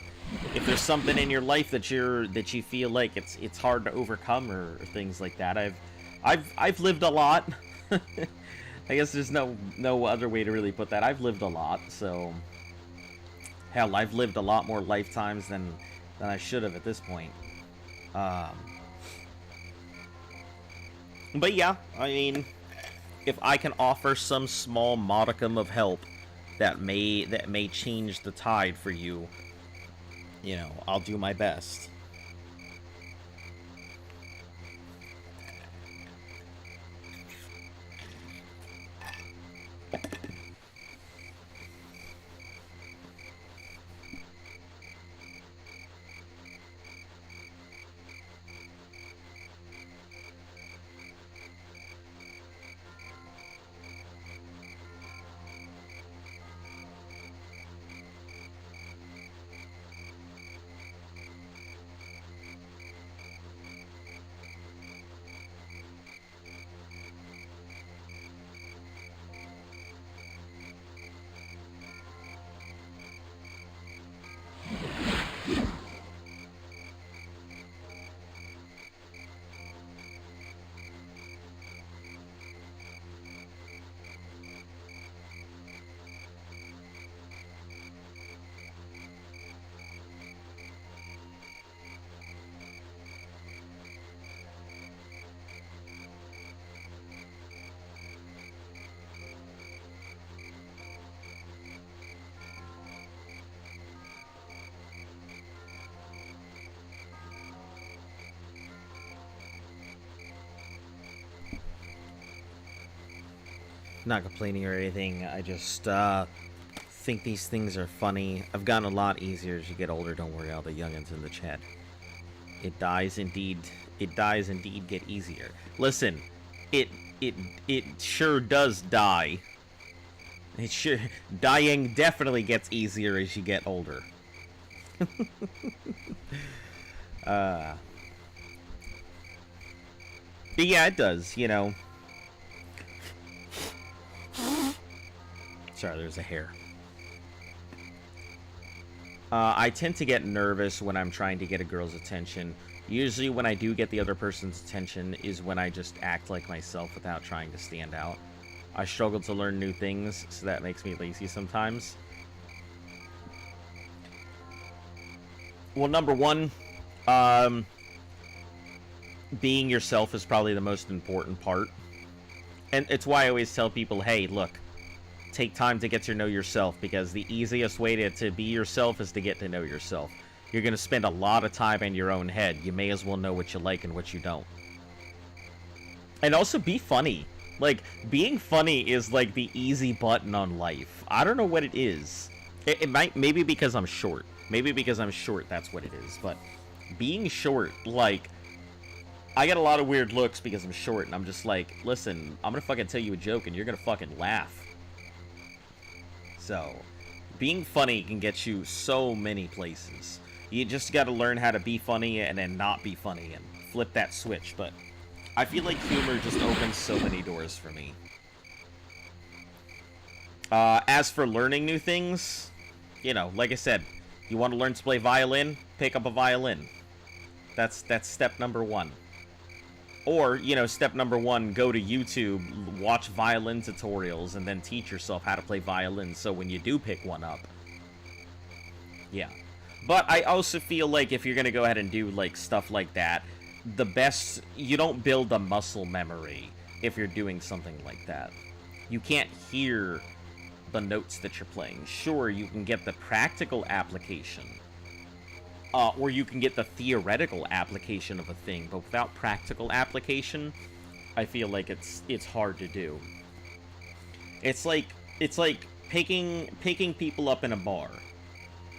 if there's something in your life that you feel like it's hard to overcome or things like that, I've lived a lot. I guess there's no other way to really put that. I've lived a lot, so hell, I've lived a lot more lifetimes than I should have at this point. But yeah, I mean, if I can offer some small modicum of help that may change the tide for you, you know, I'll do my best. Not complaining or anything, I just think these things are funny. I've gotten a lot easier as you get older, don't worry, all the youngins in the chat. It does indeed get easier. Listen, it sure does die. Dying definitely gets easier as you get older. But yeah, it does, you know. Sorry, there's a hair. I tend to get nervous when I'm trying to get a girl's attention. Usually when I do get the other person's attention is when I just act like myself without trying to stand out. I struggle to learn new things, so that makes me lazy sometimes. Well, number one, being yourself is probably the most important part. And it's why I always tell people, hey, look, take time to get to know yourself, because the easiest way to be yourself is to get to know yourself. You're going to spend a lot of time in your own head. You may as well know what you like and what you don't. And also be funny. Like, being funny is like the easy button on life. I don't know what it is. It might, maybe because I'm short. Maybe because I'm short, that's what it is. But being short, like, I get a lot of weird looks because I'm short, and I'm just like, listen, I'm gonna fucking tell you a joke and you're gonna fucking laugh. So, being funny can get you so many places. You just gotta learn how to be funny and then not be funny and flip that switch, but I feel like humor just opens so many doors for me. As for learning new things, you know, like I said, you want to learn to play violin? Pick up a violin. That's step number one. Or, you know, step number one, go to YouTube, watch violin tutorials, and then teach yourself how to play violin, so when you do pick one up. Yeah. But I also feel like if you're gonna go ahead and do, like, stuff like that, you don't build a muscle memory if you're doing something like that. You can't hear the notes that you're playing. Sure, you can get the practical application Or you can get the theoretical application of a thing, but without practical application, I feel like it's hard to do. It's like picking people up in a bar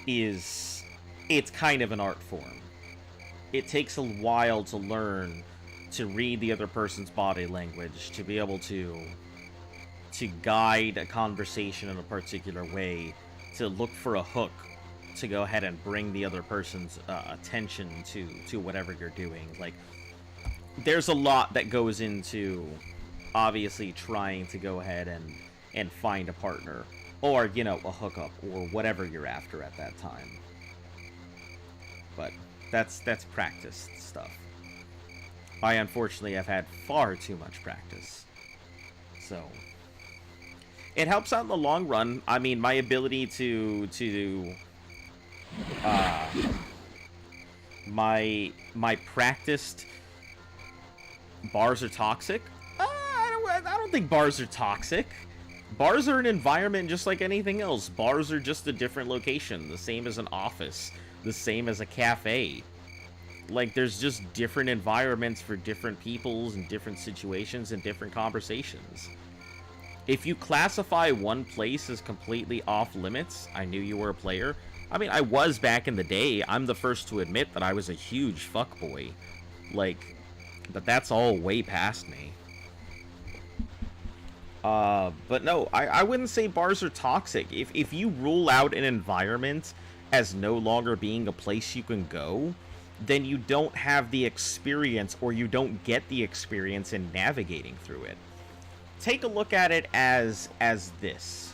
it's kind of an art form. It takes a while to learn to read the other person's body language, to be able to guide a conversation in a particular way, to look for a hook, to go ahead and bring the other person's attention to whatever you're doing. Like, there's a lot that goes into obviously trying to go ahead and find a partner, or, you know, a hookup, or whatever you're after at that time. But that's practice stuff. I unfortunately have had far too much practice, so it helps out in the long run. I mean, my ability to my practiced bars are toxic. I don't think bars are toxic. Bars are an environment just like anything else. Bars are just a different location, the same as an office, the same as a cafe. Like, there's just different environments for different peoples and different situations and different conversations. If you classify one place as completely off limits, I knew you were a player. I mean, I was back in the day. I'm the first to admit that I was a huge fuckboy. Like, but that's all way past me. But no, I wouldn't say bars are toxic. If you rule out an environment as no longer being a place you can go, then you don't have the experience, or you don't get the experience in navigating through it. Take a look at it as this.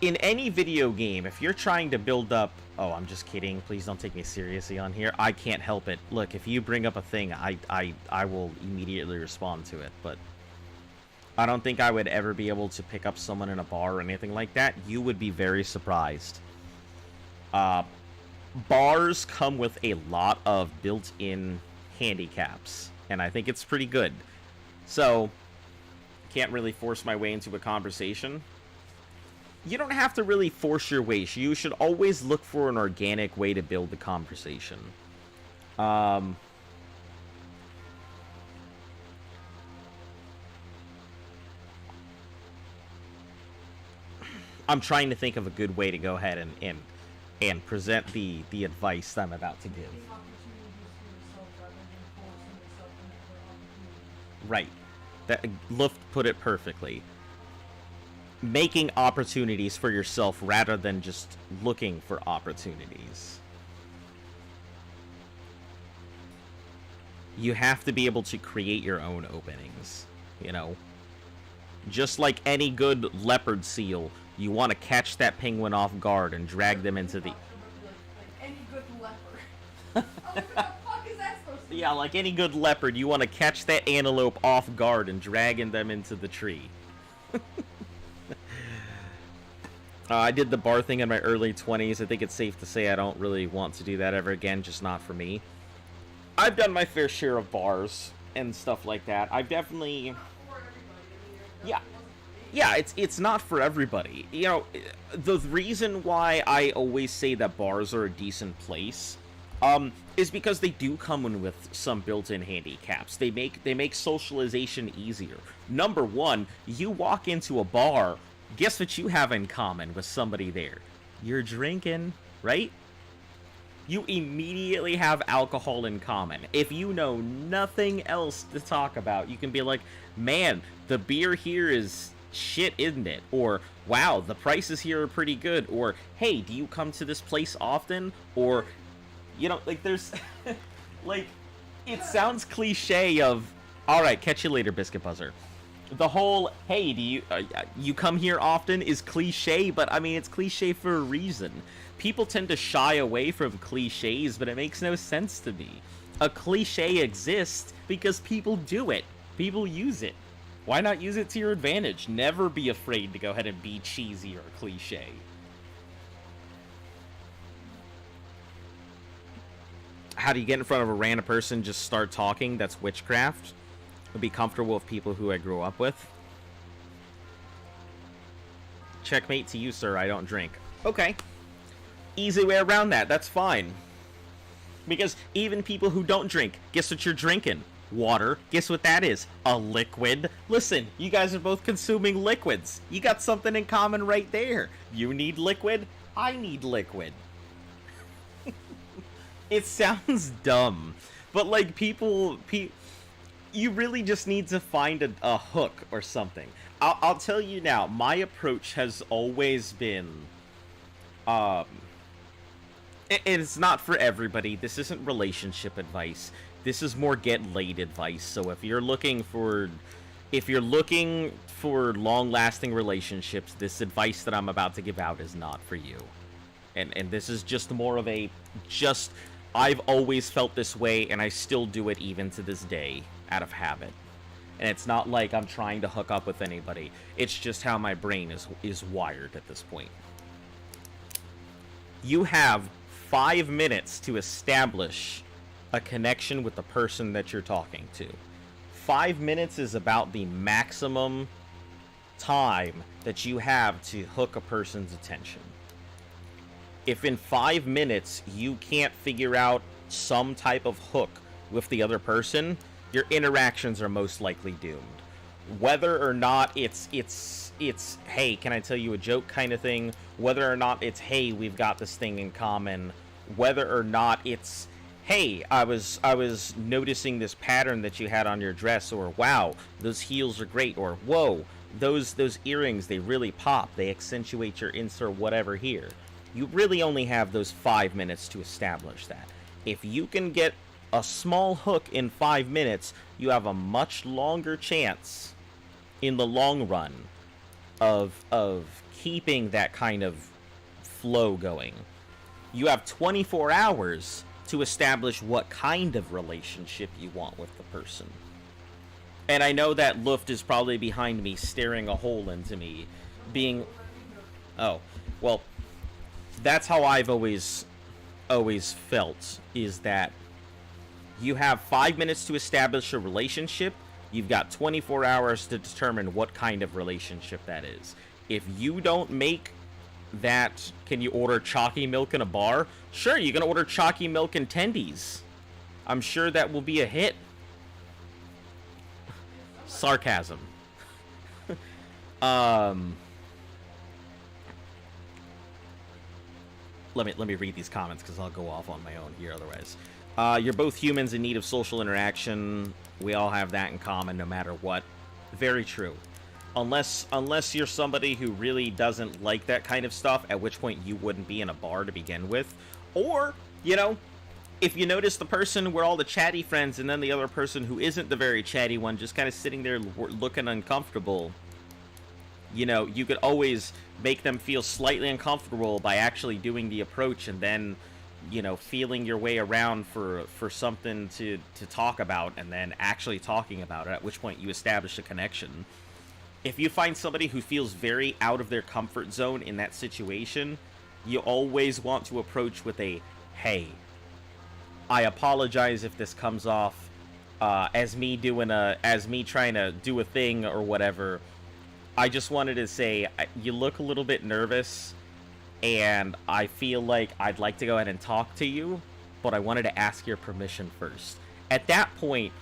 In any video game, if you're trying to build up... Oh, I'm just kidding. Please don't take me seriously on here. I can't help it. Look, if you bring up a thing, I will immediately respond to it, but I don't think I would ever be able to pick up someone in a bar or anything like that. You would be very surprised. Bars come with a lot of built-in handicaps, and I think it's pretty good. So, can't really force my way into a conversation. You don't have to really force your way. You should always look for an organic way to build the conversation. I'm trying to think of a good way to go ahead and present the advice that I'm about to give. Right. Luft put it perfectly. Making opportunities for yourself rather than just looking for opportunities. You have to be able to create your own openings, you know? Just like any good leopard seal, you want to catch that penguin off guard and drag them into the... Like any good leopard. What the fuck is that supposed to be? Yeah, like any good leopard, you want to catch that antelope off guard and dragging them into the tree. I did the bar thing in my early 20s. I think it's safe to say I don't really want to do that ever again, just not for me. I've done my fair share of bars and stuff like that. I've definitely... Yeah, it's not for everybody. You know, the reason why I always say that bars are a decent place is because they do come in with some built-in handicaps. They make socialization easier. Number one, you walk into a bar, guess what you have in common with somebody there? You're drinking, right? You immediately have alcohol in common. If you know nothing else to talk about, you can be like, man, the beer here is shit, isn't it? Or, wow, the prices here are pretty good. Or, hey, do you come to this place often? Or, you know, like, there's, like, it sounds cliche of, alright, catch you later, Biscuit Buzzer. The whole, hey, do you come here often is cliche, but, I mean, it's cliche for a reason. People tend to shy away from cliches, but it makes no sense to me. A cliche exists because people do it. People use it. Why not use it to your advantage? Never be afraid to go ahead and be cheesy or cliche. How do you get in front of a random person, just start talking? That's witchcraft. I'd be comfortable with people who I grew up with. Checkmate to you, sir. I don't drink. Okay. Easy way around that. That's fine. Because even people who don't drink, guess what you're drinking? Water. Guess what that is? A liquid. Listen, you guys are both consuming liquids. You got something in common right there. You need liquid. I need liquid. It sounds dumb, but like you really just need to find a hook or something. I'll tell you now, my approach has always been, it's not for everybody. This isn't relationship advice. This is more get laid advice. So if you're looking for long-lasting relationships, this advice that I'm about to give out is not for you. And this is just more of I've always felt this way, and I still do it even to this day, out of habit. And it's not like I'm trying to hook up with anybody. It's just how my brain is wired at this point. You have 5 minutes to establish a connection with the person that you're talking to. 5 minutes is about the maximum time that you have to hook a person's attention. If in 5 minutes you can't figure out some type of hook with the other person, your interactions are most likely doomed. Whether or not it's hey, can I tell you a joke kind of thing, whether or not it's hey, we've got this thing in common, whether or not it's hey, I was noticing this pattern that you had on your dress, or wow, those heels are great, or whoa, those earrings, they really pop, they accentuate your insert whatever here. You really only have those 5 minutes to establish that. If you can get a small hook in 5 minutes, you have a much longer chance in the long run of keeping that kind of flow going. You have 24 hours to establish what kind of relationship you want with the person. And I know that Luft is probably behind me, staring a hole into me, being... Oh, well... That's how I've always felt, is that you have 5 minutes to establish a relationship. You've got 24 hours to determine what kind of relationship that is. If you don't make that, can you order chalky milk in a bar? Sure, you can order chalky milk and tendies. I'm sure that will be a hit. Sarcasm. Let me read these comments, because I'll go off on my own here otherwise. You're both humans in need of social interaction. We all have that in common, no matter what. Very true. Unless you're somebody who really doesn't like that kind of stuff, at which point you wouldn't be in a bar to begin with. Or, you know, if you notice the person where all the chatty friends, and then the other person who isn't the very chatty one just kind of sitting there looking uncomfortable, you know, you could always make them feel slightly uncomfortable by actually doing the approach, and then, you know, feeling your way around for something to talk about, and then actually talking about it, at which point you establish a connection. If you find somebody who feels very out of their comfort zone in that situation, you always want to approach with a, hey, I apologize if this comes off as me trying to do a thing or whatever. I just wanted to say, you look a little bit nervous, and I feel like I'd like to go ahead and talk to you, but I wanted to ask your permission first. At that point,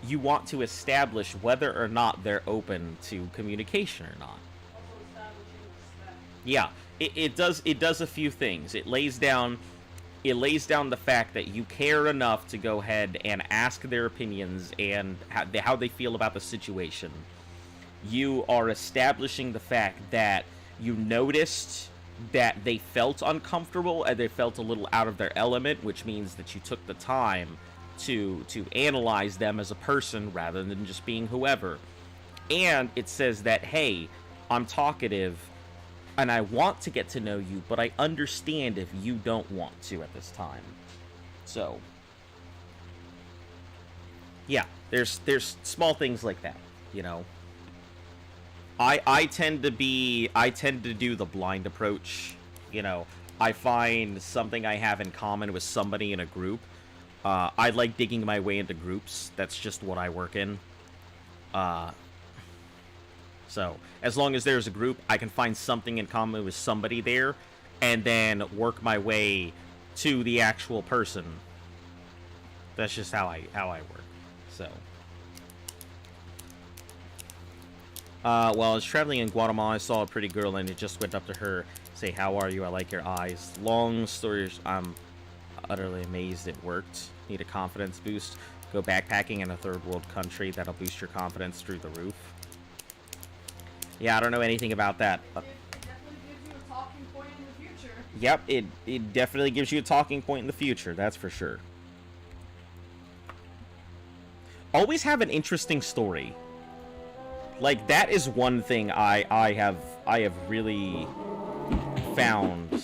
you want to establish whether or not they're open to communication or not. Yeah, it does a few things. It lays down the fact that you care enough to go ahead and ask their opinions and how they feel about the situation. You are establishing the fact that you noticed that they felt uncomfortable and they felt a little out of their element, which means that you took the time to analyze them as a person rather than just being whoever. And it says that, hey, I'm talkative and I want to get to know you, but I understand if you don't want to at this time. So, yeah, there's small things like that, you know. I tend to do the blind approach, you know. I find something I have in common with somebody in a group. I like digging my way into groups. That's just what I work in. So, as long as there's a group, I can find something in common with somebody there, and then work my way to the actual person. That's just how I work. So, while I was traveling in Guatemala, I saw a pretty girl and it just went up to her, say, "How are you? I like your eyes." Long story, I'm utterly amazed it worked. Need a confidence boost? Go backpacking in a third world country. That'll boost your confidence through the roof. Yeah, I don't know anything about that. It definitely gives you a talking point in the future. Yep, it definitely gives you a talking point in the future, that's for sure. Always have an interesting story. Like, that is one thing I have really found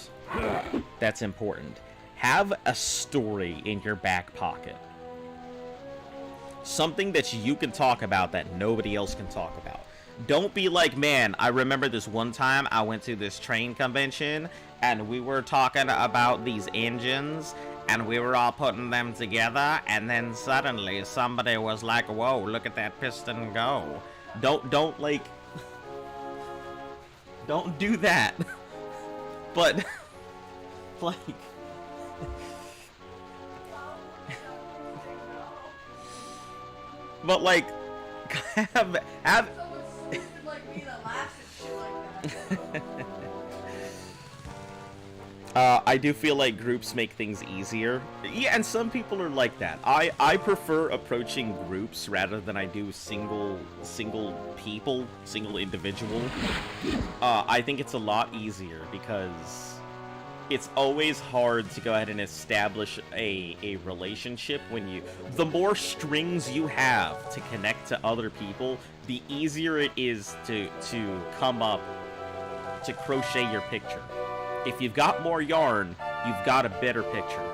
that's important. Have a story in your back pocket. Something that you can talk about that nobody else can talk about. Don't be like, man, I remember this one time I went to this train convention and we were talking about these engines and we were all putting them together and then suddenly somebody was like, whoa, look at that piston go. Don't like, don't do that. But, like, but like, have Someone stupid like me that laughs at shit like that. I do feel like groups make things easier. Yeah, and some people are like that. I prefer approaching groups rather than I do single individual. I think it's a lot easier because it's always hard to go ahead and establish a relationship when the more strings you have to connect to other people, the easier it is to come up to crochet your picture. If you've got more yarn, you've got a better picture.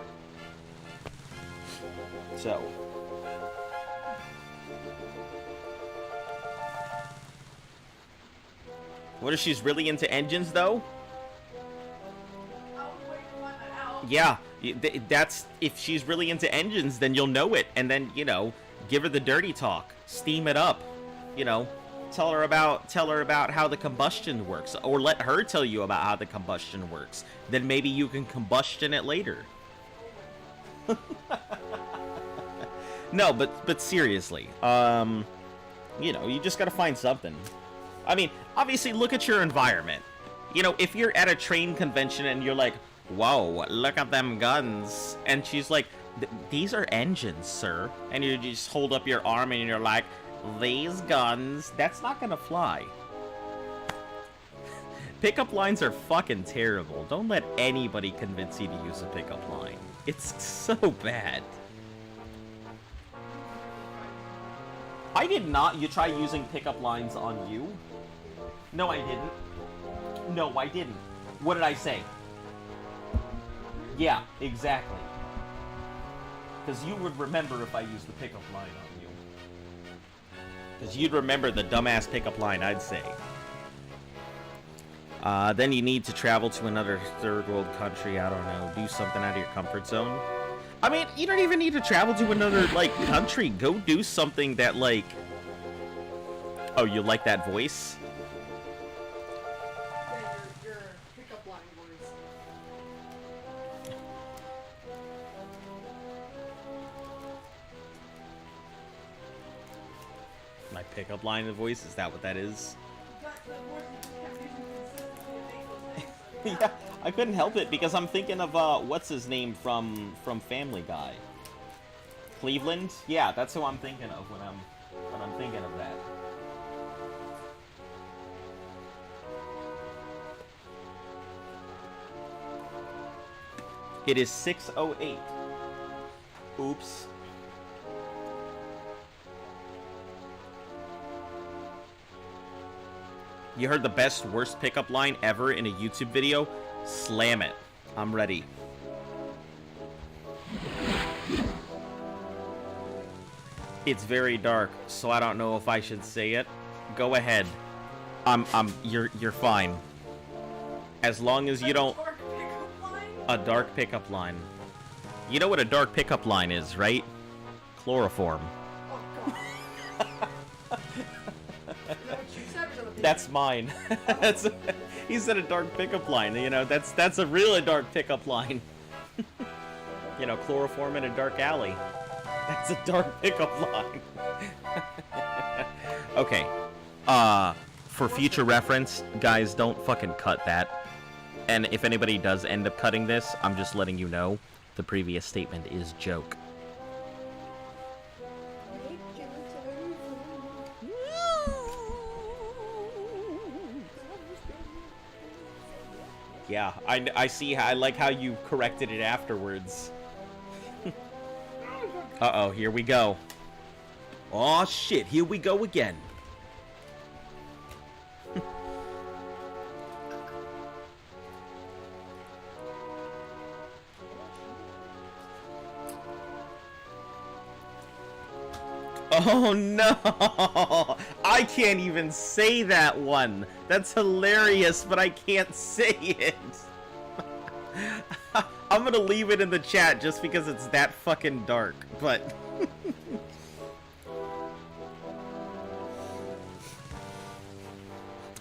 So. What if she's really into engines, though? I was waiting to find that out. Yeah, that's, if she's really into engines, then you'll know it. And then, you know, give her the dirty talk. Steam it up. You know. Tell her about how the combustion works, or let her tell you about how the combustion works. Then maybe you can combustion it later. No, but seriously, you know, you just gotta find something. I mean, obviously, look at your environment. You know, if you're at a train convention and you're like, "Whoa, look at them guns," and she's like, "These are engines, sir," and you just hold up your arm and you're like, "These guns," that's not gonna fly. Pickup lines are fucking terrible. Don't let anybody convince you to use a pickup line. It's so bad. I did not. You try using pickup lines on you? No, I didn't. No, I didn't. What did I say? Yeah, exactly. Because you would remember if I used the pickup line on you. Because you'd remember the dumbass pickup line I'd say. Then you need to travel to another third world country. I don't know. Do something out of your comfort zone. I mean, you don't even need to travel to another, like, country. Go do something that, like... Oh, you like that voice? Yeah, your pickup line voice. My pickup line voice? Is that what that is? You got the voice you just kept using consistently to make those things. Yeah, I couldn't help it because I'm thinking of, what's his name from Family Guy? Cleveland? Yeah, that's who I'm thinking of when I'm thinking of that. It is 6:08. Oops. You heard the best, worst pickup line ever in a YouTube video? Slam it. I'm ready. It's very dark, so I don't know if I should say it. Go ahead. You're fine. As long as you don't... Dark pickup line? A dark pickup line. You know what a dark pickup line is, right? Chloroform. Oh god. Is that what you said, or the That's mine. He said a dark pickup line. You know, that's a really dark pickup line. You know, chloroform in a dark alley. That's a dark pickup line. Okay. For future reference, guys, don't fucking cut that. And if anybody does end up cutting this, I'm just letting you know the previous statement is joke. Yeah, I see. I like how you corrected it afterwards. Uh-oh, here we go. Aw, shit, here we go again. Oh no! I can't even say that one. That's hilarious, but I can't say it. I'm gonna leave it in the chat just because it's that fucking dark, but...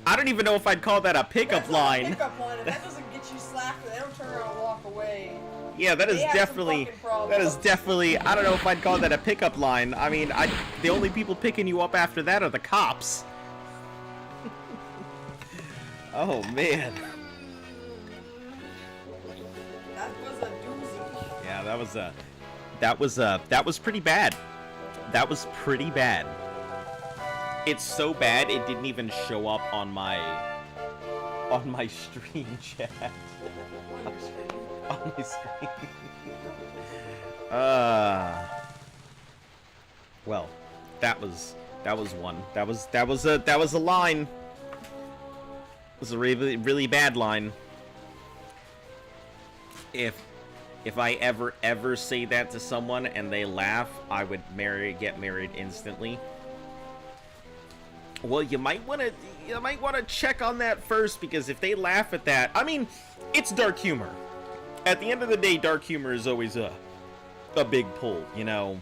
I don't even know if I'd call that a pickup line. That's not a pickup line. If that doesn't get you slapped, they don't turn around and walk away. Yeah, that is definitely, I don't know if I'd call that a pickup line. I mean, the only people picking you up after that are the cops. Oh, man. That was a doozy. Yeah, that was pretty bad. That was pretty bad. It's so bad, it didn't even show up on my stream chat. On my screen. Well, that was one. That was a line. It was a really bad line. If I ever say that to someone and they laugh, I would get married instantly. Well, you might want to check on that first, because if they laugh at that, I mean, it's dark humor. At the end of the day, dark humor is always a big pull, you know.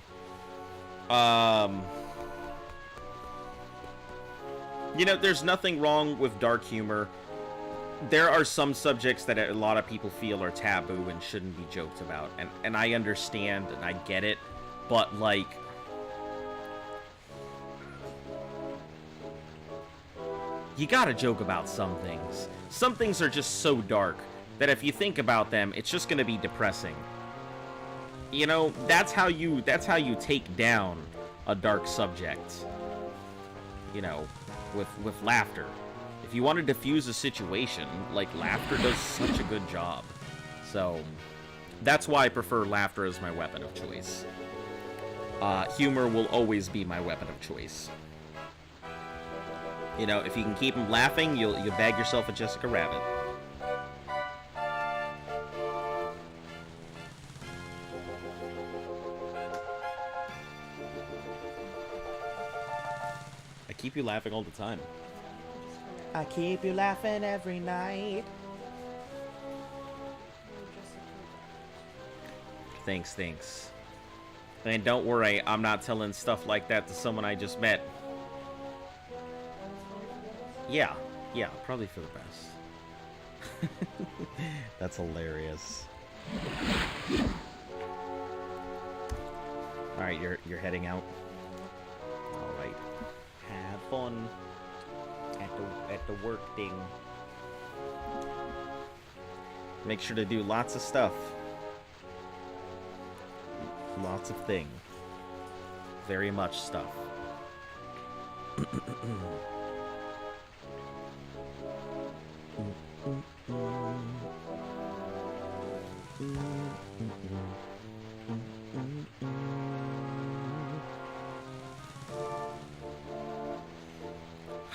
You know, there's nothing wrong with dark humor. There are some subjects that a lot of people feel are taboo and shouldn't be joked about, and I understand and I get it, but like, you gotta joke about some things. Some things are just so dark that if you think about them, it's just gonna be depressing. You know, that's how you take down a dark subject. You know, with laughter. If you want to diffuse a situation, like, laughter does such a good job. So, that's why I prefer laughter as my weapon of choice. Humor will always be my weapon of choice. You know, if you can keep them laughing, you'll bag yourself a Jessica Rabbit. I keep you laughing all the time. I keep you laughing every night. Thanks. And don't worry, I'm not telling stuff like that to someone I just met. Yeah, probably for the best. That's hilarious. Alright, you're heading out. Alright. Have fun at the work thing. Make sure to do lots of stuff. Lots of thing. Very much stuff.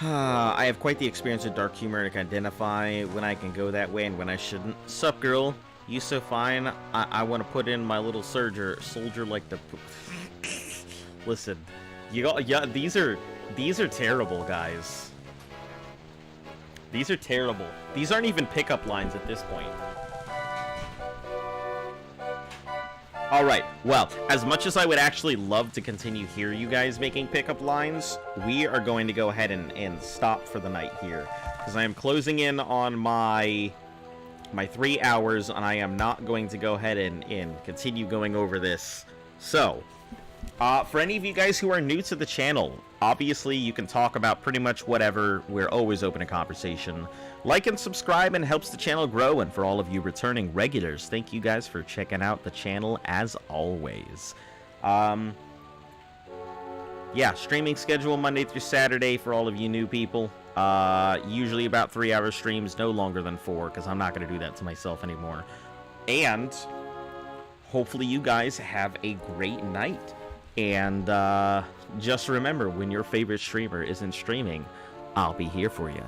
I have quite the experience with dark humor and can identify when I can go that way and when I shouldn't. Sup, girl? You so fine? I want to put in my little soldier like the... Listen, these are terrible, guys. These are terrible. These aren't even pickup lines at this point. All right. Well, as much as I would actually love to continue hear you guys making pickup lines, we are going to go ahead and stop for the night here, because I am closing in on my 3 hours, and I am not going to go ahead and continue going over this. So, for any of you guys who are new to the channel, obviously you can talk about pretty much whatever. We're always open to conversation. Like and subscribe and helps the channel grow, and for all of you returning regulars, thank you guys for checking out the channel as always. Yeah, streaming schedule Monday through Saturday for all of you new people. Usually about 3-hour streams, no longer than 4, because I'm not going to do that to myself anymore. And hopefully you guys have a great night. And just remember, when your favorite streamer isn't streaming, I'll be here for you.